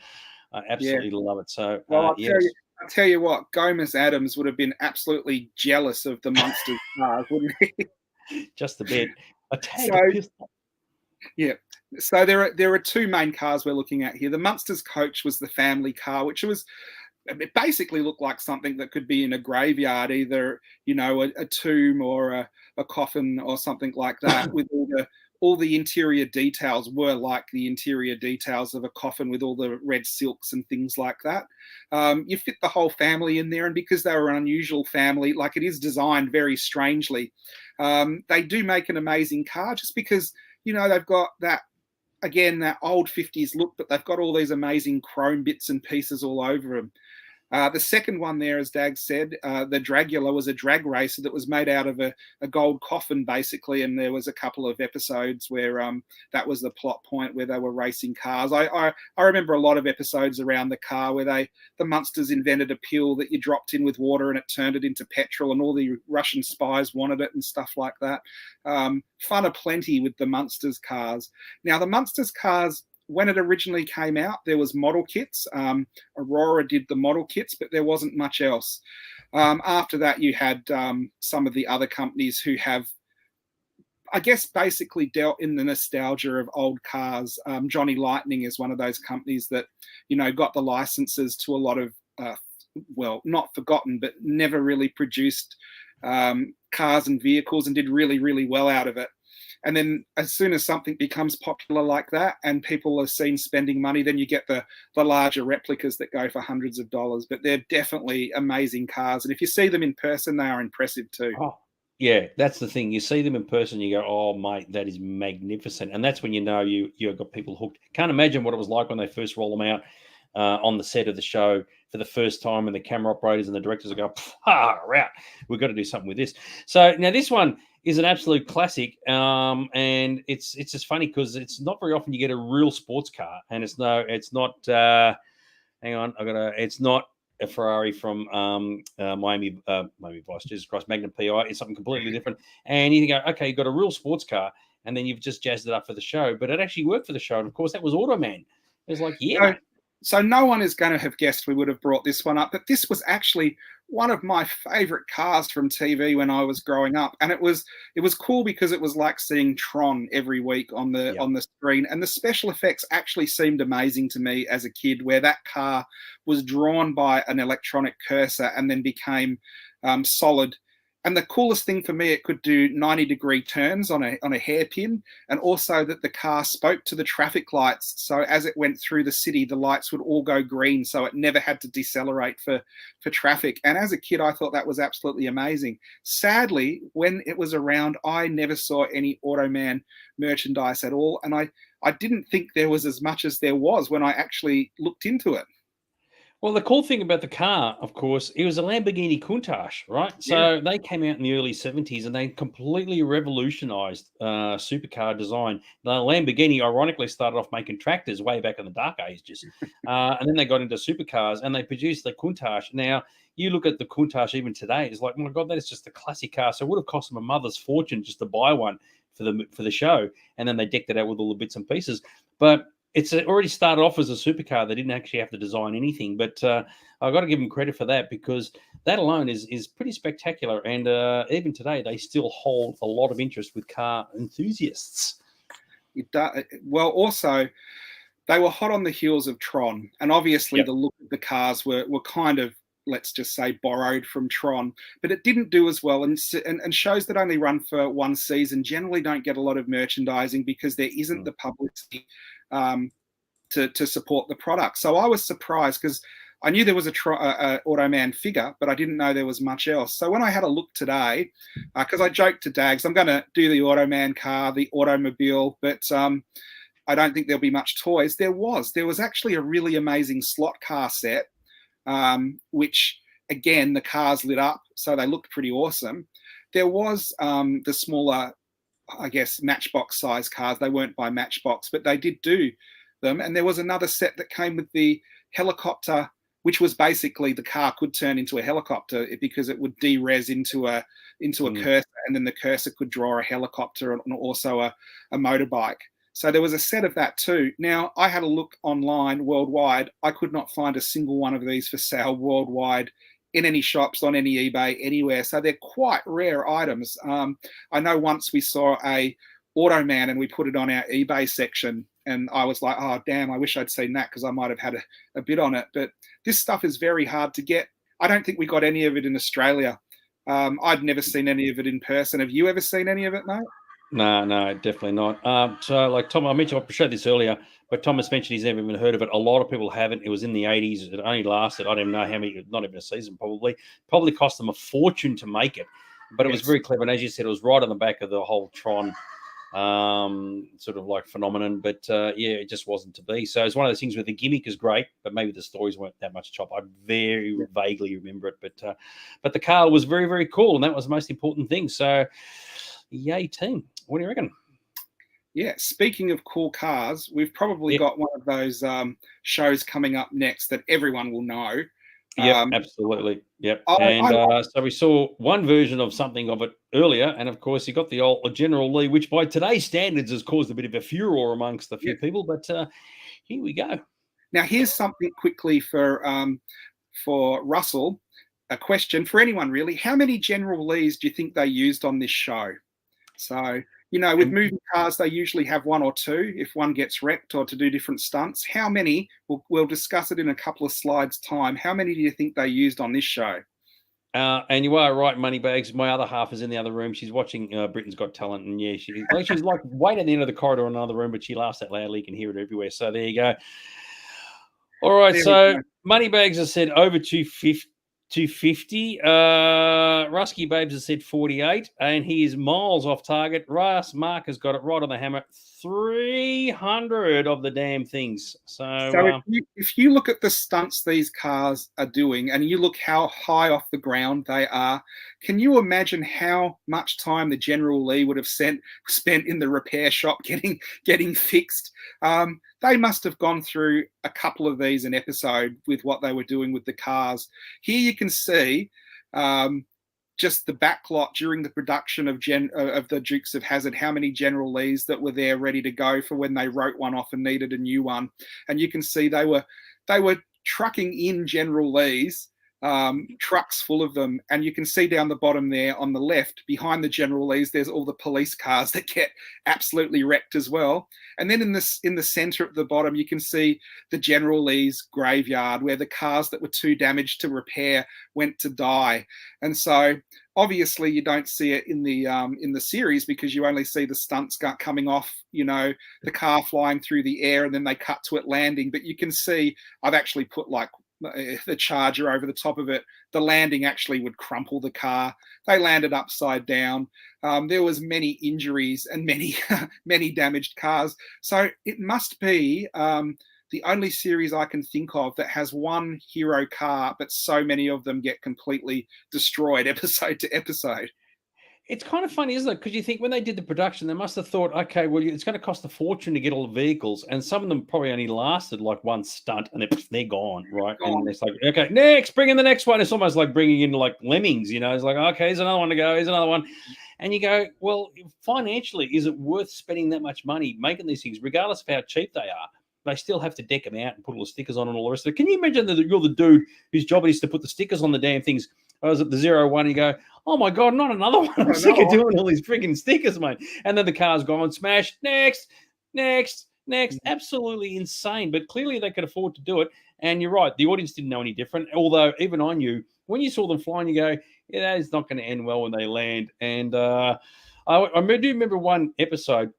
absolutely love it. So, well, yes. I'll tell you what, Gomez Adams would have been absolutely jealous of the Munsters cars, wouldn't he? Just a bit. A tag of pistol. Yeah. So there are two main cars we're looking at here. The Munsters coach was the family car, which it basically looked like something that could be in a graveyard, either, a tomb or a coffin or something like that, with all the interior details were like the interior details of a coffin with all the red silks and things like that. You fit the whole family in there, and because they were an unusual family, like it is designed very strangely, they do make an amazing car just because, they've got that old 50s look, but they've got all these amazing chrome bits and pieces all over them. The second one there, as Dag said, the Dragula was a drag racer that was made out of a gold coffin, basically, and there was a couple of episodes where that was the plot point where they were racing cars. I remember a lot of episodes around the car where the Munsters invented a pill that you dropped in with water and it turned it into petrol, and all the Russian spies wanted it and stuff like that. Fun aplenty with the Munsters cars. Now, the Munsters cars, when it originally came out, there was model kits. Aurora did the model kits, but there wasn't much else. After that, you had some of the other companies who have, I guess, basically dealt in the nostalgia of old cars. Johnny Lightning is one of those companies that, got the licenses to a lot of, not forgotten, but never really produced cars and vehicles, and did really, really well out of it. And then as soon as something becomes popular like that and people are seen spending money, then you get the larger replicas that go for hundreds of dollars. But they're definitely amazing cars. And if you see them in person, they are impressive too. Oh, yeah, that's the thing. You see them in person, you go, oh, mate, that is magnificent. And that's when you know you've got people hooked. Can't imagine what it was like when they first roll them out on the set of the show for the first time, and the camera operators and the directors will go, right, we've got to do something with this. So now this one is an absolute classic, and it's just funny because it's not very often you get a real sports car, and it's not it's not a Ferrari from Miami Vice, Jesus Christ, Magnum PI. It's something completely different, and you can go, okay, you've got a real sports car, and then you've just jazzed it up for the show, but it actually worked for the show, and of course that was Automan. It was like, yeah. So no one is going to have guessed we would have brought this one up, but this was actually one of my favorite cars from TV when I was growing up, and it was cool because it was like seeing Tron every week on the screen, and the special effects actually seemed amazing to me as a kid, where that car was drawn by an electronic cursor and then became solid. And the coolest thing for me, it could do 90-degree turns on a hairpin, and also that the car spoke to the traffic lights. So as it went through the city, the lights would all go green, so it never had to decelerate for traffic. And as a kid, I thought that was absolutely amazing. Sadly, when it was around, I never saw any Automan merchandise at all, and I didn't think there was as much as there was when I actually looked into it. Well, the cool thing about the car, of course, it was a Lamborghini Countach, right? Yeah. So they came out in the early 70s and they completely revolutionized supercar design. The Lamborghini, ironically, started off making tractors way back in the dark ages. And then they got into supercars and they produced the Countach. Now, you look at the Countach even today, it's like, oh my God, that is just a classic car. So it would have cost them a mother's fortune just to buy one for the show. And then they decked it out with all the bits and pieces. But it's already started off as a supercar. They didn't actually have to design anything, but I've got to give them credit for that because that alone is pretty spectacular. And even today, they still hold a lot of interest with car enthusiasts. Well, also, they were hot on the heels of Tron, and obviously Yep. the look of the cars were kind of, let's just say, borrowed from Tron, but it didn't do as well. And shows that only run for one season generally don't get a lot of merchandising because there isn't the publicity to support the product. So I was surprised because I knew there was a Automan figure, but I didn't know there was much else. So when I had a look today, because I joked to Dags, I'm going to do the Automan car, the automobile, but I don't think there'll be much toys. There was actually a really amazing slot car set, which again, the cars lit up, so they looked pretty awesome. There was the smaller, I guess, Matchbox size cars. They weren't by Matchbox, but they did do them. And there was another set that came with the helicopter, which was basically the car could turn into a helicopter because it would de-res into a cursor, and then the cursor could draw a helicopter and also a motorbike. So there was a set of that too. Now, I had a look online worldwide. I could not find a single one of these for sale worldwide in any shops, on any eBay, anywhere. So they're quite rare items. I know once we saw a Automan and we put it on our eBay section, and I was like, oh, damn, I wish I'd seen that because I might have had a bid on it. But this stuff is very hard to get. I don't think we got any of it in Australia. I'd never seen any of it in person. Have you ever seen any of it, mate? No, definitely not. So, like Tom, I showed this earlier, but Thomas mentioned he's never even heard of it. A lot of people haven't. It was in the 80s. It only lasted, I don't even know how many, not even a season probably. Probably cost them a fortune to make it. But it was very clever. And as you said, it was right on the back of the whole Tron sort of like phenomenon. But yeah, it just wasn't to be. So it's one of those things where the gimmick is great, but maybe the stories weren't that much chop. I very vaguely remember it. But the car was very, very cool. And that was the most important thing. So yay, team. What do you reckon? Yeah, speaking of cool cars, we've probably got one of those shows coming up next that everyone will know. Yeah, absolutely. Yep. So we saw one version of something of it earlier. And of course, you got the old General Lee, which by today's standards has caused a bit of a furor amongst a few people. But here we go. Now, here's something quickly for Russell. A question for anyone, really. How many General Lees do you think they used on this show? So, with movie cars, they usually have one or two if one gets wrecked or to do different stunts. How many? We'll discuss it in a couple of slides' time. How many do you think they used on this show? And you are right, Moneybags. My other half is in the other room. She's watching Britain's Got Talent. And yeah, she's like waiting at the end of the corridor in another room, but she laughs out loudly. You can hear it everywhere. So there you go. All right. So Moneybags has said over 250. 250. Rusky Babes has said 48, and he is miles off target. Mark has got it right on the hammer. 300 of the damn things. So if you look at the stunts these cars are doing, and you look how high off the ground they are, can you imagine how much time the General Lee would have spent in the repair shop getting fixed? They must have gone through a couple of these an episode with what they were doing with the cars. Here you can see just the backlot during the production of the Dukes of Hazzard, how many General Lees that were there ready to go for when they wrote one off and needed a new one. And you can see they were trucking in General Lees, trucks full of them. And you can see down the bottom there on the left, behind the General Lees, there's all the police cars that get absolutely wrecked as well. And then in the center at the bottom, you can see the General Lee's graveyard where the cars that were too damaged to repair went to die. And so obviously you don't see it in the series because you only see the stunts coming off, the car flying through the air and then they cut to it landing. But you can see I've actually put like the Charger over the top of it. The landing actually would crumple the car. They landed upside down. There was many injuries and many damaged cars. So it must be the only series I can think of that has one hero car, but so many of them get completely destroyed episode to episode. It's kind of funny, isn't it? Because you think when they did the production, they must have thought, okay, well, it's going to cost a fortune to get all the vehicles, and some of them probably only lasted like one stunt, and they're gone, right? Gone. And it's like, okay, next, bring in the next one. It's almost like bringing in like lemmings, you know? It's like, okay, here's another one to go. Here's another one, and you go, well, financially, is it worth spending that much money making these things, regardless of how cheap they are? They still have to deck them out and put all the stickers on and all the rest of it. Can you imagine that you're the dude whose job it is to put the stickers on the damn things? I was at the 01, you go, oh my God, not another one. I'm sick of doing all these freaking stickers, mate. And then the car's gone, smashed, next. Absolutely insane. But clearly they could afford to do it. And you're right, the audience didn't know any different. Although even I knew, when you saw them flying, you go, yeah, that is not going to end well when they land. And I do remember one episode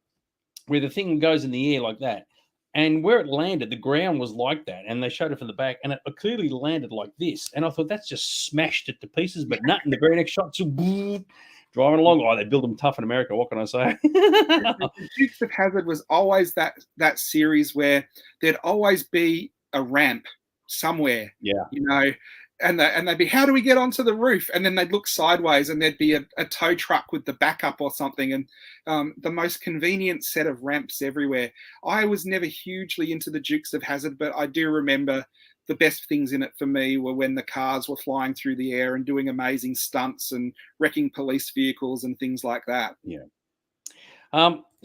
where the thing goes in the air like that. And where it landed, the ground was like that. And they showed it from the back, and it clearly landed like this. And I thought, that's just smashed it to pieces. But not in the very next shot. So driving along. Oh, they build them tough in America. What can I say? Dukes of Hazzard was always that series where there'd always be a ramp somewhere. Yeah. You know, and they'd be, how do we get onto the roof? And then they'd look sideways, and there'd be a tow truck with the backup or something, and the most convenient set of ramps everywhere. I was never hugely into the Dukes of Hazzard, but I do remember the best things in it for me were when the cars were flying through the air and doing amazing stunts and wrecking police vehicles and things like that. Yeah.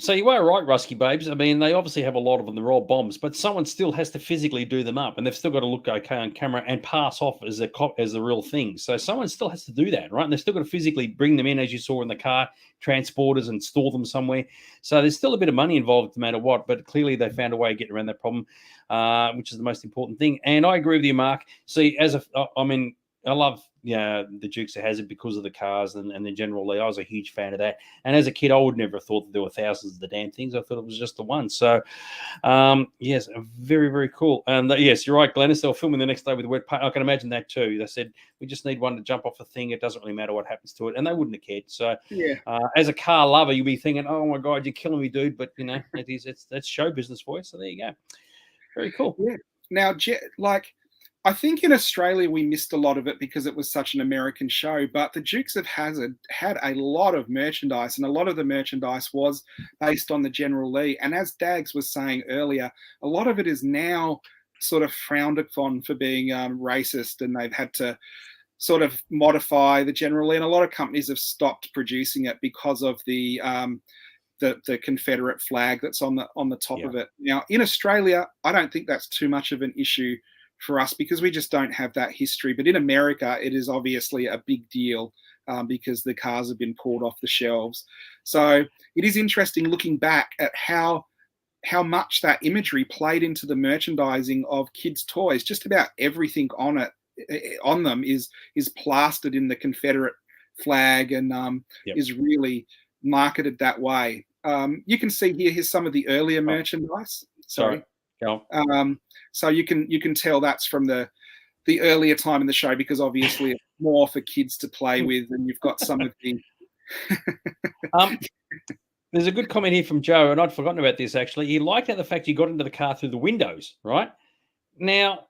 So you are right, Rusky Babes. I mean, they obviously have a lot of them. They're all bombs, but someone still has to physically do them up, and they've still got to look okay on camera and pass off as the real thing. So someone still has to do that, right? And they've still got to physically bring them in, as you saw in the car, transporters, and store them somewhere. So there's still a bit of money involved no matter what, but clearly they found a way of getting around that problem, which is the most important thing. And I agree with you, Mark. See, I love the Dukes of Hazzard because of the cars and the General Lee. I was a huge fan of that. And as a kid, I would never have thought that there were thousands of the damn things. I thought it was just the one. So, yes, very, very cool. And yes, you're right, Glennis. They were filming the next day with wet paint. I can imagine that too. They said, we just need one to jump off the thing. It doesn't really matter what happens to it. And they wouldn't have cared. So, Yeah. As a car lover, you'll be thinking, oh, my God, you're killing me, dude. But, that's show business for you. So there you go. Very cool. Yeah. Now, I think in Australia we missed a lot of it because it was such an American show, but the Dukes of Hazzard had a lot of merchandise, and a lot of the merchandise was based on the General Lee. And as Dags was saying earlier, a lot of it is now sort of frowned upon for being racist, and they've had to sort of modify the General Lee, and a lot of companies have stopped producing it because of the Confederate flag that's on the top of it. Now, in Australia, I don't think that's too much of an issue for us because we just don't have that history. But in America, it is obviously a big deal because the cars have been pulled off the shelves. So it is interesting looking back at how much that imagery played into the merchandising of kids' toys. Just about everything on them is plastered in the Confederate flag and is really marketed that way. You can see here's some of the earlier merchandise. Sorry. So you can tell that's from the earlier time in the show because obviously it's more for kids to play with, and you've got some of the. There's a good comment here from Joe, and I'd forgotten about this actually. He liked the fact you got into the car through the windows, right? Now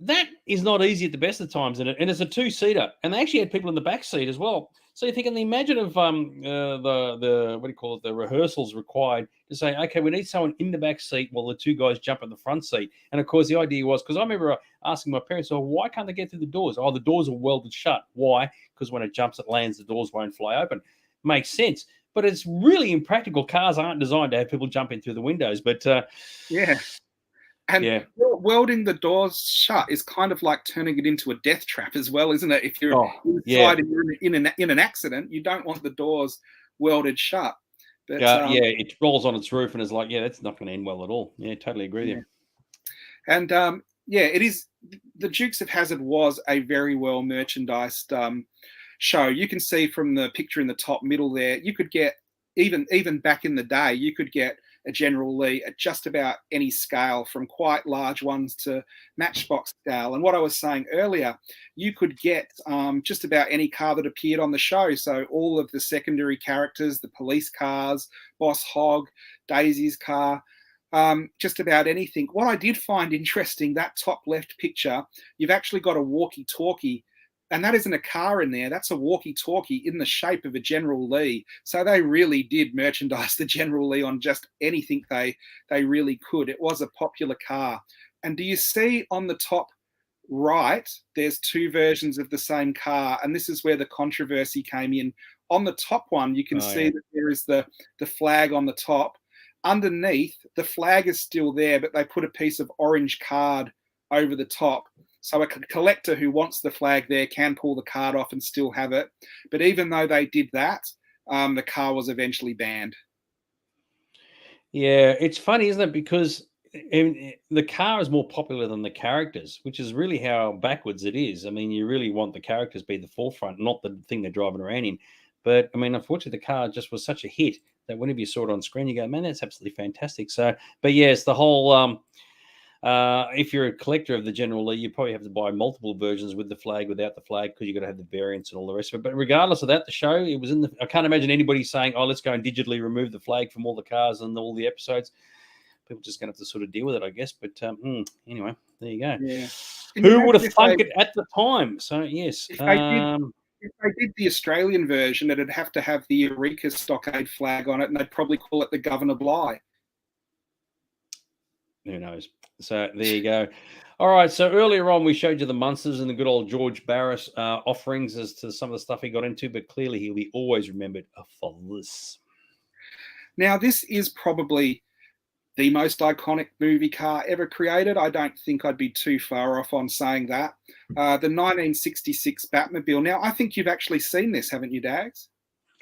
that is not easy at the best of times, and it's a two-seater, and they actually had people in the back seat as well. So you're thinking, imagine if the what do you call it, the rehearsals required to say, okay, we need someone in the back seat while the two guys jump in the front seat. And of course, the idea was, because I remember asking my parents, oh, why can't they get through the doors? Oh, the doors are welded shut. Why? Because when it jumps, it lands, the doors won't fly open. Makes sense. But it's really impractical. Cars aren't designed to have people jump in through the windows. But yeah. And welding the doors shut is kind of like turning it into a death trap as well, isn't it? If you're inside and you're in an accident, you don't want the doors welded shut. But, it rolls on its roof and is like, that's not going to end well at all. Yeah, totally agree with you. And it is. The Dukes of Hazzard was a very well merchandised show. You can see from the picture in the top middle there, you could get even back in the day, you could get a General Lee at just about any scale, from quite large ones to matchbox scale. And what I was saying earlier, you could get just about any car that appeared on the show. So all of the secondary characters, the police cars, Boss Hogg, Daisy's car, just about anything. What I did find interesting, that top left picture, you've actually got a walkie-talkie, and that isn't a car in there. That's a walkie-talkie in the shape of a General Lee. So they really did merchandise the General Lee on just anything they really could. It was a popular car. And do you see on the top right, there's two versions of the same car, and this is where the controversy came in. On the top one, you can see that there is the flag on the top. Underneath, the flag is still there, but they put a piece of orange card over the top. So a collector who wants the flag there can pull the card off and still have it. But even though they did that, the car was eventually banned. Yeah, it's funny, isn't it? Because the car is more popular than the characters, which is really how backwards it is. I mean, you really want the characters to be the forefront, not the thing they're driving around in. But I mean, unfortunately, the car just was such a hit that whenever you saw it on screen, you go, man, that's absolutely fantastic. So, but yes, the whole if you're a collector of the General Lee, you probably have to buy multiple versions with the flag, without the flag, because you've got to have the variants and all the rest of it. But regardless of that, the show, it was in the. I can't imagine anybody saying, "Oh, let's go and digitally remove the flag from all the cars and all the episodes." People just going to have to sort of deal with it, I guess. But anyway, there you go. Yeah. Who would have thunk it at the time? So yes, if they did the Australian version, it'd have to have the Eureka Stockade flag on it, and they'd probably call it the Governor Bligh. Who knows? So there you go. All right. So earlier on, we showed you the Munsters and the good old George Barris offerings as to some of the stuff he got into, but clearly he'll be always remembered for this. Now, this is probably the most iconic movie car ever created. I don't think I'd be too far off on saying that. The 1966 Batmobile. Now, I think you've actually seen this, haven't you, Dags?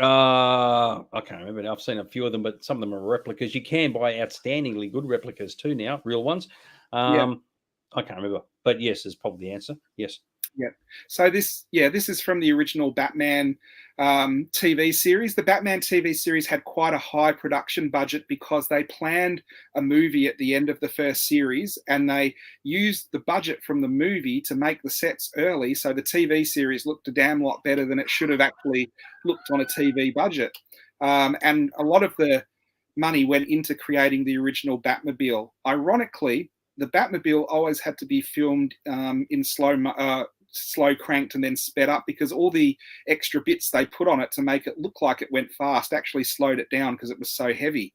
I can't remember. I've seen a few of them, but some of them are replicas. You can buy outstandingly good replicas too now, real ones. I can't remember, but yes, is probably the answer. Yes. Yeah. So this is from the original Batman TV series. The Batman TV series had quite a high production budget because they planned a movie at the end of the first series, and they used the budget from the movie to make the sets early. So the TV series looked a damn lot better than it should have actually looked on a TV budget. And a lot of the money went into creating the original Batmobile. Ironically, the Batmobile always had to be filmed in slow cranked and then sped up, because all the extra bits they put on it to make it look like it went fast actually slowed it down because it was so heavy.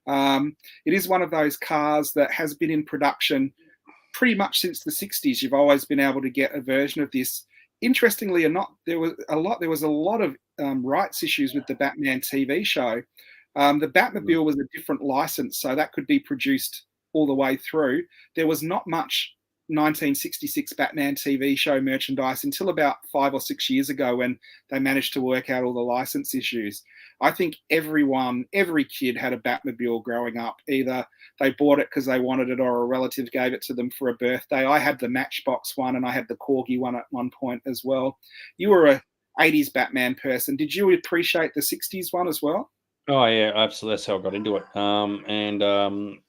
It is one of those cars that has been in production pretty much since the 60s. You've always been able to get a version of this. Interestingly or not, there was a lot of rights issues with the Batman TV show. The Batmobile was a different license, so that could be produced all the way through. There was not much 1966 Batman TV show merchandise until about 5 or 6 years ago, when they managed to work out all the license issues. I think every kid had a Batmobile growing up. Either they bought it because they wanted it, or a relative gave it to them for a birthday. I had the Matchbox one, and I had the Corgi one at one point as well. You were a 80s Batman person. Did you appreciate the 60s one as well? Oh yeah, absolutely. That's how I got into it.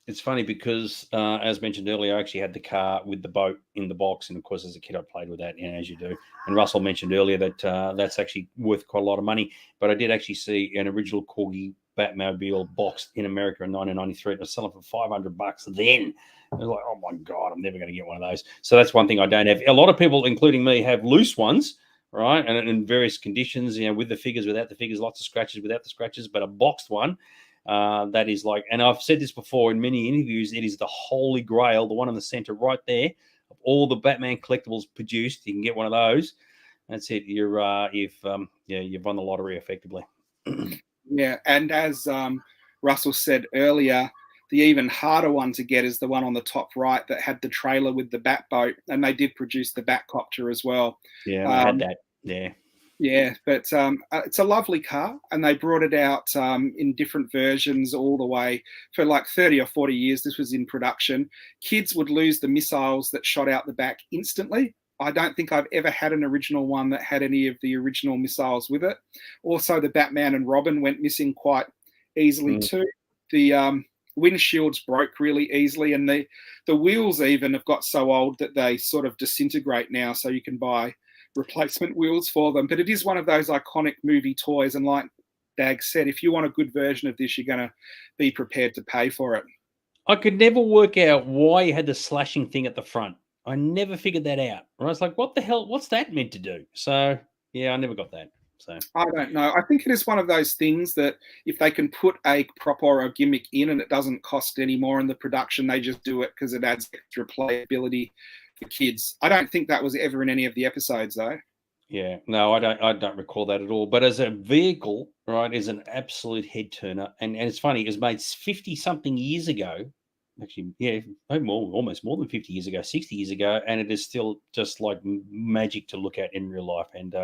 It's funny because, as mentioned earlier, I actually had the car with the boat in the box, and of course, as a kid, I played with that, as you do. And Russell mentioned earlier that that's actually worth quite a lot of money. But I did actually see an original Corgi Batmobile boxed in America in 1993. It was selling for $500 then. I was like, oh my god, I'm never going to get one of those. So that's one thing I don't have. A lot of people, including me, have loose ones. Right, and in various conditions, with the figures, without the figures, lots of scratches, without the scratches, but a boxed one, that is like, and I've said this before in many interviews, it is the holy grail, the one in the center right there, of all the Batman collectibles produced. You can get one of those. That's it. You've won the lottery effectively. Yeah, and as Russell said earlier, the even harder one to get is the one on the top right that had the trailer with the Batboat, and they did produce the Batcopter as well. Yeah, I had that. Yeah. Yeah, but it's a lovely car, and they brought it out in different versions all the way for like 30 or 40 years. This was in production. Kids would lose the missiles that shot out the back instantly. I don't think I've ever had an original one that had any of the original missiles with it. Also, the Batman and Robin went missing quite easily too. The windshields broke really easily, and the wheels even have got so old that they sort of disintegrate now, so you can buy replacement wheels for them. But it is one of those iconic movie toys, and like Dag said, if you want a good version of this, you're going to be prepared to pay for it. I could never work out why you had the slashing thing at the front. I never figured that out. I was like, what the hell? What's that meant to do? So, yeah, I never got that. So, I don't know. I think it is one of those things that if they can put a prop or a gimmick in and it doesn't cost any more in the production, they just do it because it adds extra playability for kids. I don't think that was ever in any of the episodes, though. yeah, no, I don't recall that at all. But as a vehicle, right, is an absolute head turner. And it's funny, it was made 50 something years ago. Actually, yeah, almost more than 50 years ago, 60 years ago, and it is still just like magic to look at in real life. And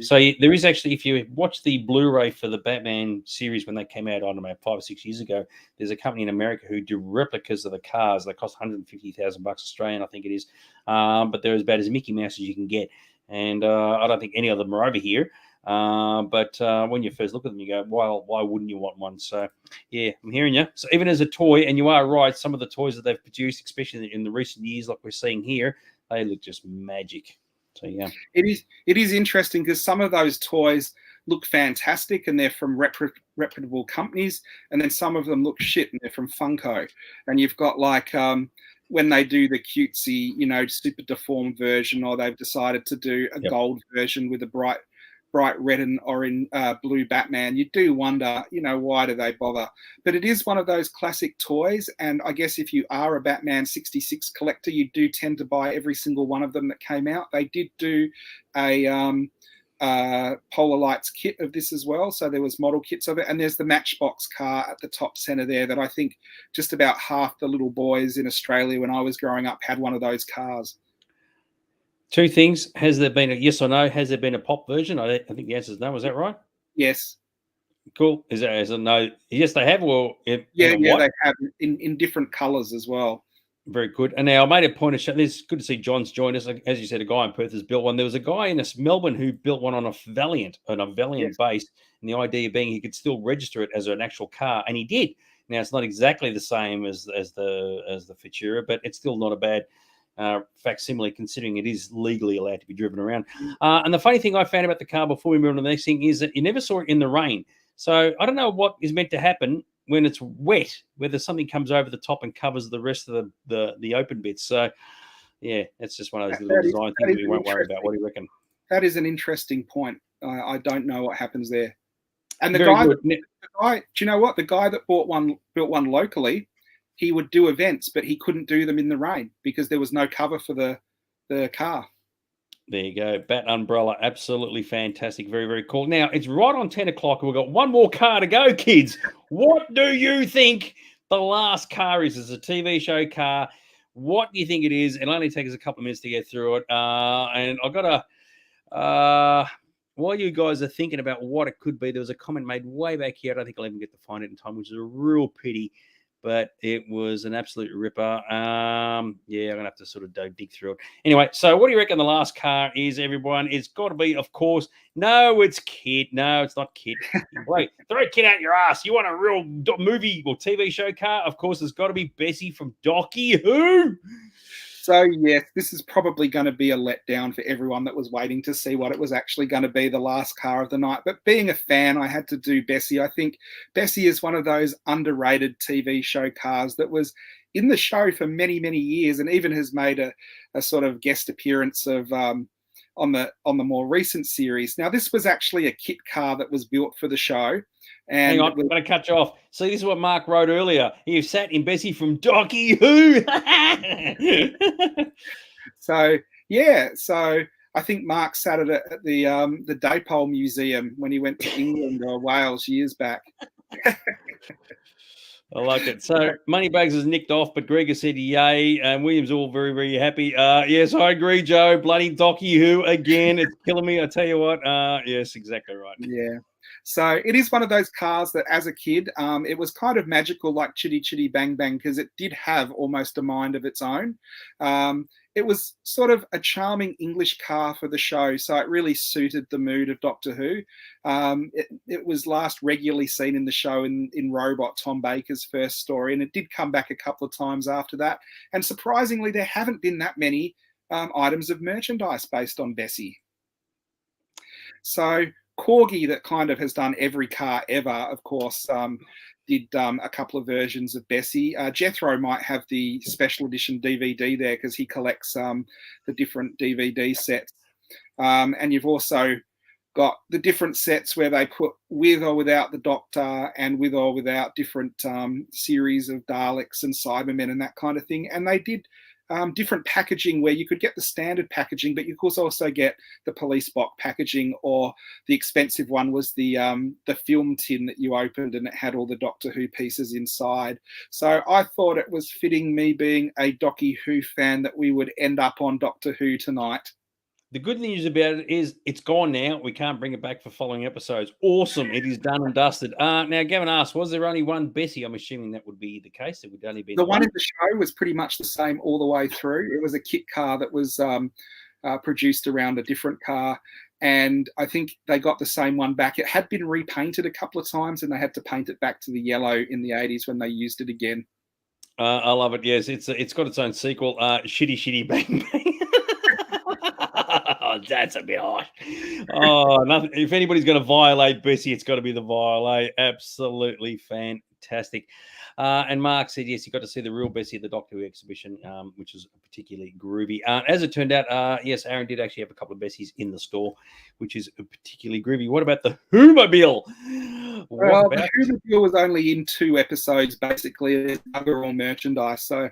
so there is actually, if you watch the Blu-ray for the Batman series when they came out, I don't know, 5 or 6 years ago, there's a company in America who do replicas of the cars. They cost $150,000 Australian, I think it is, but they're as bad as Mickey Mouse as you can get. And I don't think any of them are over here. But when you first look at them, you go, well, why wouldn't you want one? So, yeah, I'm hearing you. So even as a toy, and you are right, some of the toys that they've produced, especially in the recent years, like we're seeing here, they look just magic. So, yeah. It is interesting because some of those toys look fantastic and they're from reputable companies, and then some of them look shit and they're from Funko. And you've got like when they do the cutesy, super deformed version, or they've decided to do a gold version with a bright red and orange, blue Batman, you do wonder, why do they bother? But it is one of those classic toys, and I guess if you are a Batman 66 collector, you do tend to buy every single one of them that came out. They did do a Polar Lights kit of this as well, so there was model kits of it, and there's the Matchbox car at the top center there that I think just about half the little boys in Australia when I was growing up had one of those cars. Two things. Has there been a yes or no? Has there been a pop version? I think the answer is no. Is that right? Yes. Cool. Is a no? Yes, they have. Well, they have in different colors as well. Very good. And now I made a point of show. It's good to see John's joined us. As you said, a guy in Perth has built one. There was a guy in Melbourne who built one on a Valiant base, and the idea being he could still register it as an actual car, and he did. Now it's not exactly the same as the Futura, but it's still not a bad facsimile, considering it is legally allowed to be driven around. And the funny thing I found about the car before we move on to the next thing is that you never saw it in the rain. So I don't know what is meant to happen when it's wet, whether something comes over the top and covers the rest of the open bits. So yeah, it's just one of those little design things we won't worry about. What do you reckon? That is an interesting point. I don't know what happens there. And the guy, do you know what? The guy that built one locally, he would do events, but he couldn't do them in the rain because there was no cover for the car. There you go. Bat Umbrella. Absolutely fantastic. Very, very cool. Now, it's right on 10 o'clock and we've got one more car to go, kids. What do you think the last car is? It's a TV show car. What do you think it is? It'll only take us a couple of minutes to get through it. And I've got while you guys are thinking about what it could be, there was a comment made way back here. I don't think I'll even get to find it in time, which is a real pity. But it was an absolute ripper. I'm going to have to sort of dig through it. Anyway, so what do you reckon the last car is, everyone? It's got to be, of course, no, it's Kit. No, it's not Kit. Wait, throw Kit out your ass. You want a real movie or TV show car? Of course, it's got to be Bessie from Docky Who. So, yes, this is probably going to be a letdown for everyone that was waiting to see what it was actually going to be, the last car of the night. But being a fan, I had to do Bessie. I think Bessie is one of those underrated TV show cars that was in the show for many, many years and even has made a sort of guest appearance of on the more recent series. Now, this was actually a kit car that was built for the show. And hang on, I'm going to cut you off. See, this is what Mark wrote earlier. He sat in Bessie from Docky Who. So I think Mark sat at the Daypole Museum when he went to England or Wales years back. I like it. So Moneybags is nicked off, but Greg has said yay, and William's all very, very happy. Yes, I agree, Joe. Bloody Docky Who again. It's killing me. I tell you what. Yes, exactly right. Yeah. So it is one of those cars that as a kid, it was kind of magical, like Chitty Chitty Bang Bang, because it did have almost a mind of its own. It was sort of a charming English car for the show, so it really suited the mood of Doctor Who. It was last regularly seen in the show in Robot, Tom Baker's first story, and it did come back a couple of times after that. And surprisingly, there haven't been that many items of merchandise based on Bessie. So Corgi, that kind of has done every car ever, of course, did a couple of versions of Bessie. Jethro might have the special edition DVD there because he collects the different DVD sets. And you've also got the different sets where they put with or without the Doctor and with or without different series of Daleks and Cybermen and that kind of thing. And they did different packaging where you could get the standard packaging, but you could also get the police box packaging, or the expensive one was the film tin that you opened and it had all the Doctor Who pieces inside. So I thought it was fitting, me being a Docky Who fan, that we would end up on Doctor Who tonight. The good news about it is it's gone now. We can't bring it back for following episodes. Awesome. It is done and dusted. Now, Gavin asked, was there only one Bessie? I'm assuming that would be the case. It would only be the one in the show was pretty much the same all the way through. It was a kit car that was produced around a different car. And I think they got the same one back. It had been repainted a couple of times and they had to paint it back to the yellow in the 80s when they used it again. I love it. Yes, it's got its own sequel, Shitty Shitty Bang Bang. Oh, that's a bit harsh. Oh, nothing. If anybody's going to violate Bessie, it's got to be the Violate. Absolutely fantastic. And Mark said, yes, you got to see the real Bessie at the Doctor Who exhibition, which was particularly groovy. As it turned out, yes, Aaron did actually have a couple of Bessies in the store, which is particularly groovy. What about the Who-mobile? Well, the Who-mobile was only in 2 episodes, basically. It's all merchandise, so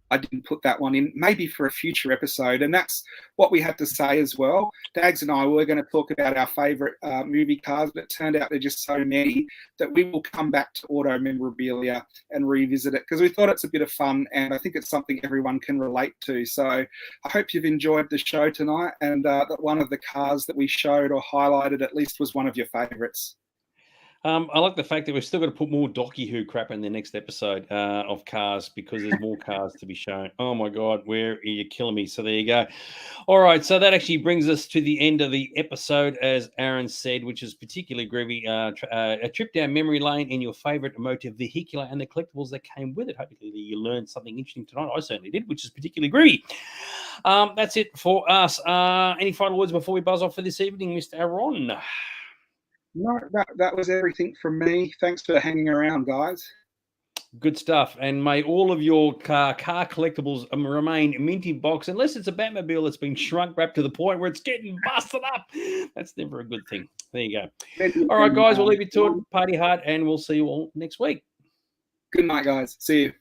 I didn't put that one in, maybe for a future episode. And that's what we had to say as well. Dags and I were going to talk about our favourite movie cars, but it turned out there are just so many that we will come back to auto memorabilia and revisit it, because we thought it's a bit of fun and I think it's something everyone can relate to. So I hope you've enjoyed the show tonight, and that one of the cars that we showed or highlighted at least was one of your favourites. I like the fact that we've still got to put more Docky Who crap in the next episode of cars, because there's more cars to be shown. Oh, my God, where are you killing me? So there you go. All right, so that actually brings us to the end of the episode, as Aaron said, which is particularly groovy. A trip down memory lane in your favourite motor vehicular and the collectibles that came with it. Hopefully you learned something interesting tonight. I certainly did, which is particularly groovy. That's it for us. Any final words before we buzz off for this evening, Mr. Aaron? No, that was everything from me. Thanks for hanging around, guys. Good stuff. And may all of your car collectibles remain mint in box, unless it's a Batmobile that's been shrunk wrapped to the point where it's getting busted up. That's never a good thing. There you go. All right, guys, we'll leave you to it. Party hard, and we'll see you all next week. Good night, guys. See you.